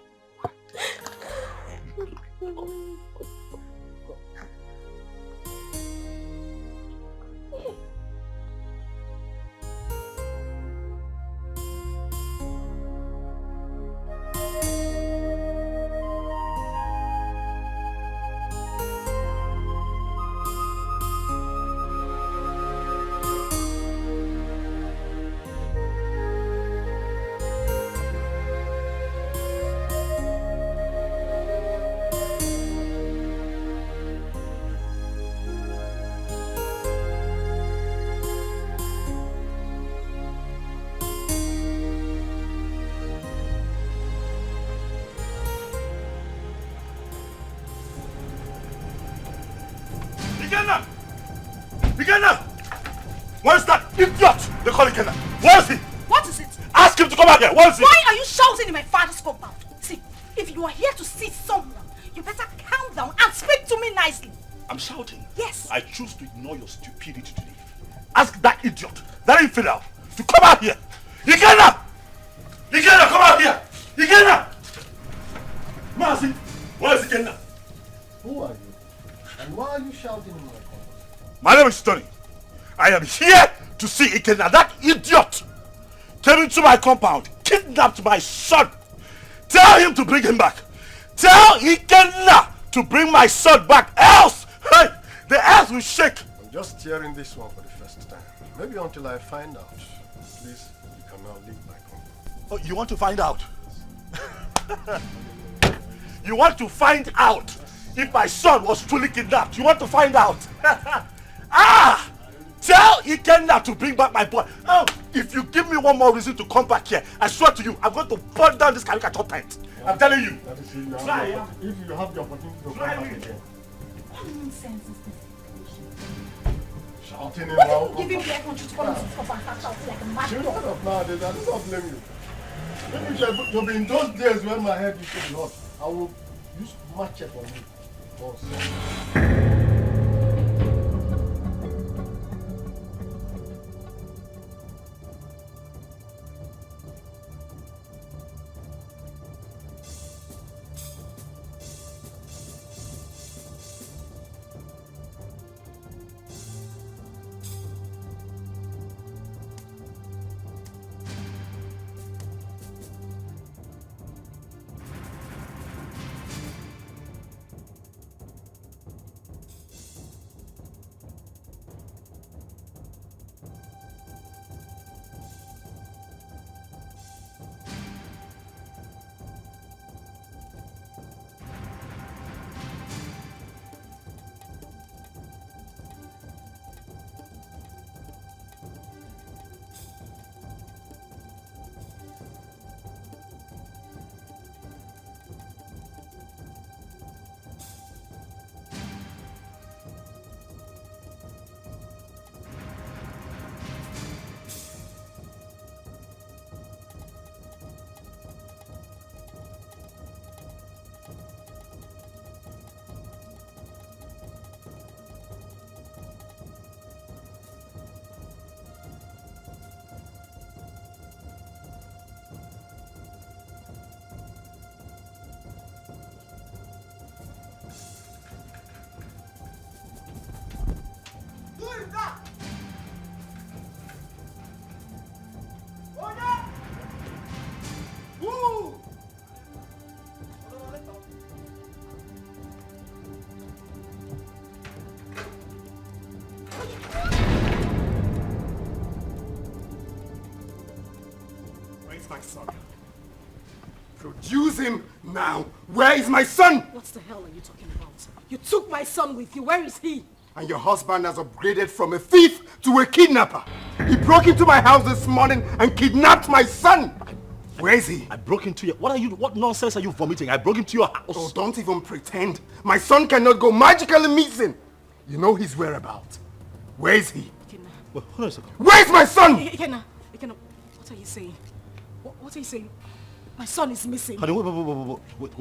Where's that idiot? They call it Kenna. Where is he? What is it? Ask him to come out here. Where is he? Why are you shouting in my father's compound? See, if you are here to see someone, you better calm down and speak to me nicely. I'm shouting. Yes. I choose to ignore your stupidity today. Ask that idiot, that infidel, to come out here. Ikenna! Ikenna, come out here! Ikenna! Mazi, where is Ikenna? Who are you? And why are you shouting in my compound? My name is Tony. I am here to see Ikenna. That idiot came into my compound, kidnapped my son. Tell him to bring him back. Tell Ikenna to bring my son back, else, hey, the earth will shake. I'm just hearing this one for the first time. Maybe until I find out. Please, you can now leave my compound. Oh, you want to find out? You want to find out if my son was truly kidnapped? You want to find out? Ah! Tell Ikenna to bring back my boy. Oh, if you give me one more reason to come back here, I swear to you, I'm going to burn down this caricature tent. I'm telling you. That is if you have the opportunity to come back again. What nonsense is this? Shouting What now. are you giving me air control to come and sit up and start shouting like a mad Shut dog? up nowadays, I do not blame you. Maybe it should be in those days when my head used to be hot. I will use machete on you. Boss. My son. Produce him now. Where is my son? What the hell are you talking about? You took my son with you. Where is he? And your husband has upgraded from a thief to a kidnapper. He broke into my house this morning and kidnapped my son. Where is he? I broke into your... What nonsense are you vomiting? I broke into your house. Oh, don't even pretend. My son cannot go magically missing. You know his whereabouts. Where is he? Well, hold on a second. Where is my son? Ikenna, what are you saying? What are you saying? My son is missing. Honey, wait.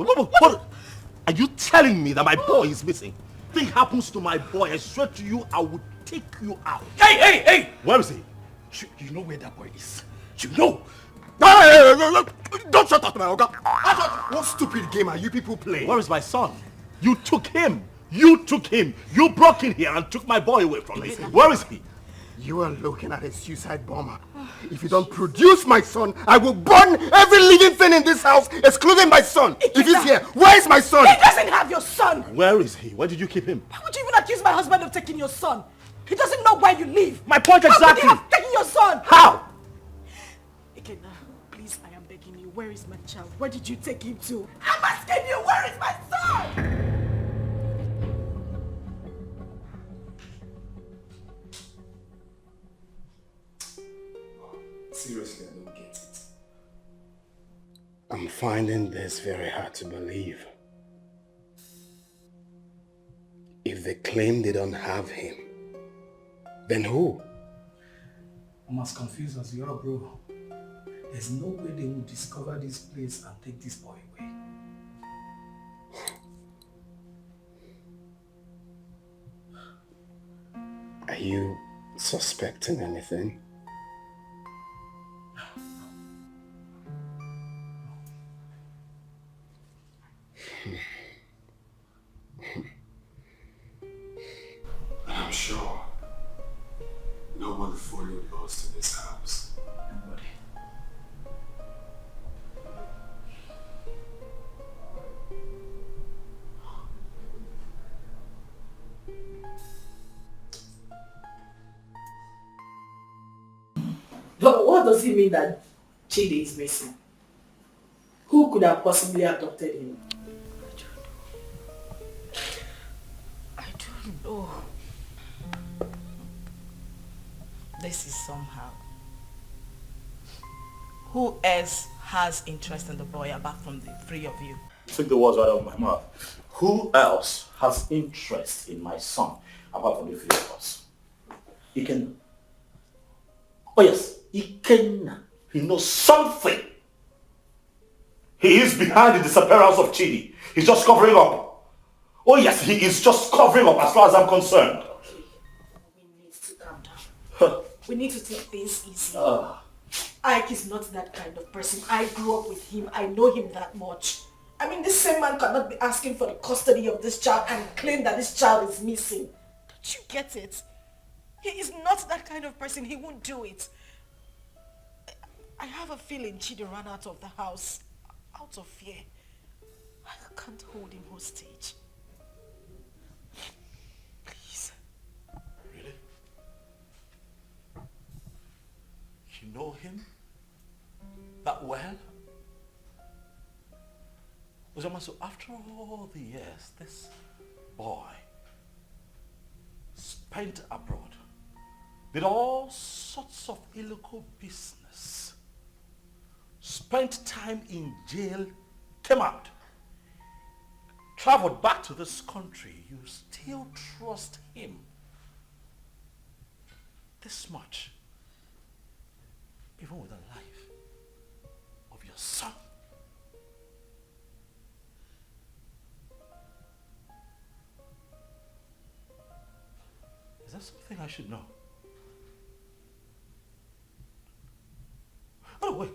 Are Are you telling me that my boy is missing? Thing happens to my boy, I swear to you, I will take you out. Hey! Where is he? You know where that boy is. You know. Hey, don't shut up, my Oga. What stupid game are you people playing? Where is my son? You took him. You took him. You broke in here and took my boy away from me. Where is he? You are looking at a suicide bomber. If you don't produce my son, I will burn every living thing in this house, excluding my son. If he's here, where is my son? He doesn't have your son. Where is he? Where did you keep him? Why would you even accuse my husband of taking your son? He doesn't know where you live. My point exactly. How could he have taken your son? How? Ikenna, please, I am begging you. Where is my child? Where did you take him to? I'm asking you, where is my son? Seriously, I don't get it. I'm finding this very hard to believe. If they claim they don't have him, then who? I'm as confused as you are, bro. There's no way they will discover this place and take this boy away. Are you suspecting anything? I'm sure no one followed us to this house. Nobody. But what does it mean that Chidi is missing? Who could have possibly abducted him? I don't know. This is somehow. Who else has interest in the boy apart from the three of you? Took the words right out of my mouth. Who else has interest in my son apart from the three of us? Ikenna. Oh yes, Ikenna. He knows something. He is behind the disappearance of Chidi. He's just covering up. Oh yes, he is just covering up as far as I'm concerned. We need to calm down. We need to take things easy. Ike is not that kind of person. I grew up with him. I know him that much. I mean, this same man cannot be asking for the custody of this child and claim that this child is missing. Don't you get it? He is not that kind of person. He won't do it. I have a feeling Chidi ran out of the house out of fear. I can't hold him hostage. Please. Really? You know him that well? Uzoma, so after all the years, this boy spent abroad, did all sorts of illegal business, spent time in jail, came out, traveled back to this country. You still trust him this much, even with the life of your son. Is that something I should know? Oh wait,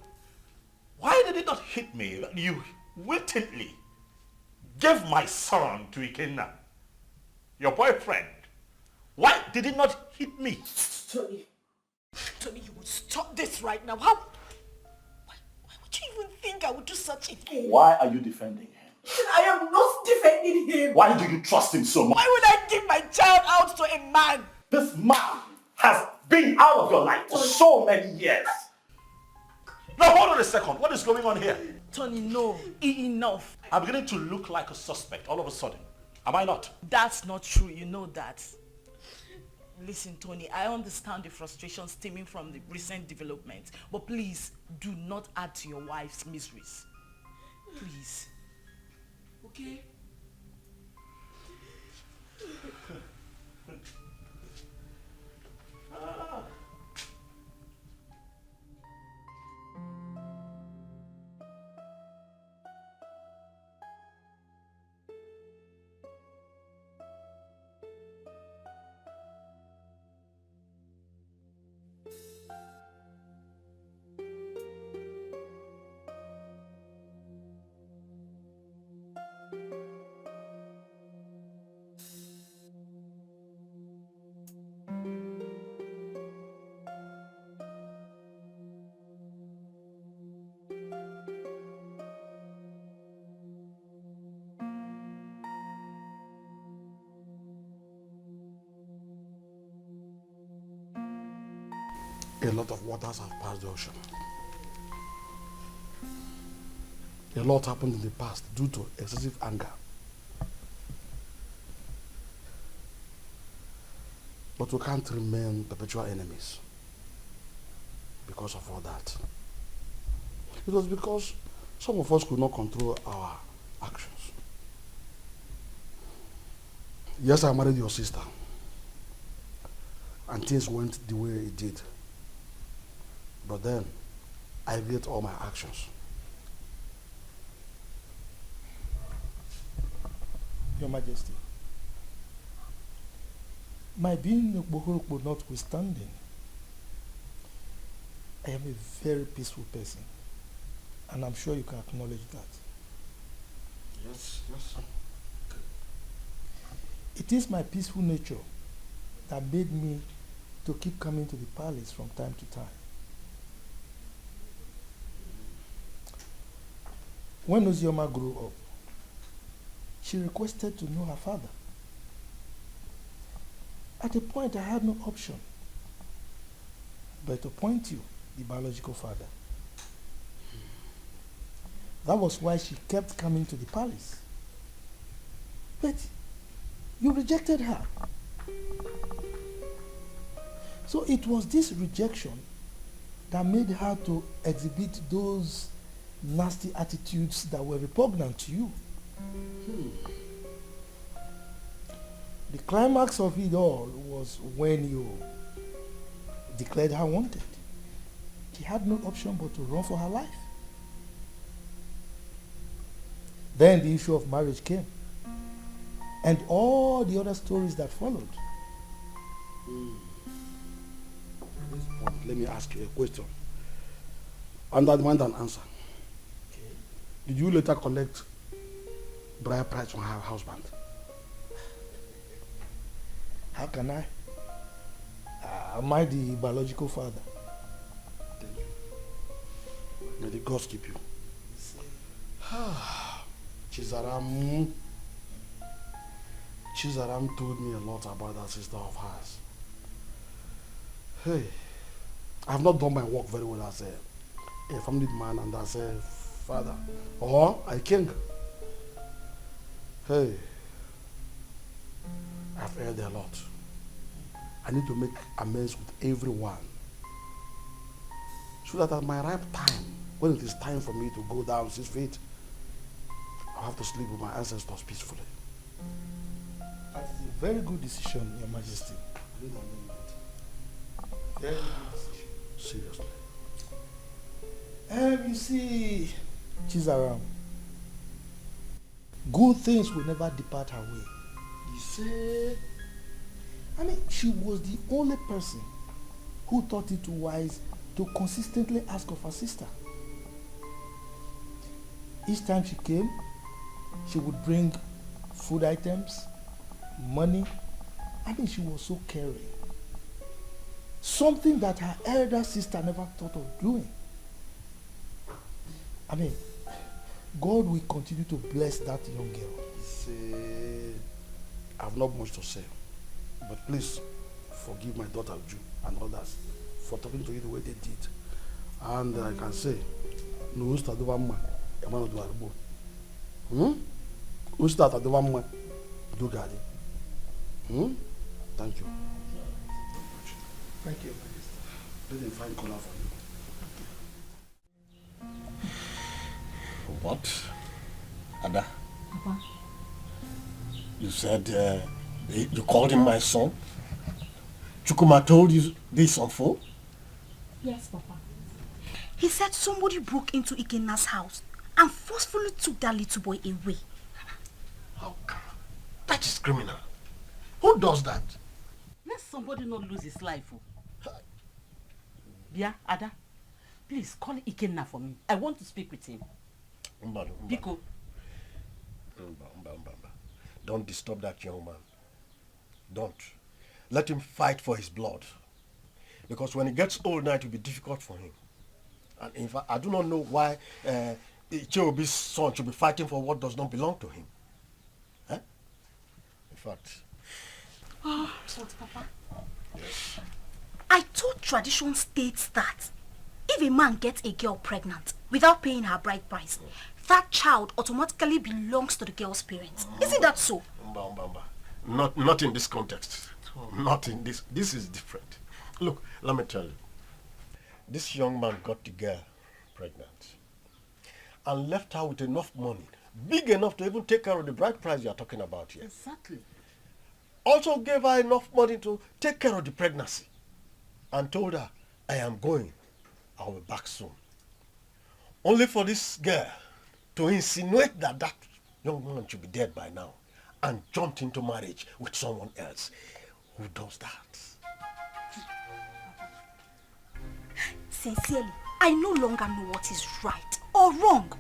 why did it not hit me that you wittingly gave my son to Ikenna, your boyfriend? Why did it not hit me? Tony, you would stop this right now. Why would you even think I would do such a thing? Why are you defending him? I am not defending him. Why do you trust him so much? Why would I give my child out to a man? This man has been out of your life for so many years. Now hold on a second. What is going on here? Tony, no. Enough. I'm beginning to look like a suspect all of a sudden. Am I not? That's not true. You know that. Listen, Tony, I understand the frustration stemming from the recent development. But please, do not add to your wife's miseries. Please. Okay? A lot of waters have passed the ocean. A lot happened in the past due to excessive anger. But we can't remain perpetual enemies because of all that. It was because some of us could not control our actions. Yes, I married your sister. And things went the way it did. But then, I regret all my actions. Your Majesty, my being Bohorokbo notwithstanding, I am a very peaceful person, and I'm sure you can acknowledge that. Yes, yes. It is my peaceful nature that made me to keep coming to the palace from time to time. When Ozioma grew up, she requested to know her father. At a point, I had no option but to appoint you, the biological father. That was why she kept coming to the palace. But you rejected her. So it was this rejection that made her to exhibit those nasty attitudes that were repugnant to you. The climax of it all was when you declared her wanted. She had no option but to run for her life. Then the issue of marriage came, and all the other stories that followed. At this point, let me ask you a question. Under demand an answer. Okay. Did you later collect bride price from her husband? How can I? Am I the biological father? Thank you. May the gods keep you. Chizaram told me a lot about that sister of hers. Hey, I have not done my work very well as a family man and as a father or a king. Hey, I've heard a lot. I need to make amends with everyone so that at my ripe time, when it is time for me to go down 6 feet, I'll have to sleep with my ancestors peacefully. That is a very good decision, Your Majesty. Very good decision. Seriously. You see, Chizaram, good things will never depart her way. You say? I mean, she was the only person who thought it wise to consistently ask of her sister. Each time she came, she would bring food items, money. I mean, she was so caring. Something that her elder sister never thought of doing. I mean, God will continue to bless that young girl. See, I have not much to say, but please forgive my daughter Uju and others for talking to you the way they did. And I can say, no usta do vamma, emano do arbo. Usta do vamma, do gadi. Thank you. Thank you. Let them find color for you. What? Ada? Papa. You said you called him my son? Chukuma told you this on phone? Yes, Papa. He said somebody broke into Ikena's house and forcefully took that little boy away. How come? That is criminal. Who does that? Let somebody not lose his life. Yeah, Ada, please call Ikenna for me. I want to speak with him. Biko. Don't disturb that young man. Don't. Let him fight for his blood. Because when he gets old now, it will be difficult for him. And in fact, I do not know why Icheobi's son should be fighting for what does not belong to him. Huh? In fact. Oh, Papa. Yes. I thought tradition states that if a man gets a girl pregnant without paying her bride price, that child automatically belongs to the girl's parents. Isn't that so? Not in this context. Not in this. This is different. Look, let me tell you. This young man got the girl pregnant and left her with enough money, big enough to even take care of the bride price you are talking about here. Exactly. Also gave her enough money to take care of the pregnancy and told her, I am going. I'll be back soon. Only for this girl to insinuate that that young man should be dead by now and jumped into marriage with someone else. Who does that? Sincerely, I no longer know what is right or wrong.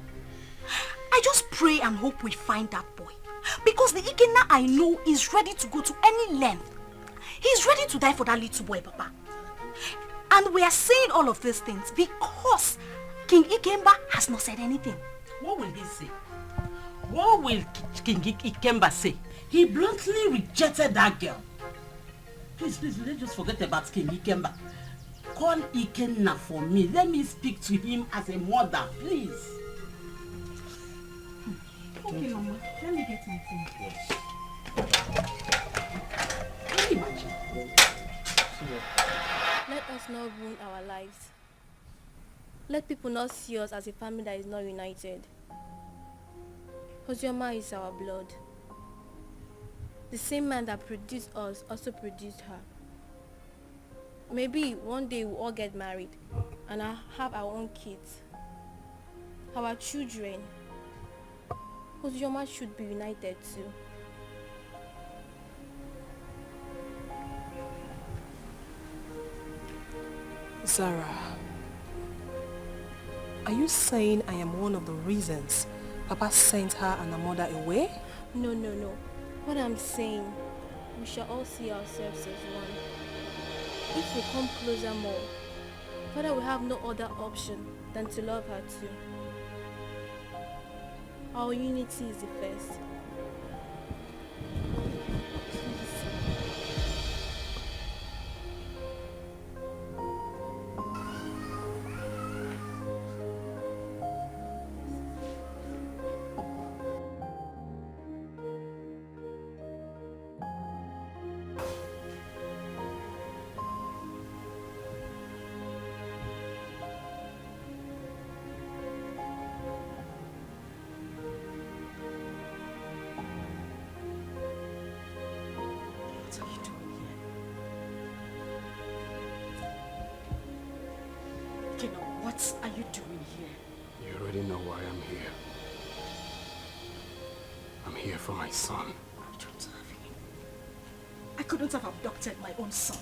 I just pray and hope we find that boy. Because the Ikenna I know is ready to go to any length. He's ready to die for that little boy, Papa. And we are saying all of these things because King Ikemba has not said anything. What will he say? What will King Ikemba say? He bluntly rejected that girl. Please, let's just forget about King Ikemba. Call Ikenna for me. Let me speak to him as a mother, please. Okay, Mama. Let me get my phone. Yes. Can you imagine? Let us not ruin our lives. Let people not see us as a family that is not united. Ozioma is our blood. The same man that produced us also produced her. Maybe one day we'll all get married and I'll have our own kids, our children. Ozioma should be united too. Zara, are you saying I am one of the reasons Papa sent her and her mother away? No. What I'm saying, we shall all see ourselves as one. If we come closer more, Father will have no other option than to love her too. Our unity is the first. What are you doing here? You already know why I'm here. I'm here for my son. I don't have him. I couldn't have abducted my own son.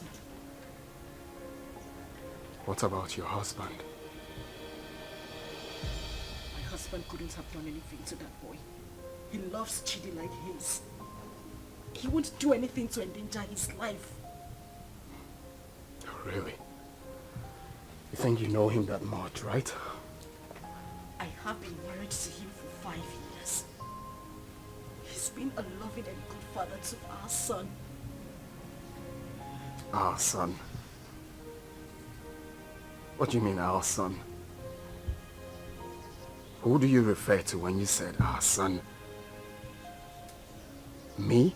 What about your husband? My husband couldn't have done anything to that boy. He loves Chidi like his. He won't do anything to endanger his life. Oh, really? You think you know him that much, right? I have been married to him for 5 years. He's been a loving and good father to our son. Our son? What do you mean, our son? Who do you refer to when you said our son? Me?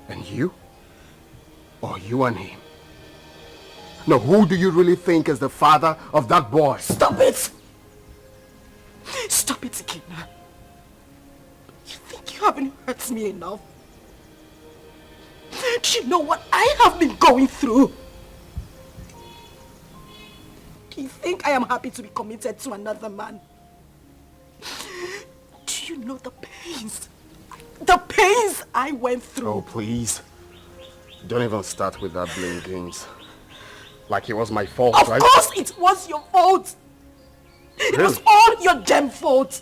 And you? Or you and him? No, who do you really think is the father of that boy? Stop it! Stop it, Ikenna. You think you haven't hurt me enough? Do you know what I have been going through? Do you think I am happy to be committed to another man? Do you know the pains? The pains I went through. Oh, please. Don't even start with that blame games. Like it was my fault, right? Of course it was your fault. It was all your damn fault.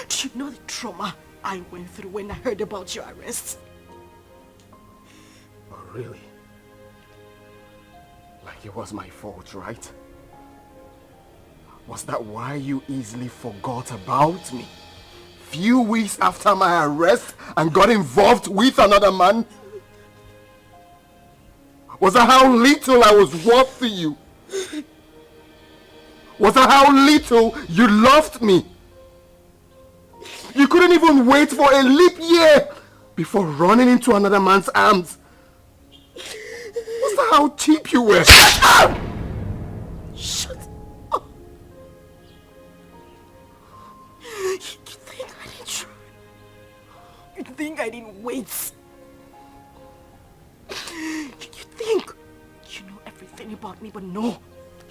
Do you know the trauma I went through when I heard about your arrest? Oh, really? Like it was my fault, right? Was that why you easily forgot about me? Few weeks after my arrest and got involved with another man? Was that how little I was worth to you? Was that how little you loved me? You couldn't even wait for a leap year before running into another man's arms. Was that how cheap you were? Shut up! Shut up! You think I didn't try? You think I didn't wait? You think you know everything about me, but no,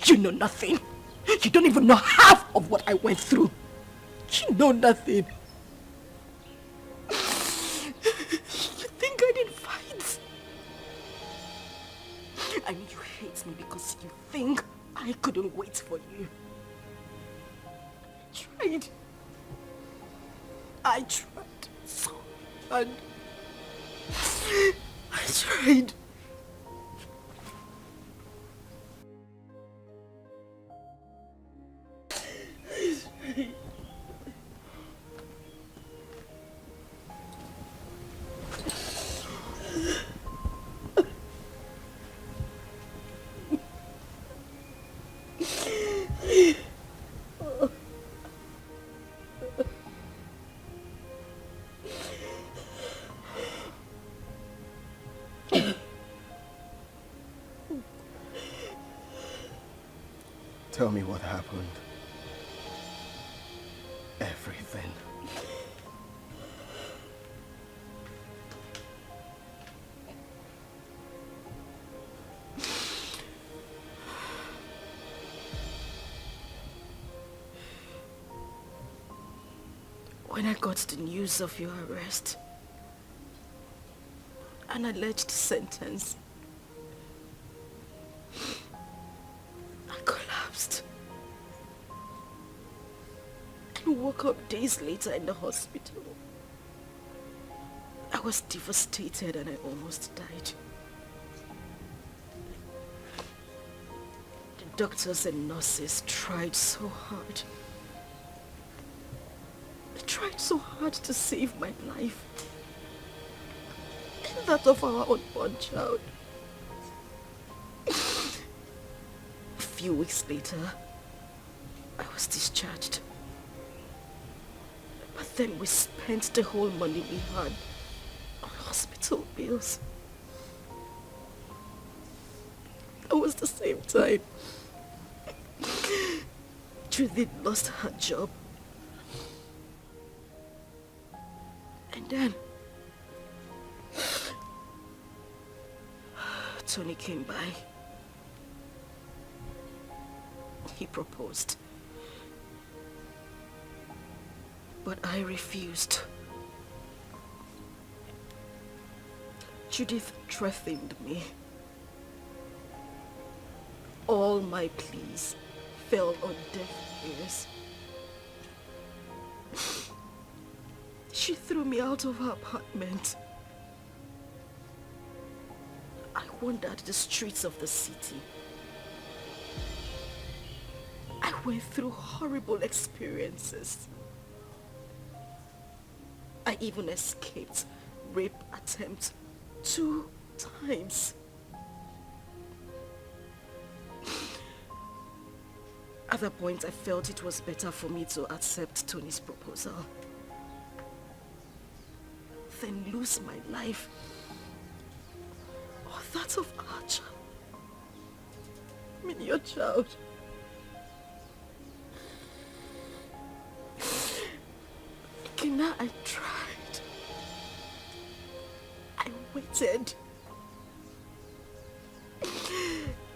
you know nothing. You don't even know half of what I went through. You know nothing. You think I didn't fight? I mean, you hate me because you think I couldn't wait for you. I tried so hard. I tried. Tell me what happened. Everything. When I got the news of your arrest, an alleged sentence, I collapsed and woke up days later in the hospital. I was devastated and I almost died. The doctors and nurses tried so hard. They tried so hard to save my life and that of our unborn child. A few weeks later, I was discharged. But then we spent the whole money we had on hospital bills. It was the same time Judith lost her job. And then Tony came by. He proposed. But I refused. Judith threatened me. All my pleas fell on deaf ears. She threw me out of her apartment. I wandered the streets of the city. I went through horrible experiences. I even escaped rape attempt 2 times. At that point, I felt it was better for me to accept Tony's proposal than lose my life or that of our child. I mean, your child. Kina, I tried. I waited.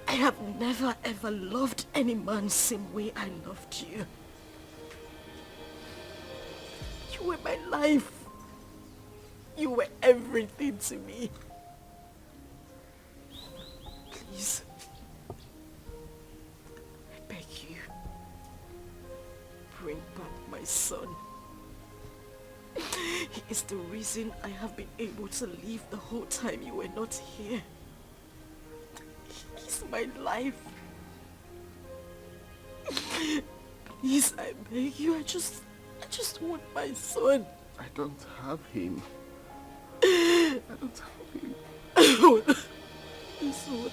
I have never ever loved any man the same way I loved you. You were my life. You were everything to me. Please, I beg you, bring back my son. He is the reason I have been able to live the whole time you were not here. He's my life. Please, I beg you, I just want my son. I don't have him. I don't have him. Please, Don't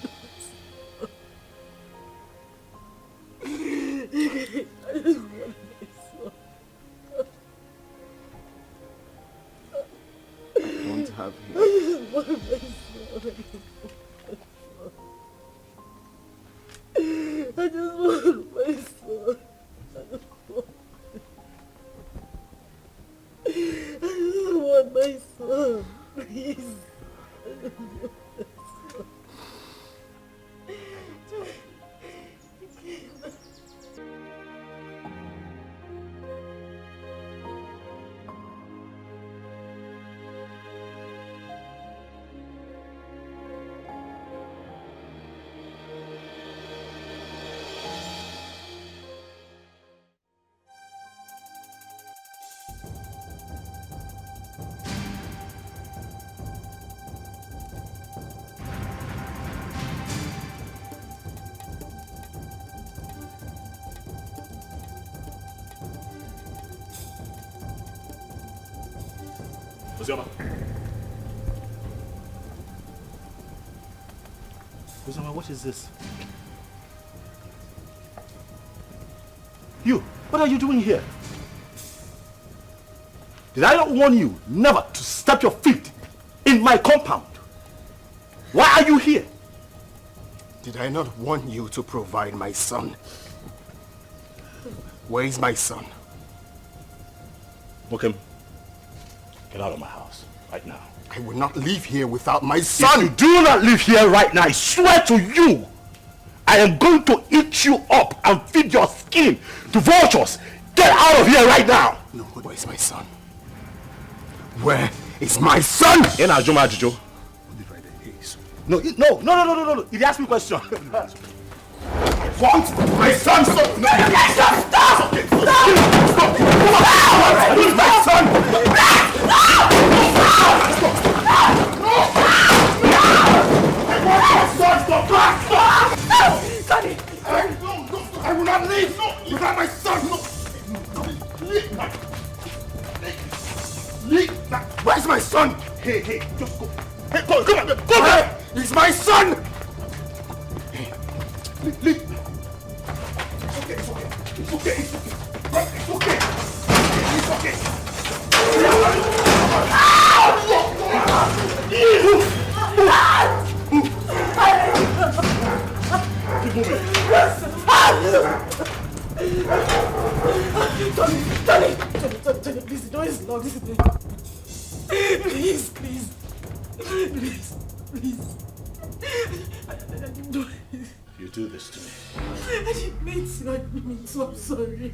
have him. I just want my son. I just want my son. Please. Uzoma, what is this? You, what are you doing here? Did I not warn you never to step your feet in my compound? Why are you here? Did I not warn you to provide my son? Where is my son? Okay, get out of my house right now. I will not leave here without my son. If you do not leave here right now, I swear to you, I am going to eat you up and feed your skin to vultures. Get out of here right now. No, where is my son? Where is my son? In Ajuma Ajujo. No. He asked me a question. Want my son? Stop! No, stop! Stop! Where is my son? Sonny! I will not leave without my son! Where's my son? Hey, just go. Hey, come on, go back! He's my son! Leave. It's okay. Tony, please, the door is locked. Please. You do this to me. I didn't mean to, I'm sorry.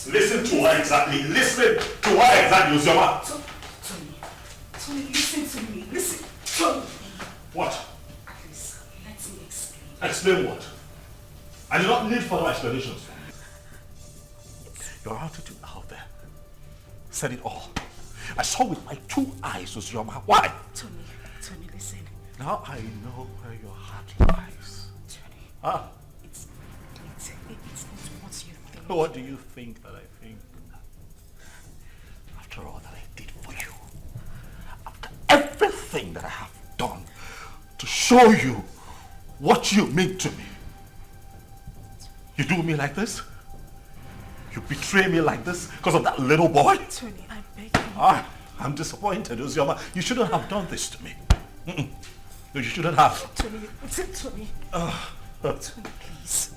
Listen to her exactly. Uzoma. Tony, listen to me. Listen. Tony. What? Please, let me explain. Explain what? I do not need further explanations from you. Your attitude out there said it all. I saw with my 2 eyes, Uzoma. Why? Tony, listen. Now I know where your heart lies. Tony. It's not what you think. What do you think that I think? After all that I did for you, after everything that I have done to show you what you mean to me, you do me like this? You betray me like this because of that little boy? Tony, I beg you. I'm disappointed, Uzoma. You shouldn't have done this to me. No, you shouldn't have. Tony. Tony, please.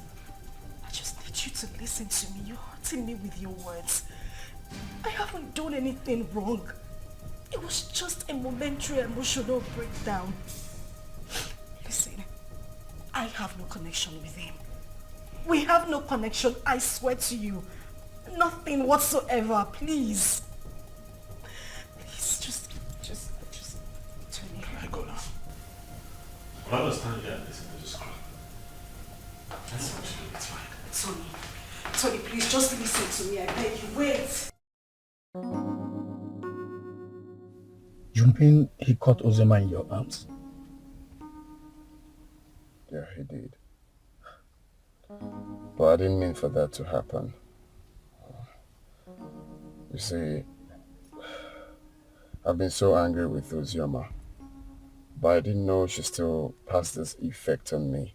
I just need you to listen to me. You're hurting me with your words. I haven't done anything wrong. It was just a momentary emotional breakdown. Listen, I have no connection with him. We have no connection, I swear to you. Nothing whatsoever, please. Please, just Tony. I go now. I understand you and listen to this crap. That's what you do, it's fine. Tony, please, just listen to me, I beg you. Wait. You mean he caught Ozema in your arms? Yeah, he did. But I didn't mean for that to happen. You see, I've been so angry with Uzioma, but I didn't know she still has this effect on me.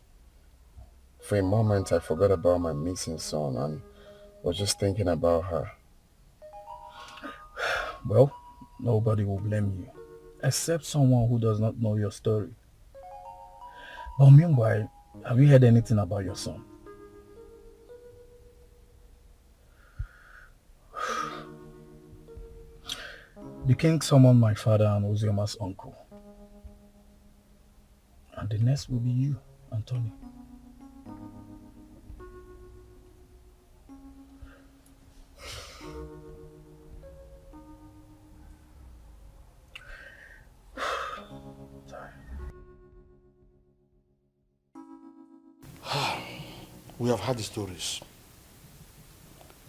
For a moment, I forgot about my missing son and was just thinking about her. Well, nobody will blame you, except someone who does not know your story. But meanwhile, have you heard anything about your son? The king summoned my father and Ozioma's uncle. And the next will be you, Anthony. We have heard the stories,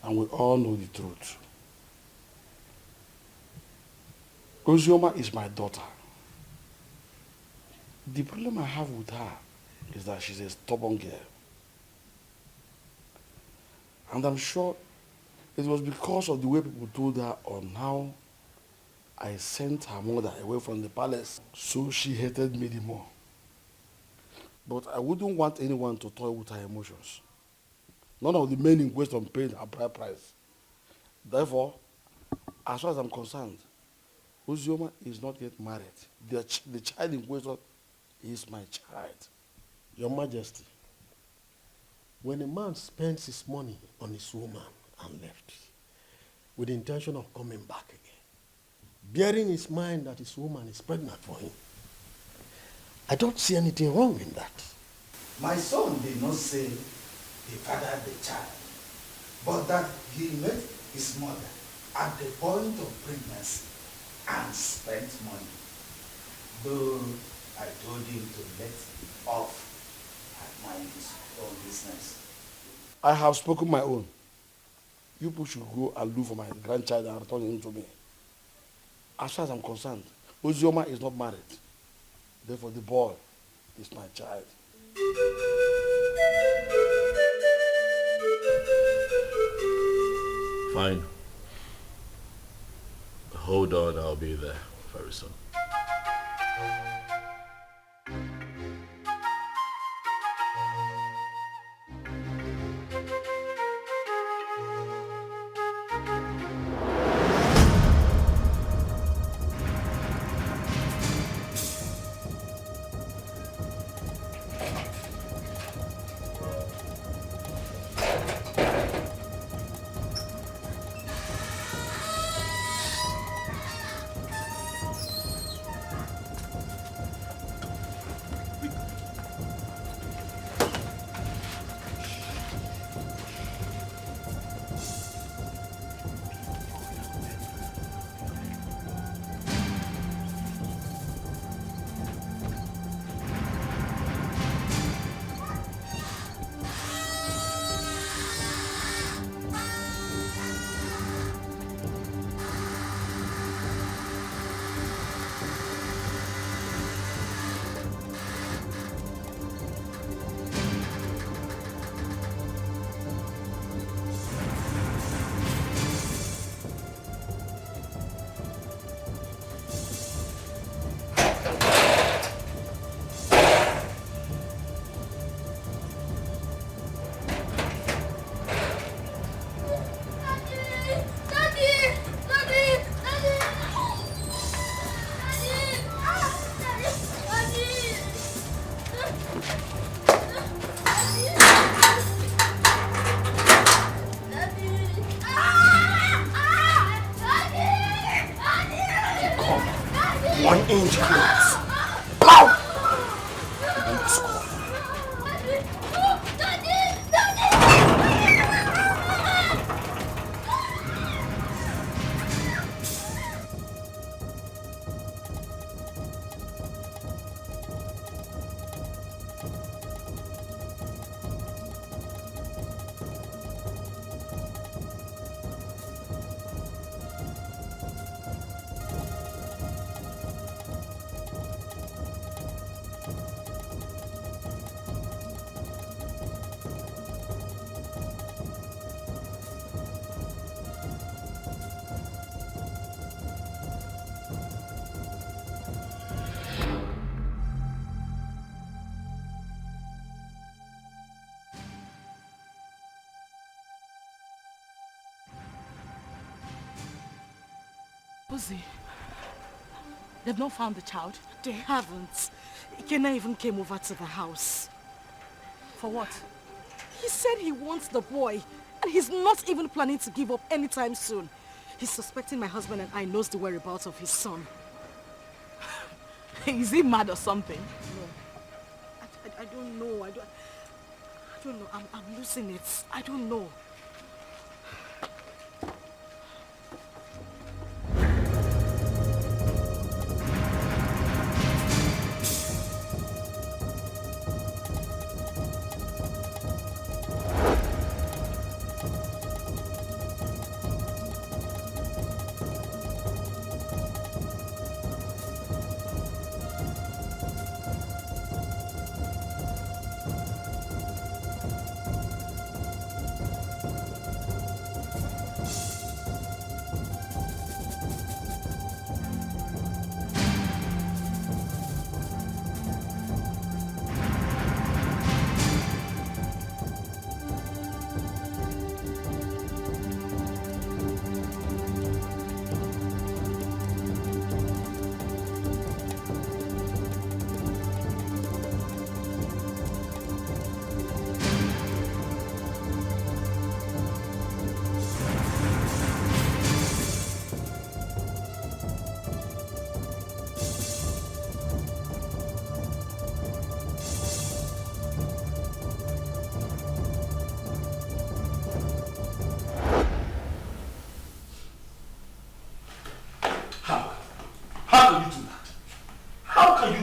and we all know the truth. Ozioma is my daughter. The problem I have with her is that she's a stubborn girl. And I'm sure it was because of the way people told her on how I sent her mother away from the palace, so she hated me the more. But I wouldn't want anyone to toy with her emotions. None of the men in question paid a bride price. Therefore, as far as I'm concerned, Uzioma is not yet married. The child in question is my child. Your Majesty, when a man spends his money on his woman and left, with the intention of coming back again, bearing in his mind that his woman is pregnant for him, I don't see anything wrong in that. My son did not say he fathered the child, but that he met his mother at the point of pregnancy and spent money. Though I told him to let off and mind his own business. I have spoken my own. You people should go and look for my grandchild and return him to me. As far as I'm concerned, Uzioma is not married. Therefore, the boy is my child. Fine. Hold on, I'll be there very soon. 1-inch clothes. Now! You won't score. Uzi, they've not found the child? They haven't. Ikenna even came over to the house. For what? He said he wants the boy, and he's not even planning to give up anytime soon. He's suspecting my husband and I knows the whereabouts of his son. Is he mad or something? No. I don't know. I don't know. I'm losing it. I don't know.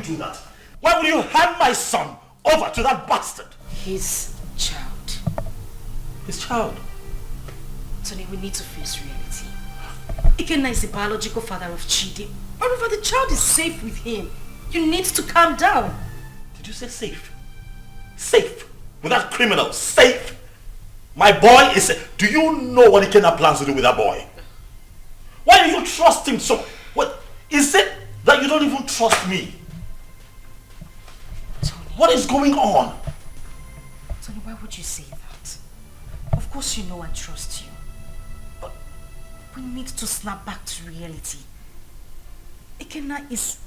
Do that? Why would you hand my son over to that bastard? His child. His child? Tony, we need to face reality. Ikenna is the biological father of Chidi. However, the child is safe with him. You need to calm down. Did you say safe? Safe? With that criminal? Safe? My boy is safe. Do you know what Ikenna plans to do with that boy? Why do you trust him so? What is it that you don't even trust me? What is going on? Tony, why would you say that? Of course you know I trust you. But we need to snap back to reality. Ikenna is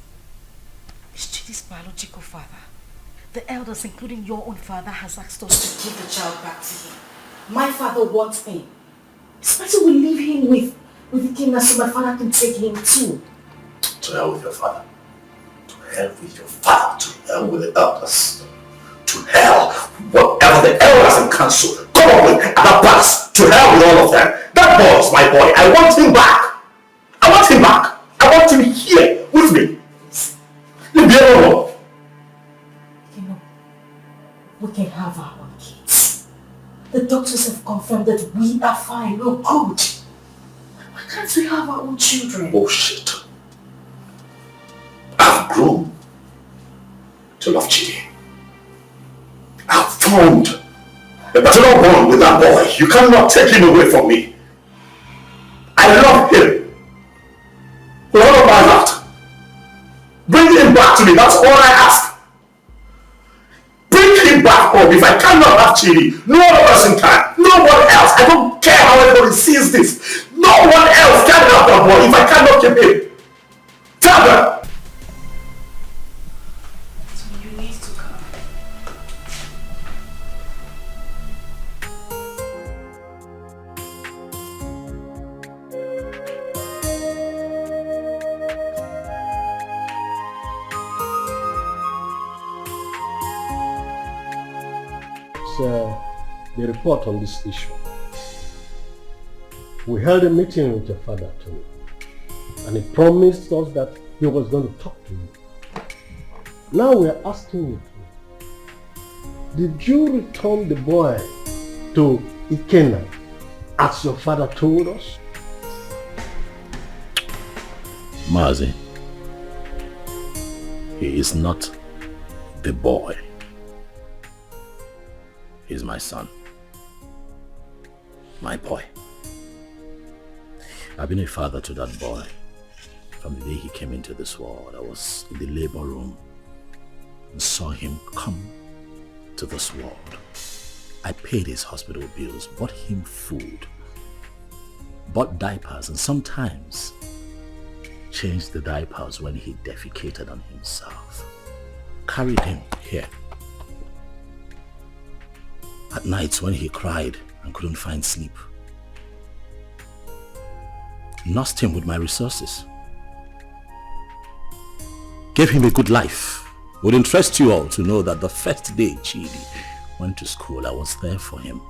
Chidi's biological father. The elders, including your own father, has asked us to give the child back to him. My father wants him. It's better we leave him with Ikenna so my father can take him too. To hell with your father. To hell with your father. To hell with the elders. To hell, whatever the elders and council come up with at the past. To hell with all of them. That boy is my boy. I want him back. I want him back. I want him here with me. Leave me alone. You know, we can have our own kids. The doctors have confirmed that we are fine. We're good. Why can't we have our own children? Bullshit. I've grown to love Chidi. I've formed a paternal bond with that boy. You cannot take him away from me. I love him. With all of my heart. Bring him back to me. That's all I ask. Bring him back home. If I cannot have Chidi, no other person can. No one else. I don't care how everybody sees this. No one else can have that boy if I cannot keep him. Tell them. the report on this issue. We held a meeting with your father too, and he promised us that he was going to talk to you. Now we are asking you, did you return the boy to Ikenna as your father told us? Mazi, he is not the boy. He's my son. My boy. I've been a father to that boy from the day he came into this world. I was in the labor room and saw him come to this world. I paid his hospital bills, bought him food, bought diapers, and sometimes changed the diapers when he defecated on himself. Carried him here. At nights when he cried and couldn't find sleep. Nursed him with my resources. Gave him a good life. Would interest you all to know that the first day Chidi went to school, I was there for him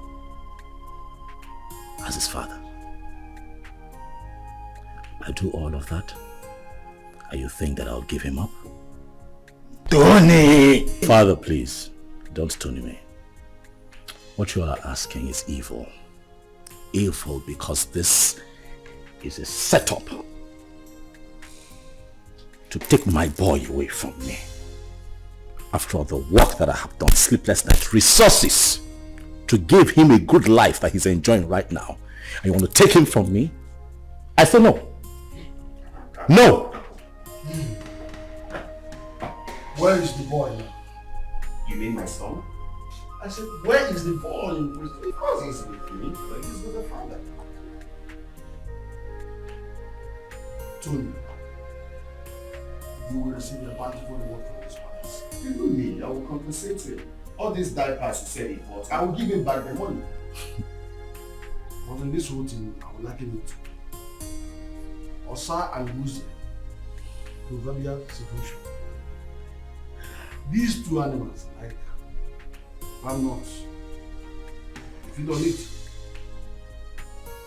as his father. I do all of that, and you think that I'll give him up? Tony! Father, please, don't Tony me. What you are asking is evil. Evil because this is a setup to take my boy away from me. After all the work that I have done, sleepless nights, resources to give him a good life that he's enjoying right now, and you want to take him from me? I say no. No! Where is the boy now? You mean my son? I said, where is the boy in prison? Of course he's with me, but he's with the father. Tony, you will receive a bountiful reward from his fathers. Even me, I will compensate him. All these diapers he said he bought, I will give him back the money. But in this whole thing, I will liken it to Osa and Wuzi, proverbial situation. These two animals, like palm nuts, they feed on it.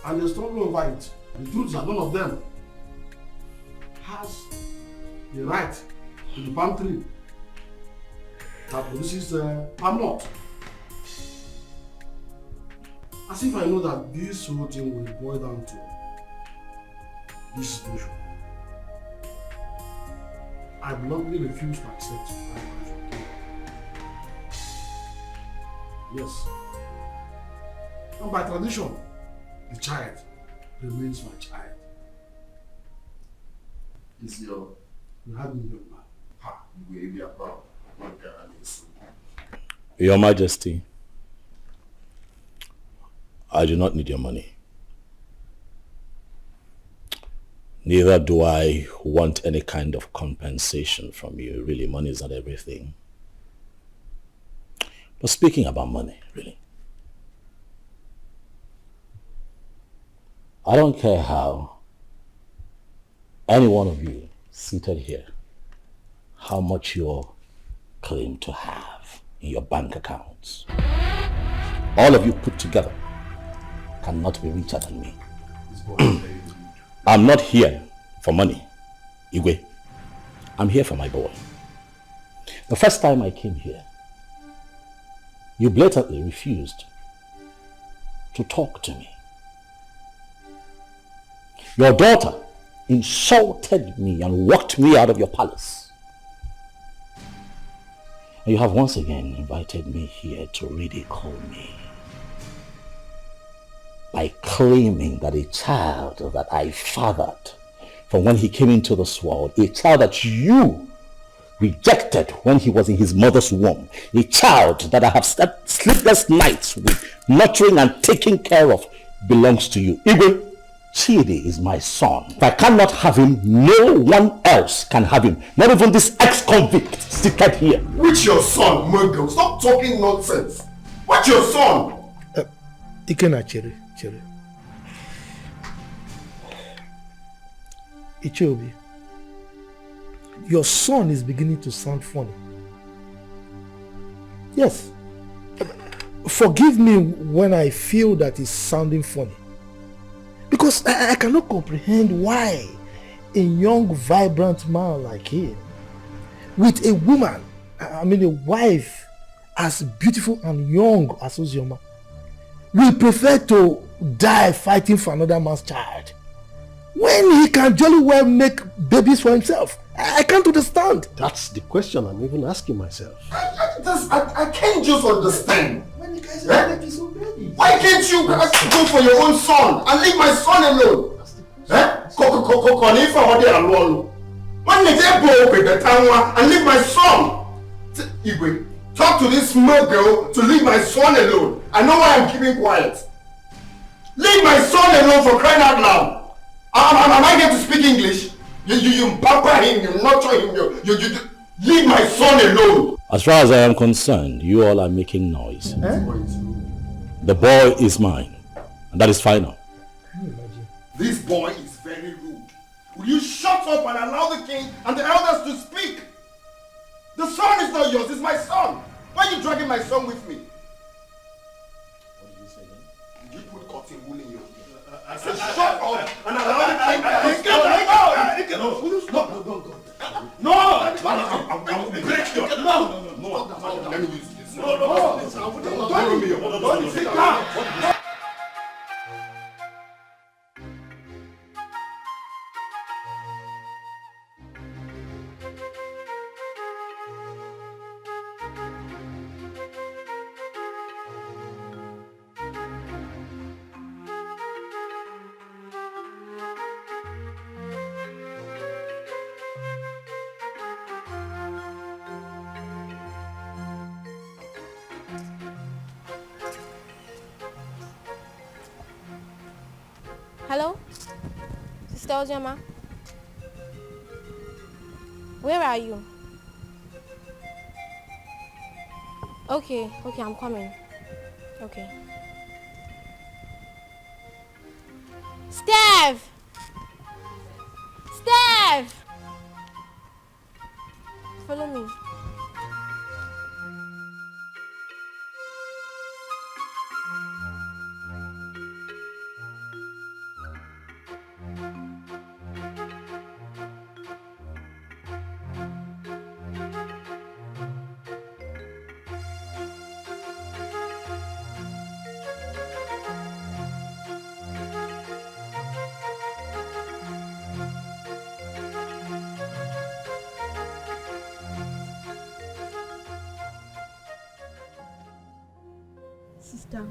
And they struggle over it. The truth is that none of them has the right to the palm tree that produces palm nut. As if I know that this whole thing will boil down to this situation. I bluntly refuse to accept my wife. Yes. And by tradition, the child remains my child. You had me young man. Ha, you will be proud. Your Majesty, I do not need your money. Neither do I want any kind of compensation from you. Really, money is not everything. But speaking about money, really, I don't care how any one of you seated here, how much you claim to have in your bank accounts. All of you put together cannot be richer than me. I'm not here for money, Igwe. I'm here for my boy. The first time I came here, you blatantly refused to talk to me. Your daughter insulted me and walked me out of your palace. And you have once again invited me here to ridicule me by claiming that a child that I fathered from when he came into this world, a child that you rejected when he was in his mother's womb, a child that I have slept sleepless nights with, nurturing and taking care of, belongs to you. Igwe, Chidi is my son. If I cannot have him, no one else can have him. Not even this ex-convict seated here. Which your son, Muggle? Stop talking nonsense. What's your son? Ikenna, Chere. Ichobi, your son is beginning to sound funny. Yes. forgive me when I feel that it's sounding funny. Because I cannot comprehend why a young, vibrant man like him, with a woman, I mean a wife, as beautiful and young as Ozioma, will prefer to die fighting for another man's child when he can jolly well make babies for himself. I can't understand. That's the question I'm even asking myself. I can't just understand. When you guys are making so baby. Why can't you go for your own son and leave my son alone? When they go with the town and leave my son. Igwe, talk to this small girl to leave my son alone. I know why I'm keeping quiet. Leave my son alone, for crying out loud. Am I going to speak English? You pamper him, you nurture him, you leave my son alone. As far as I am concerned, you all are making noise. The boy is mine, and that is final. This boy is very rude. Will you shut up and allow the king and the elders to speak? The son is not yours, it's my son. Why are you dragging my son with me? What did you say then? Did you put cotton wool in your ear? I said shut up and allow the king to speak. No, I will break your... No. Let me use this. No. Sit down. Hello? Sister Ozioma? Where are you? Okay, I'm coming. Okay. Steph! Follow me. Sister,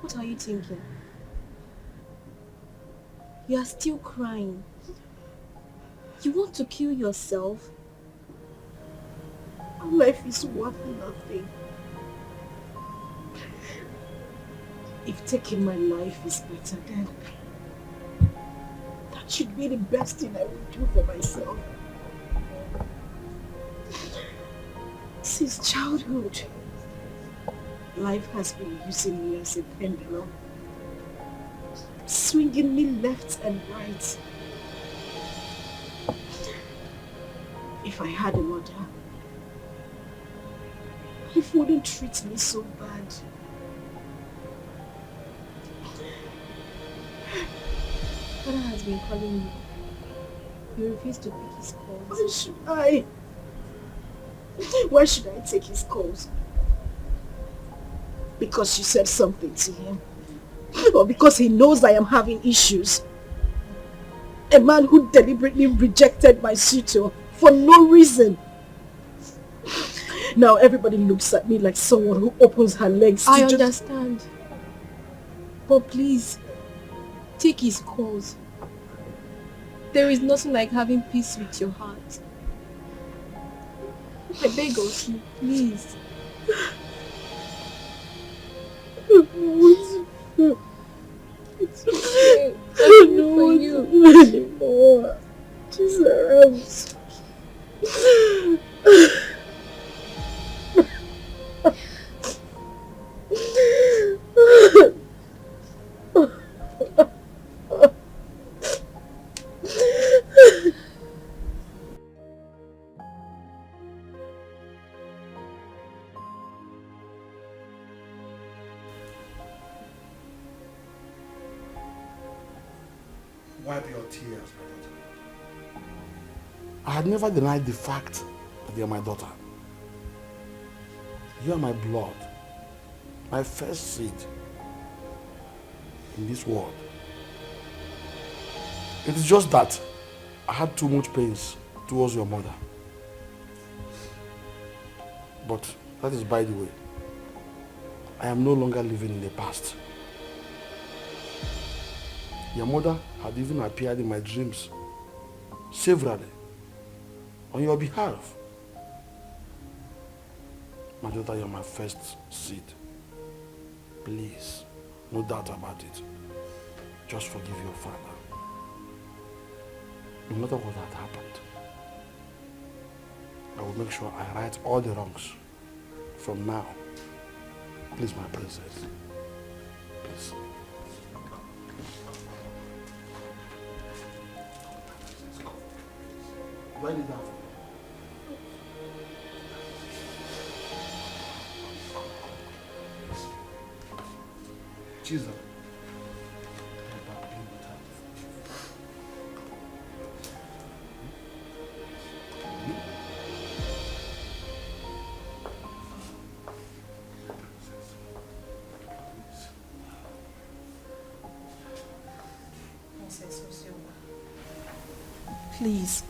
what are you thinking? You are still crying. You want to kill yourself? Our life is worth nothing. If taking my life is better, then that should be the best thing I would do for myself. Since childhood, life has been using me as a pendulum, swinging me left and right. If I had a mother, life wouldn't treat me so bad. Father has been calling you. You refuse to pick his calls. Why should I? Why should I take his calls? Because you said something to him? Or because he knows I am having issues? A man who deliberately rejected my suitor for no reason. Now everybody looks at me like someone who opens her legs to I understand. But please, take his calls. There is nothing like having peace with your heart. I beg of you, please. It's okay. I don't want to do anymore. Jesus. Wipe your tears, my daughter. I had never denied the fact that you are my daughter. You are my blood, my first seed in this world. It is just that I had too much pains towards your mother. But that is by the way. I am no longer living in the past. Your mother had even appeared in my dreams severally on your behalf. My daughter, you are my first seed. Please, no doubt about it. Just forgive your father. No matter what had happened, I will make sure I right all the wrongs from now. Please, my princess. Please. Write it down. Jesus. Please,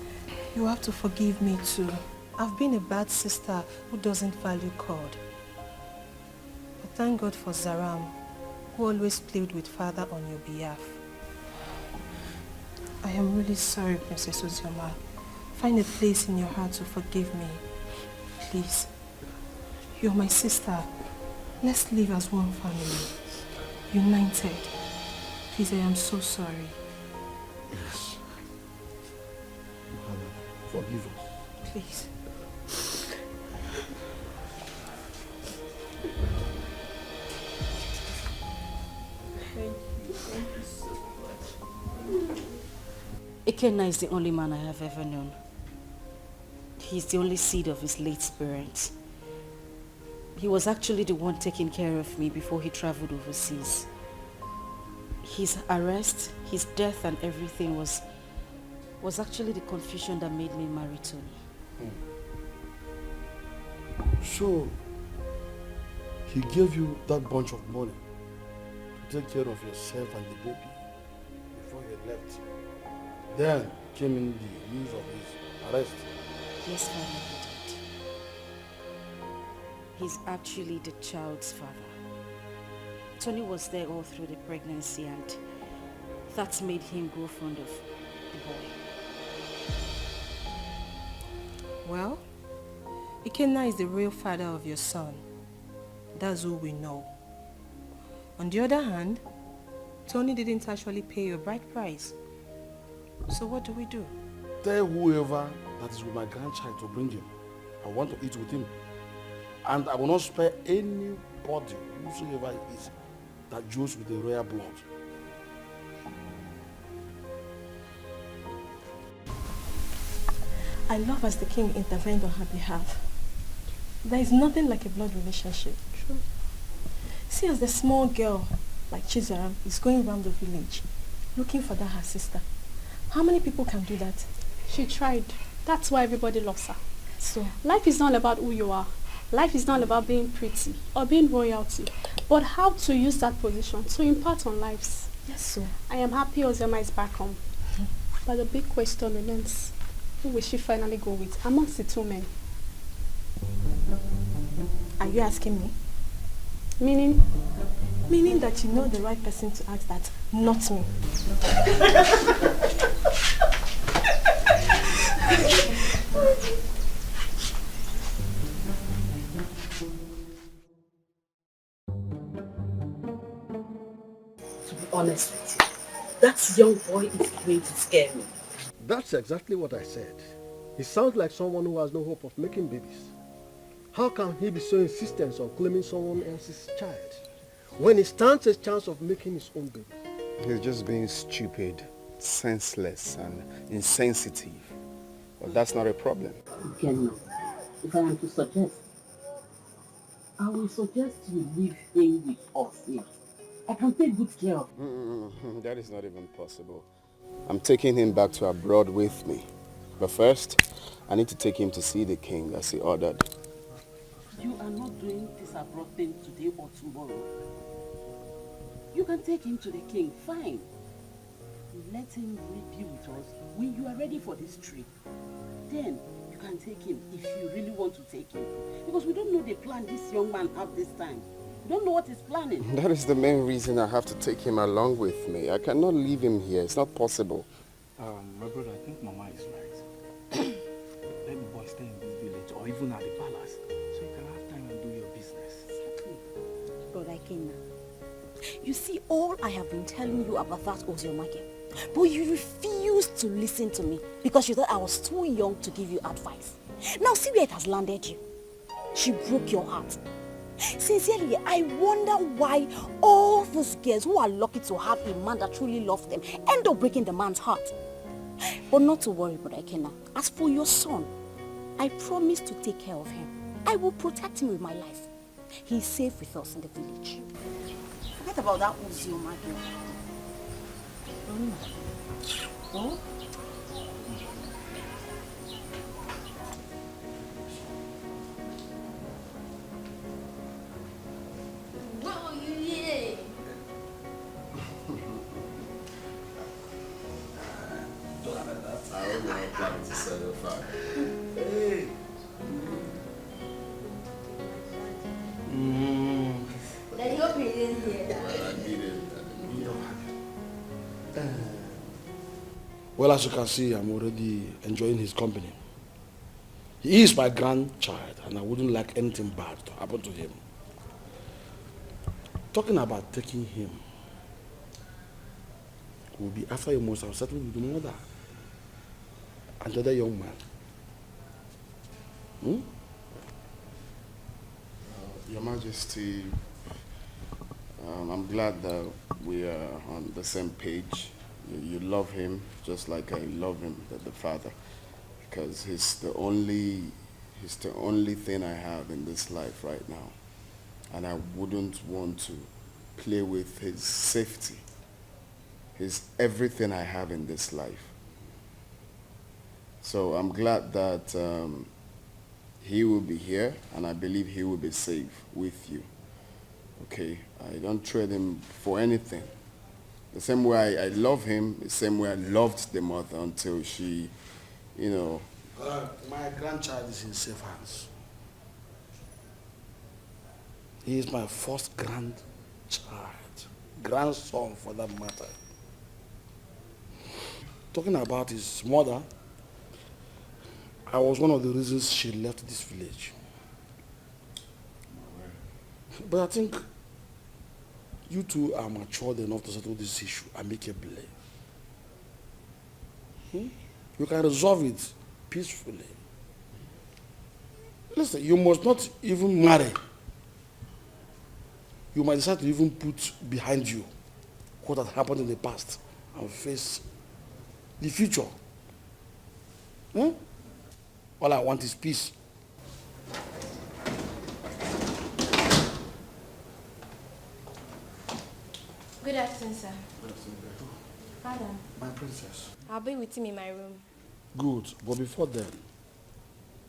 you have to forgive me too. I've been a bad sister who doesn't value God. But thank God for Zaram, who always played with Father on your behalf. I am really sorry, Princess Ozioma. Find a place in your heart to forgive me. Please. You're my sister. Let's live as one family. United. Please, I am so sorry. Yes. Forgive us. Please. Thank you so much. Ikenna is the only man I have ever known. He's the only seed of his late parents. He was actually the one taking care of me before he traveled overseas. His arrest, his death and everything was actually the confusion that made me marry Tony. So, he gave you that bunch of money to take care of yourself and the baby before you left. Then came in the news of his arrest. Yes, Father, he did. He's actually the child's father. Tony was there all through the pregnancy and that made him grow fond of the boy. Well, Ikenna is the real father of your son. That's all we know. On the other hand, Tony didn't actually pay your bride price. So what do we do? Tell whoever that is with my grandchild to bring him. I want to eat with him. And I will not spare anybody, whosoever it is, that joins with the royal blood. I love as the king intervened on her behalf. There is nothing like a blood relationship. True. See, as the small girl, like Chizaram, is going around the village, looking for her sister. How many people can do that? She tried. That's why everybody loves her. So, life is not about who you are. Life is not about being pretty or being royalty, but how to use that position to impart on lives. Yes, so. I am happy Ozioma is back home. But the big question remains, who will she finally go with amongst the two men? Are you asking me? Meaning? Meaning that you know the right person to ask that, not me. To be honest with you, that young boy is going to scare me. That's exactly what I said. He sounds like someone who has no hope of making babies. How can he be so insistent on claiming someone else's child when he stands a chance of making his own baby? He's just being stupid, senseless and insensitive. But that's not a problem. Again, if I am to suggest, I will suggest you leave him with us here. I can take good care of him. That is not even possible. I'm taking him back to abroad with me. But first, I need to take him to see the king as he ordered. You are not doing this abroad thing today or tomorrow. You can take him to the king, fine. Let him be with us when you are ready for this trip. Then you can take him if you really want to take him. Because we don't know the plan this young man have this time. We don't know what he's planning. That is the main reason I have to take him along with me. I cannot leave him here. It's not possible. My brother, I think Mama is right. Let the boy stay in this village or even at the palace so you can have time and do your business. Brother Kenna, you see, all I have been telling you about that Oziomake, but you refused to listen to me because you thought I was too young to give you advice. Now see where it has landed you. She broke your heart. Sincerely, I wonder why all those girls who are lucky to have a man that truly loves them end up breaking the man's heart. But not to worry, Brother Kenna. As for your son, I promise to take care of him. I will protect him with my life. He is safe with us in the village. Forget about that Uzioma girl. Oh? What will you eat? I don't know planning to set a fire. Hey. Daddy, hope he didn't hear that. I need it. Well, as you can see, I'm already enjoying his company. He is my grandchild, and I wouldn't like anything bad to happen to him. Talking about taking him will be after you must have settled with the mother and the other young man. Your Majesty, I'm glad that we are on the same page. You love him just like I love him, the father, because he's the only thing I have in this life right now, and I wouldn't want to play with his safety. He's everything I have in this life. So I'm glad that he will be here, and I believe he will be safe with you. Okay, I don't trade him for anything. The same way I love him, the same way I loved the mother until she, My grandchild is in safe hands. He is my first grandchild, grandson for that matter. Talking about his mother, I was one of the reasons she left this village. But I think you two are matured enough to settle this issue amicably. You can resolve it peacefully. Listen, you must not even marry. You might decide to even put behind you what had happened in the past and face the future. All I want is peace. Good afternoon, sir. Madam, My princess. I'll be with him in my room. Good, but before then,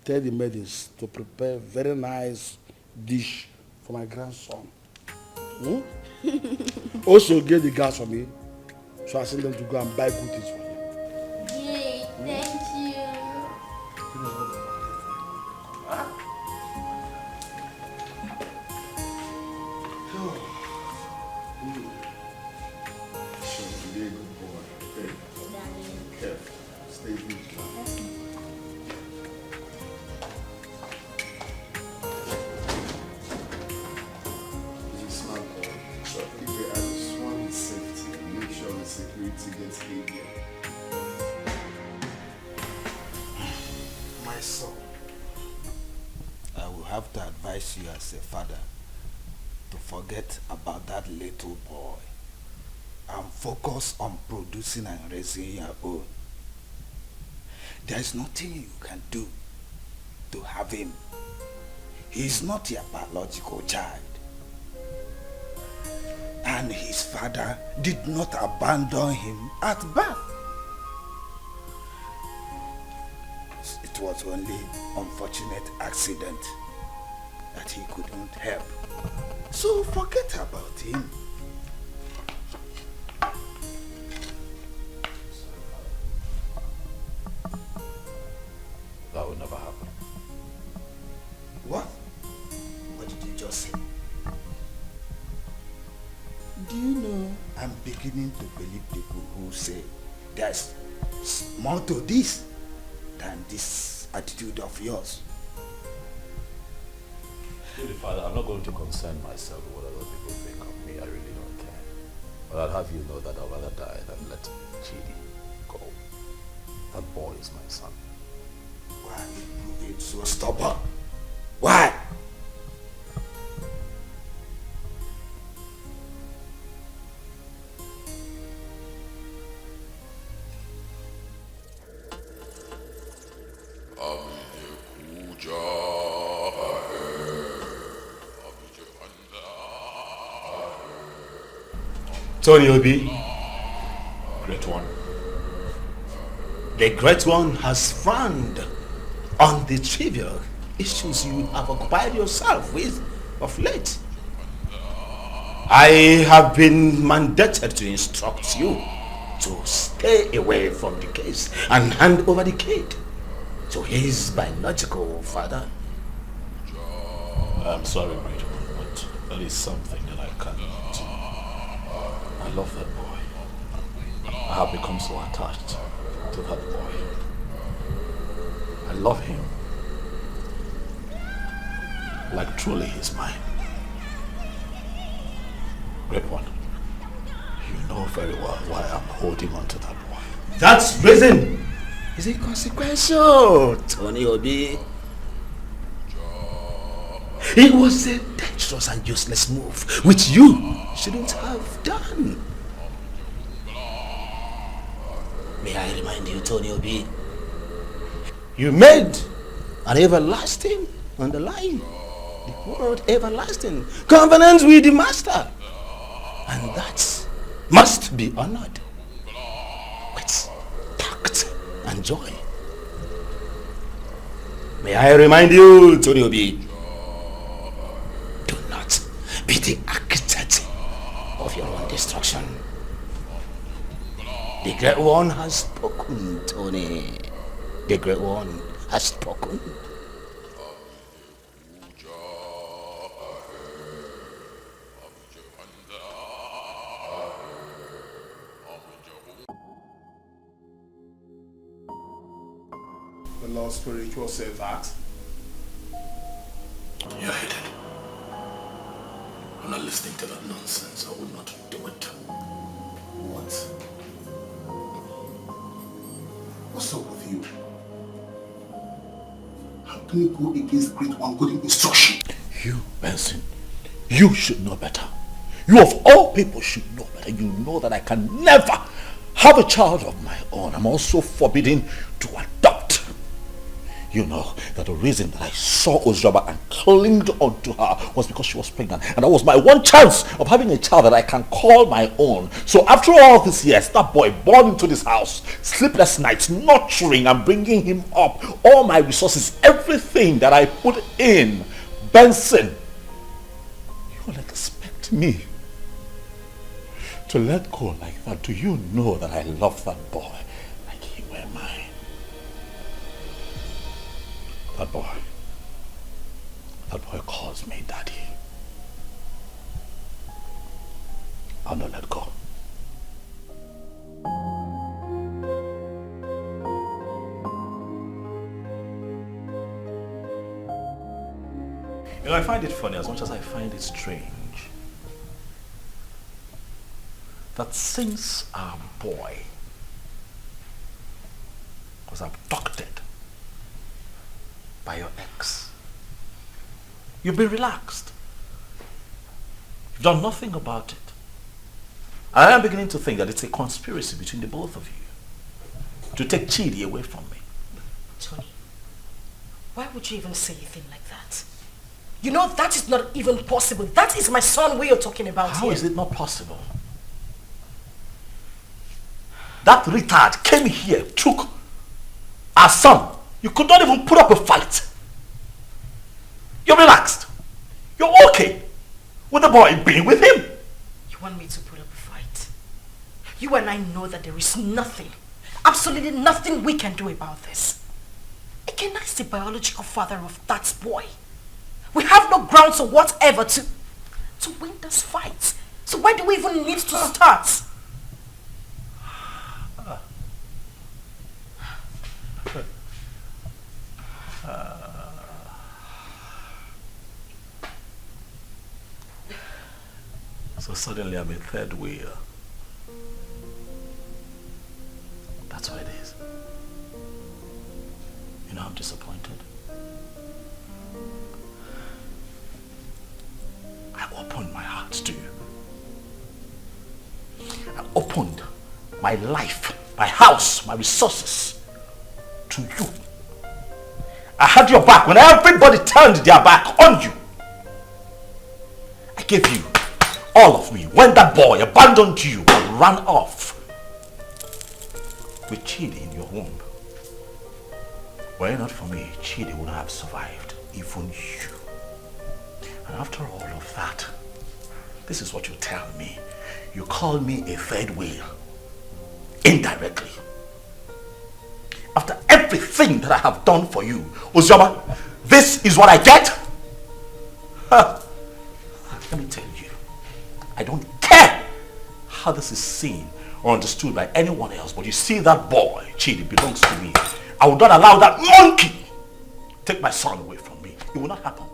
tell the maidens to prepare very nice dish for my grandson. Also get the gas for me, so I send them to go and buy good things for you. Yay, thank you. Be a good boy. Okay. Careful. Stay vigilant. He's a smart boy. So if I just want his safety, make sure the security gets heavier. My son, I will have to advise you as a father to forget about that little boy and focus on producing and raising your own. There is nothing you can do to have him. He is not your biological child. And his father did not abandon him at birth. was only unfortunate accident that he couldn't help. So forget about him. That will never happen. What? What did you just say? Do you know I'm beginning to believe people who say there's more to this than this attitude of yours? Really, Father, I'm not going to concern myself with what other people think of me. I really don't care. But I'll have you know that I'd rather die than let Chidi go. That boy is my son. Why are you being so stubborn? Why? Tony Obi, Great One. The Great One has frowned on the trivial issues you have occupied yourself with of late. I have been mandated to instruct you to stay away from the case and hand over the kid to his biological father. I'm sorry, Great One, but there is something that I cannot do. I love that boy. I have become so attached to that boy. I love him. Like truly he's mine. Great One, you know very well why I'm holding on to that boy. That reason is inconsequential, Tony Obi. It was a dangerous and useless move, which you shouldn't have done. May I remind you, Tony Obi, you made an everlasting underlying, the word everlasting, covenant with the Master. And that must be honored with tact and joy. May I remind you, Tony Obi, do not be the architect of your own destruction. The Great One has spoken, Tony. The Great One has spoken. The Lord Spiritual said that. You're headed. I'm not listening to that nonsense. I will not do it. What? What's up with you? How can you go against Great One good instruction? You, Benson, you should know better. You of all people should know better. You know that I can never have a child of my own. I'm also forbidden to adopt. You know that the reason that I saw Ozraba and clinged onto her was because she was pregnant. And that was my one chance of having a child that I can call my own. So after all these years, that boy born into this house, sleepless nights, nurturing and bringing him up, all my resources, everything that I put in, Benson, you will expect me to let go like that? Do you know that I love that boy like he were mine? That boy calls me daddy. I'll not let go. You know, I find it funny as much as I find it strange that since our boy was abducted by your ex, you've been relaxed. You've done nothing about it. I am beginning to think that it's a conspiracy between the both of you to take Chidi away from me. Tony, why would you even say a thing like that? You know that is not even possible. That is my son we are talking about How here. is it not possible? That retard came here, took our son, You could not even put up a fight. You're relaxed. You're okay with the boy being with him. You want me to put up a fight? You and I know that there is nothing, absolutely nothing we can do about this. Ikenna is the biological father of that boy. We have no grounds or whatever to win this fight. So why do we even need to start? So suddenly I'm a third wheel. That's what it is. You know, I'm disappointed. I opened my heart to you. I opened my life, my house, my resources to you. I had your back when everybody turned their back on you. I gave you all of me when that boy abandoned you and ran off with Chidi in your womb. Were it not for me, Chidi would not have survived, even you. And after all of that, this is what you tell me. You call me a third wheel, indirectly. After everything that I have done for you, Uzoma, this is what I get? Huh. Let me tell you, I don't care how this is seen or understood by anyone else, but you see that boy, Chidi, belongs to me. I will not allow that monkey take my son away from me. It will not happen.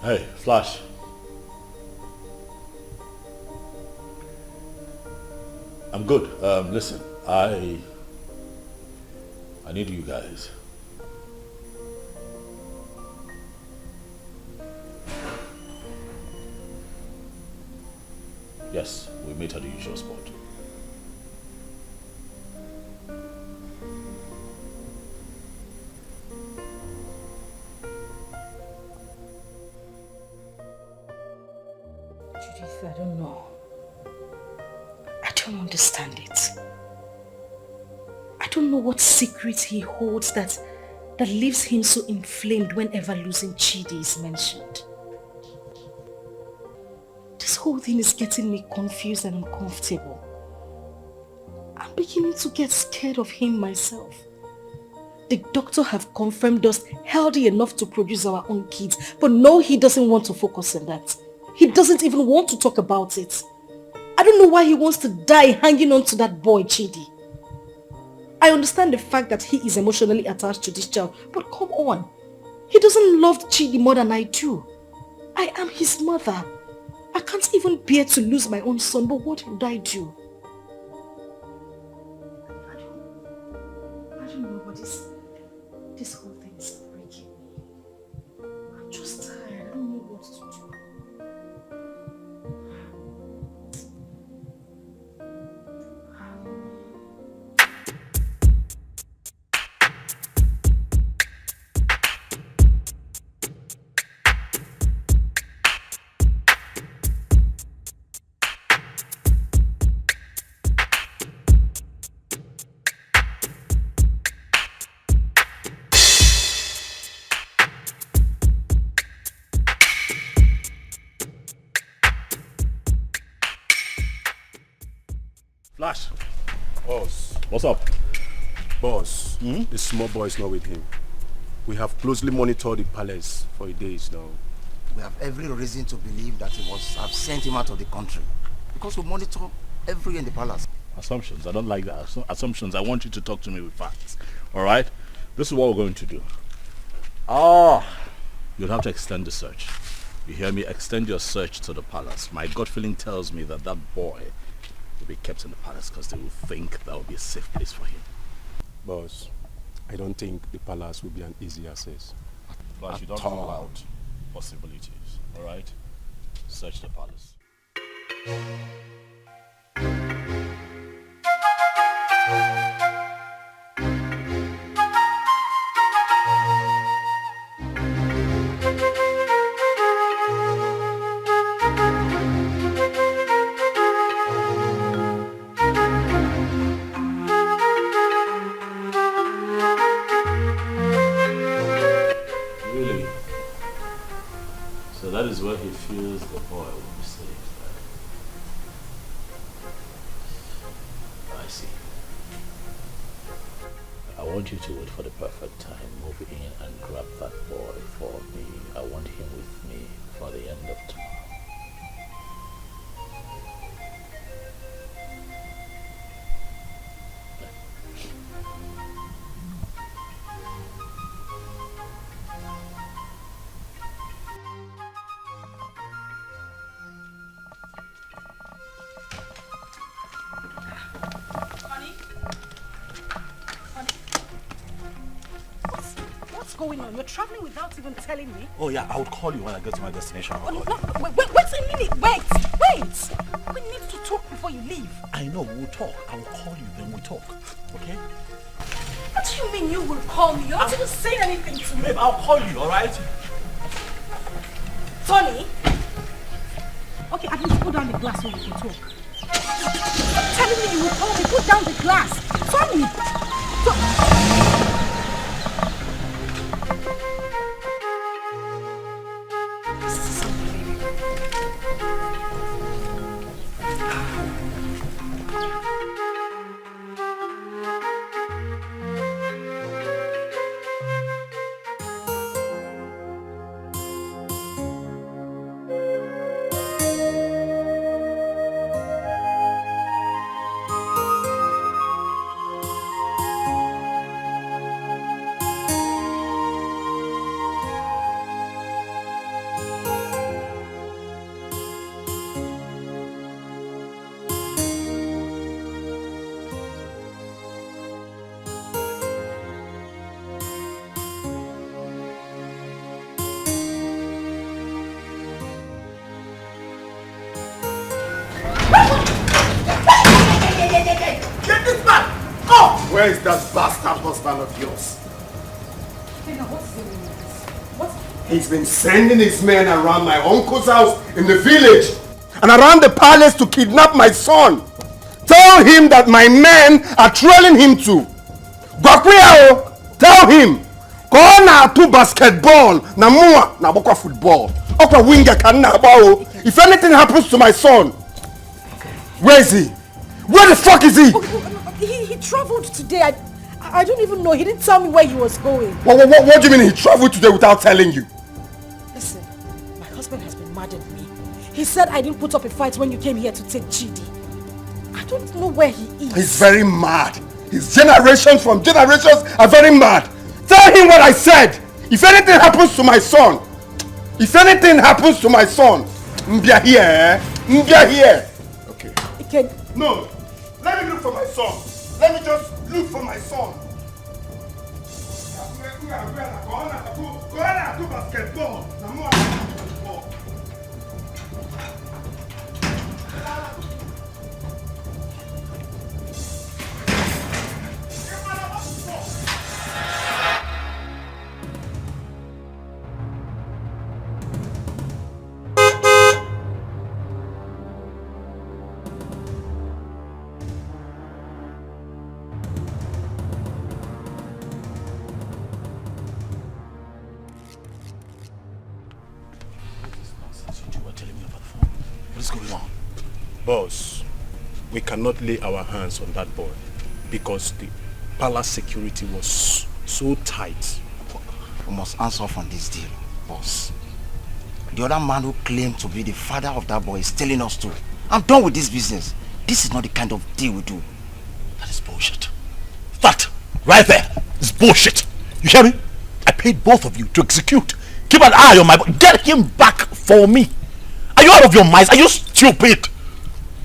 Hey, Flash. I'm good. Listen, I need you guys. Yes, we meet at the usual spot. Judith, I don't know. I don't understand it. I don't know what secret he holds that leaves him so inflamed whenever losing Chidi is mentioned. This whole thing is getting me confused and uncomfortable. I'm beginning to get scared of him myself. The doctor have confirmed us healthy enough to produce our own kids, but no, he doesn't want to focus on that. He doesn't even want to talk about it. I don't know why he wants to die hanging on to that boy, Chidi. I understand the fact that he is emotionally attached to this child, but come on. He doesn't love Chidi more than I do. I am his mother. I can't even bear to lose my own son, but what would I do? I don't know what this whole thing is breaking me. I'm just tired. I don't know what to do. Flash. Boss. What's up? Boss, the small boy is not with him. We have closely monitored the palace for days now. We have every reason to believe that he must have sent him out of the country. Because we monitor everywhere in the palace. Assumptions. I don't like that. Assumptions. I want you to talk to me with facts. Alright? This is what we're going to do. You'll have to extend the search. You hear me? Extend your search to the palace. My gut feeling tells me that that boy will be kept in the palace because they will think that will be a safe place for him. Boss, I don't think the palace will be an easy access. But you don't rule out possibilities. Alright? Search the palace. Really? So that is where he feels the boy will be saved. I see. I want you to wait for the perfect time, move in and grab that boy for me. I want him with me for the end of tomorrow. What's going on? You're traveling without even telling me? Oh yeah, I would call you when I get to my destination. Oh, no, wait a minute. Wait. We need to talk before you leave. I know, we'll talk. I will call you, then we'll talk. Okay? What do you mean you will call me? You're not even saying anything to me. Babe, I'll call you, alright? Tony? Okay, at least put down the glass so we can talk. Stop telling me you will call me. Put down the glass. Tony! Where is that bastard husband of yours? He's been sending his men around my uncle's house in the village and around the palace to kidnap my son. Tell him that my men are trailing him to. Gwakwiyao, tell him. Go na to basketball, na mua na bokwa football. Okwa winger kan na bao. If anything happens to my son, where is he? Where the fuck is he? He traveled today. I don't even know. He didn't tell me where he was going. What do you mean he traveled today without telling you? Listen, my husband has been mad at me. He said I didn't put up a fight when you came here to take Chidi. I don't know where he is. He's very mad. His generations from generations are very mad. Tell him what I said. If anything happens to my son, Mbia here, eh? Mbia here. Okay. No, let me look for my son. Let me just look for my son. Go on to basketball. What is going on? Boss, we cannot lay our hands on that boy because the palace security was so tight. We must answer off on this deal, boss. The other man who claimed to be the father of that boy is telling us to. I'm done with this business. This is not the kind of deal we do. That is bullshit. That, right there, is bullshit. You hear me? I paid both of you to execute. Keep an eye on my boy. Get him back for me. Are you out of your minds? Are you stupid?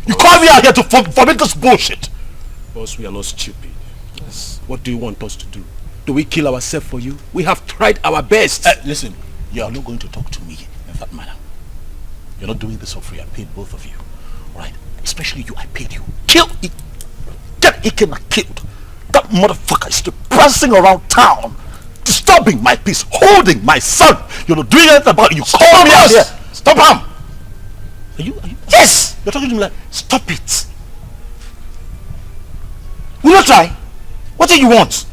You call me out here to forbid this bullshit. Boss, we are not stupid. Yes. What do you want us to do? Do we kill ourselves for you? We have tried our best. Listen, you are not going to talk to me in that manner. You're not doing this for free. I paid both of you. Alright? Especially you, I paid you. Kill it. Get Ikena killed. That motherfucker is still prancing around town, disturbing my peace, holding my son. You're not doing anything about it. You call me out here. Stop him. Are you? Yes! You're talking to me like, stop it. Will you try? What do you want?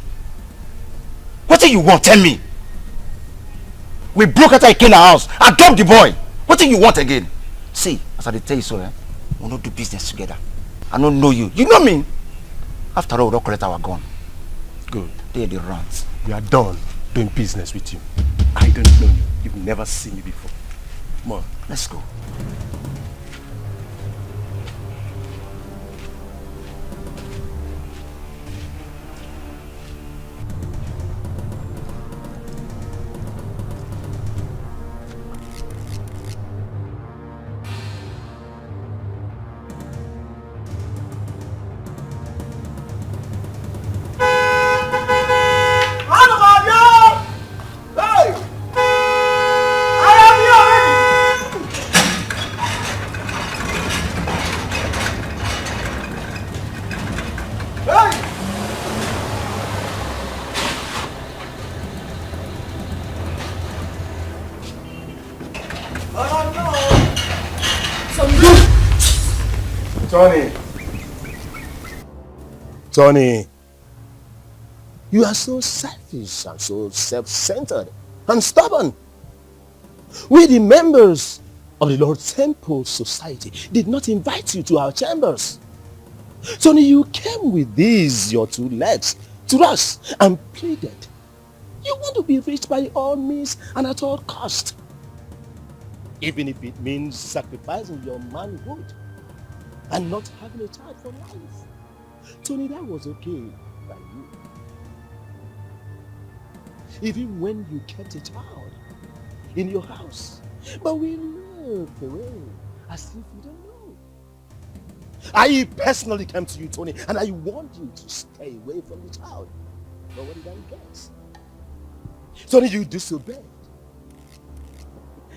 What do you want? Tell me. We broke out of Ikena house. I dumped the boy. What do you want again? See, as I tell you so, we'll not do business together. I don't know you. You know me. After all, we don't collect our gun. Good. They're the rats. We are done doing business with you. I don't know you. You've never seen me before. Come on. Let's go. Tony, you are so selfish and so self-centered and stubborn. We, the members of the Lord Temple Society, did not invite you to our chambers. Tony, you came with these, your two legs, to us and pleaded. You want to be rich by all means and at all cost. Even if it means sacrificing your manhood and not having a child for life. Tony, that was okay by you. Even when you kept a child in your house. But we looked away as if you don't know. I personally came to you, Tony, and I warned you to stay away from the child. But what did I get? Tony, you disobeyed.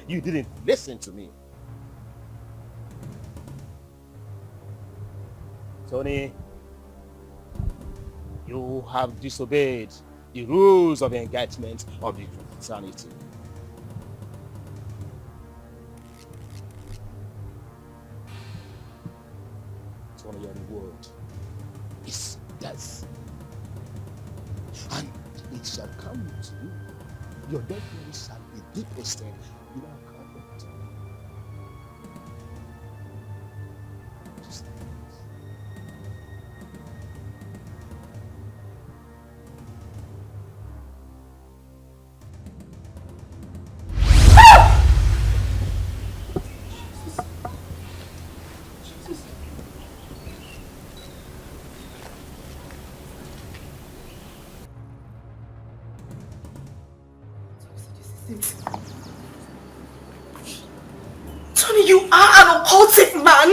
You didn't listen to me. Tony, you have disobeyed the rules of engagement of the fraternity. Tony, your reward is death. And it shall come to you. Your dead body shall be deposited in our covenant. Tony, you are an occultic man. I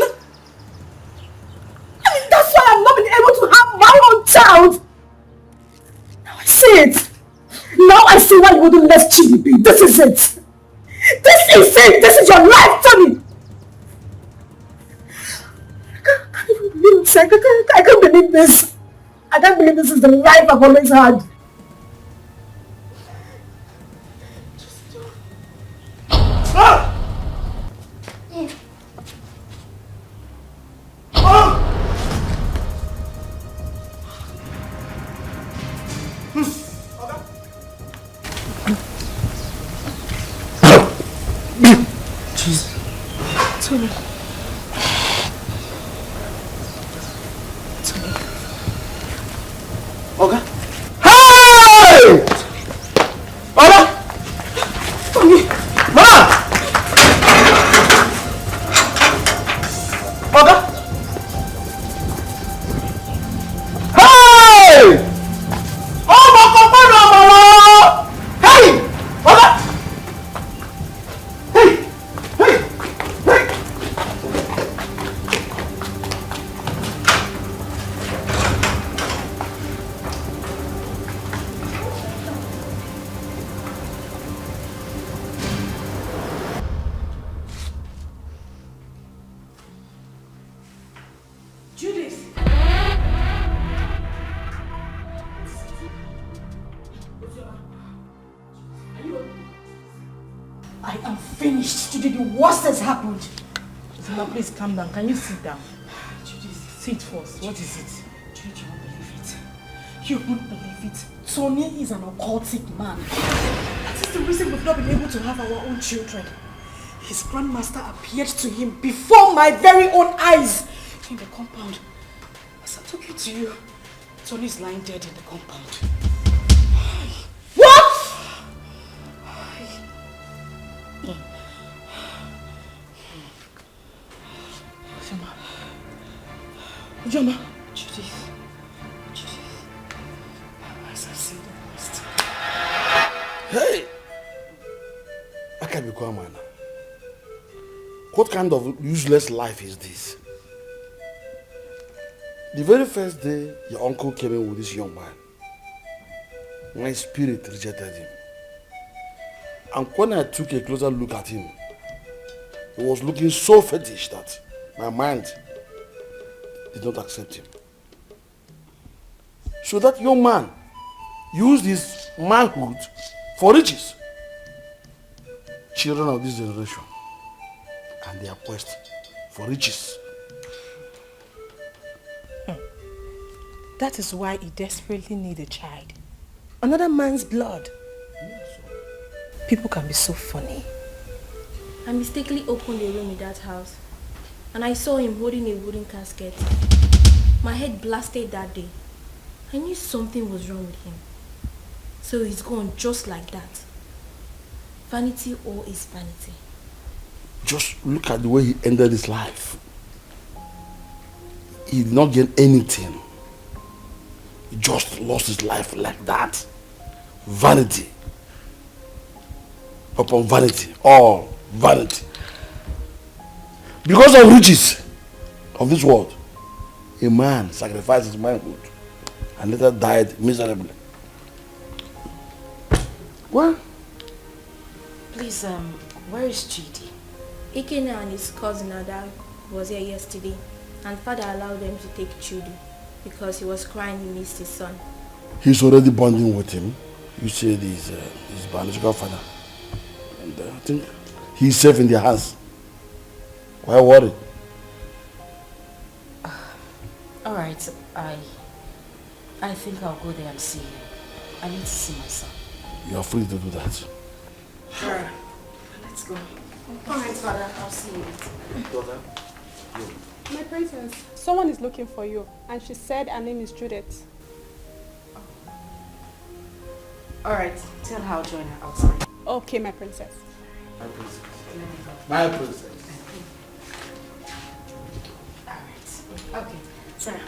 mean, that's why I've not been able to have my own child. Now I see it. Now I see why you wouldn't let Chidi be. This is it. This is it. This is your life, Tony. I can't even believe this. I can't believe this. I can't believe this is the life I've always had. finished. Today the worst has happened. Zuma, please calm down. Can you sit down? Sit first. What is it? You won't believe it. You won't believe it. Tony is an occultic man. That is the reason we've not been able to have our own children. His grandmaster appeared to him before my very own eyes in the compound. As I took it to you, Tony is lying dead in the compound. What? Ujoma. Judith. As I see the worst. Hey! I can't be quiet, man. What kind of useless life is this? The very first day your uncle came in with this young man, my spirit rejected him. And when I took a closer look at him, he was looking so fetish that my mind did not accept him. So that young man used his manhood for riches. Children of this generation and their quest for riches. That is why he desperately needs a child. Another man's blood. People can be so funny. I mistakenly opened a room in that house and I saw him holding a wooden casket. My head blasted that day. I knew something was wrong with him. So he's gone just like that. Vanity all is vanity. Just look at the way he ended his life. He did not gain anything. He just lost his life like that. Vanity upon vanity, all vanity. Because of riches of this world, a man sacrificed his manhood and later died miserably. What? Please, where is Chidi? Ikena and his cousin Ada was here yesterday and father allowed them to take Chidi because he was crying he missed his son. He's already bonding with him. You said he's his biological father. And I think he's safe in their hands. Why worry? Alright, I think I'll go there and see him. I need to see my son. You are free to do that. Sure. Let's go. Alright, father, I'll see you later. Daughter, My princess, someone is looking for you, and she said her name is Judith. Alright, tell her I'll join her outside. Okay, my princess. My princess. My princess. Alright. Okay, sorry.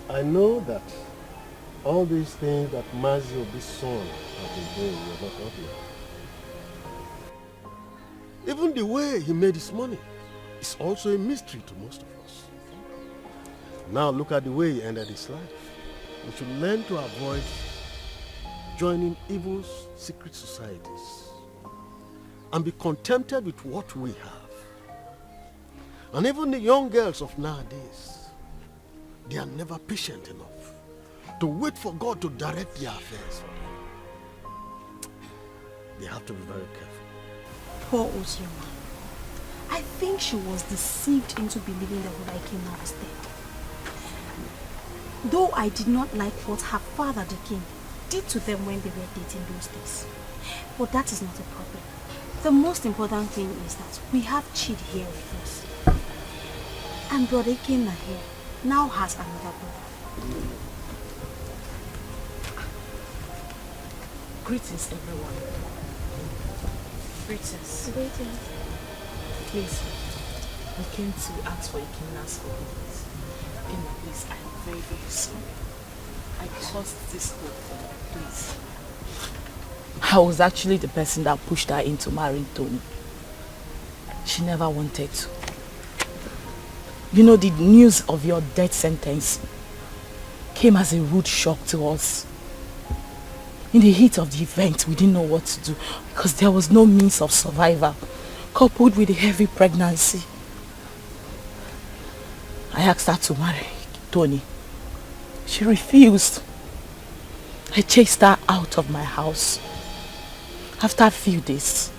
I know that all these things that Mazi of this son have been doing, you're not happy. Even the way he made his money is also a mystery to most of us. Now look at the way he ended his life. We should learn to avoid joining evil secret societies and be contented with what we have. And even the young girls of nowadays, they are never patient enough to wait for God to direct their affairs for them. They have to be very careful. Poor Osioma. I think she was deceived into believing that Ulaikina was dead. Though I did not like what her father, the king, did to them when they were dating those days. But that is not a problem. The most important thing is that we have Chid here with us. And Brother Ikena here now has another brother. Greetings, everyone. Greetings. Greetings. Please, I came to ask for Ikena's forgiveness. Ikena, please, I am very, very sorry. I caused this whole thing, please. I was actually the person that pushed her into marrying Tony. She never wanted to. You know, the news of your death sentence came as a rude shock to us. In the heat of the event, we didn't know what to do because there was no means of survival, coupled with a heavy pregnancy. I asked her to marry Tony, She refused. I chased her out of my house. After a few days,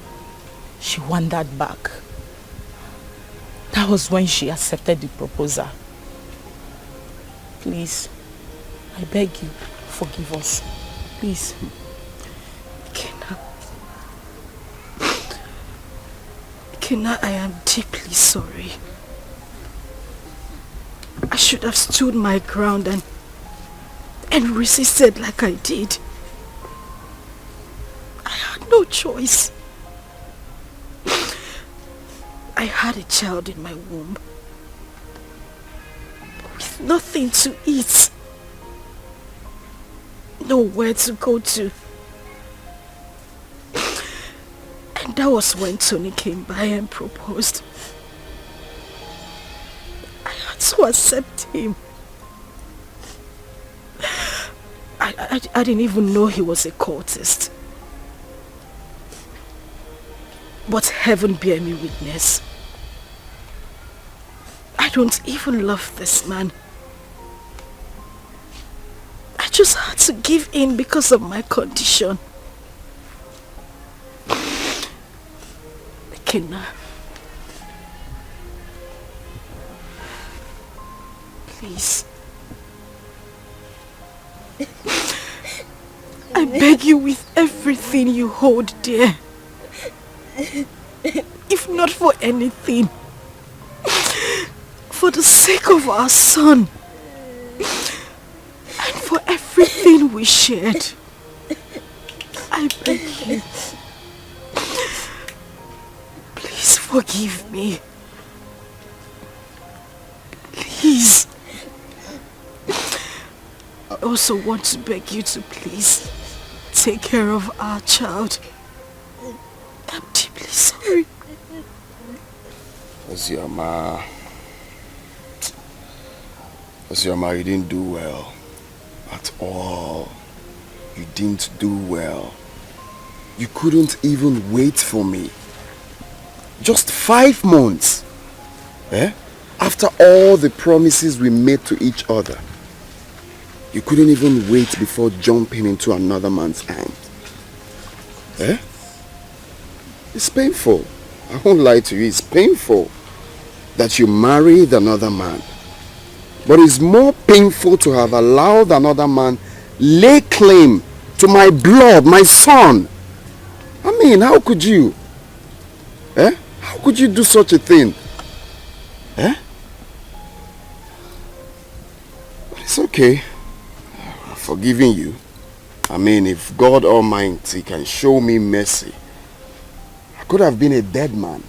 she wandered back. That was when she accepted the proposal. Please, I beg you, forgive us. Please. Kenna, I am deeply sorry. I should have stood my ground and resisted like I did. I had no choice. I had a child in my womb with nothing to eat, nowhere to go to. And that was when Tony came by and proposed. I had to accept him. I didn't even know he was a cultist. But heaven bear me witness. I don't even love this man. I just had to give in because of my condition. Kenna, please. I beg you with everything you hold dear. If not for anything, for the sake of our son and for everything we shared, I beg you, please forgive me. Please. I also want to beg you to please take care of our child. I'm deeply sorry. Ozioma, you didn't do well. At all. You didn't do well. You couldn't even wait for me. Just 5 months. Eh? After all the promises we made to each other. You couldn't even wait before jumping into another man's arms. Eh? It's painful. I won't lie to you. It's painful that you married another man. But it's more painful to have allowed another man lay claim to my blood, my son. I mean, how could you? Eh? How could you do such a thing? Eh? But it's okay. I'm forgiving you. I mean, if God Almighty can show me mercy, I could have been a dead man.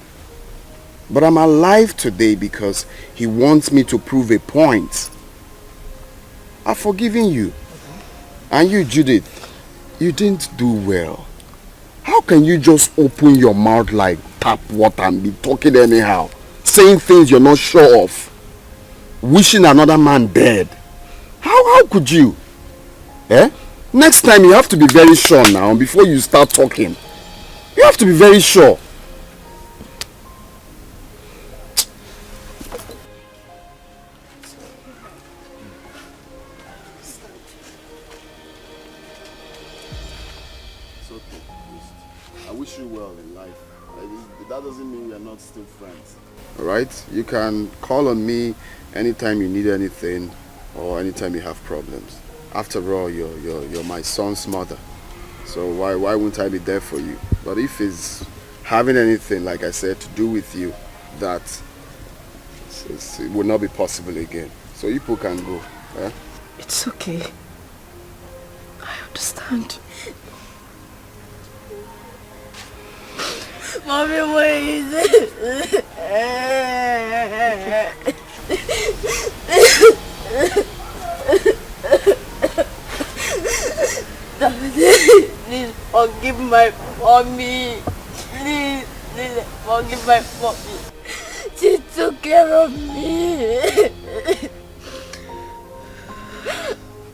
But I'm alive today because he wants me to prove a point. I've forgiven you. And you, Judith, you didn't do well. How can you just open your mouth like tap water and be talking anyhow? Saying things you're not sure of. Wishing another man dead. How could you? Eh? Next time you have to be very sure now before you start talking. You have to be very sure. It's okay. I wish you well in life. That doesn't mean we are not still friends. Alright? You can call on me anytime you need anything or anytime you have problems. After all, you're my son's mother. So why wouldn't I be there for you? But if it's having anything, like I said, to do with you, that it will not be possible again. So you people can go. Eh? It's okay. I understand. Mommy, where is it? Please forgive my mommy. Please forgive my mommy. She took care of me.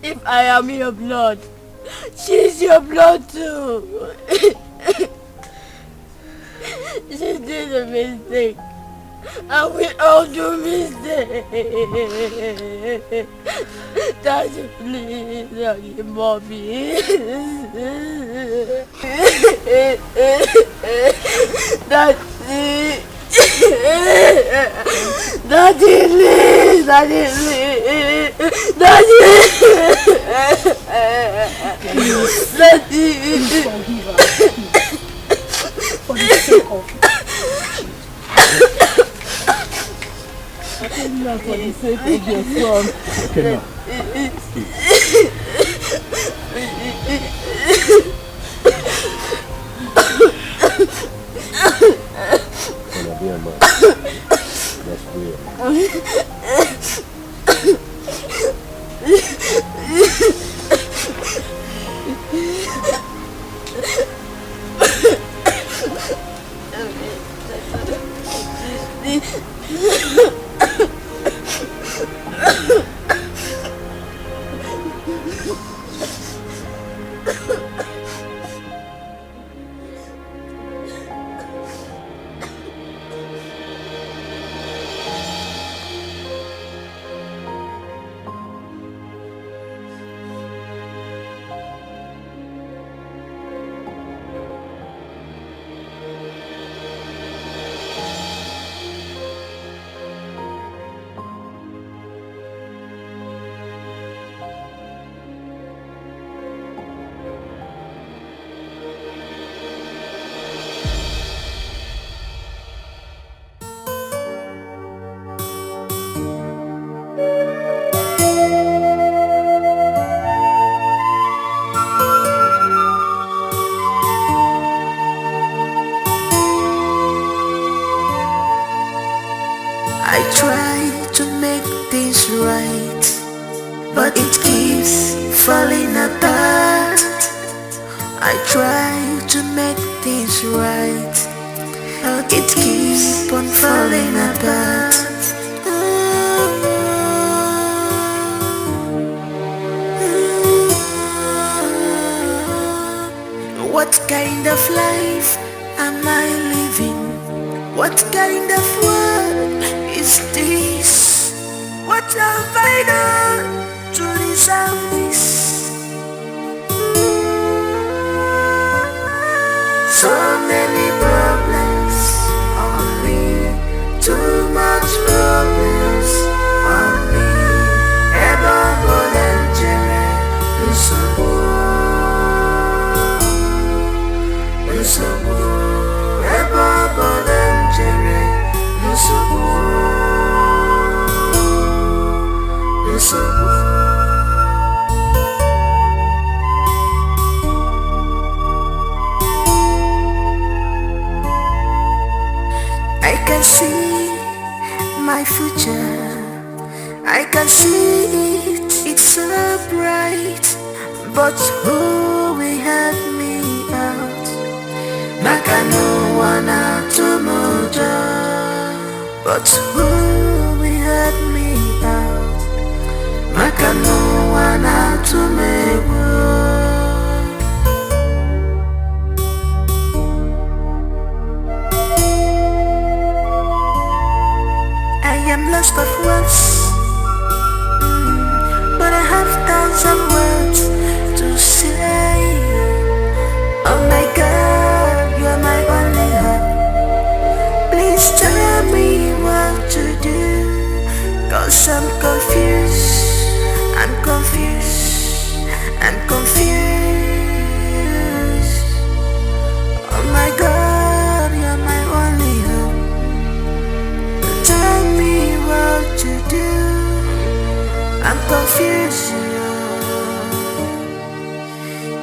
If I am your blood, she's your blood too. She did a mistake. And we all do mistakes. Daddy, please, Daddy, Mommy. Daddy. Daddy, please, Daddy, please. Daddy. Daddy. Forgive her. For the sake of Not for the sake of your son. Okay, now. Gonna be a man. That's weird. I try to make things right, but it keeps falling apart. I try to make things right, but it keeps on falling apart. What kind of life am I living? What kind of world is this? What have I done to deserve this? So many problems on me, too much problems on me. Ever volunteer, ever volunteer, I can see my future, I can see it, it's so bright. But who will help me out? Maka no one out tomorrow. But who will help me out? Maka no one out tomorrow. I am lost of words, but I have thousands of words to say. Oh my God, you're my only hope. Please tell me what to do, 'cause I'm confused, I'm confused, I'm confused. Oh my God, you're my only hope. Tell me what to do, I'm confused.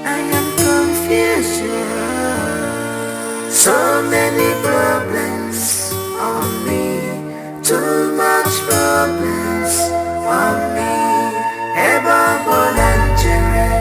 I am confused. So many problems on me, too much problems on me. Ever volunteer,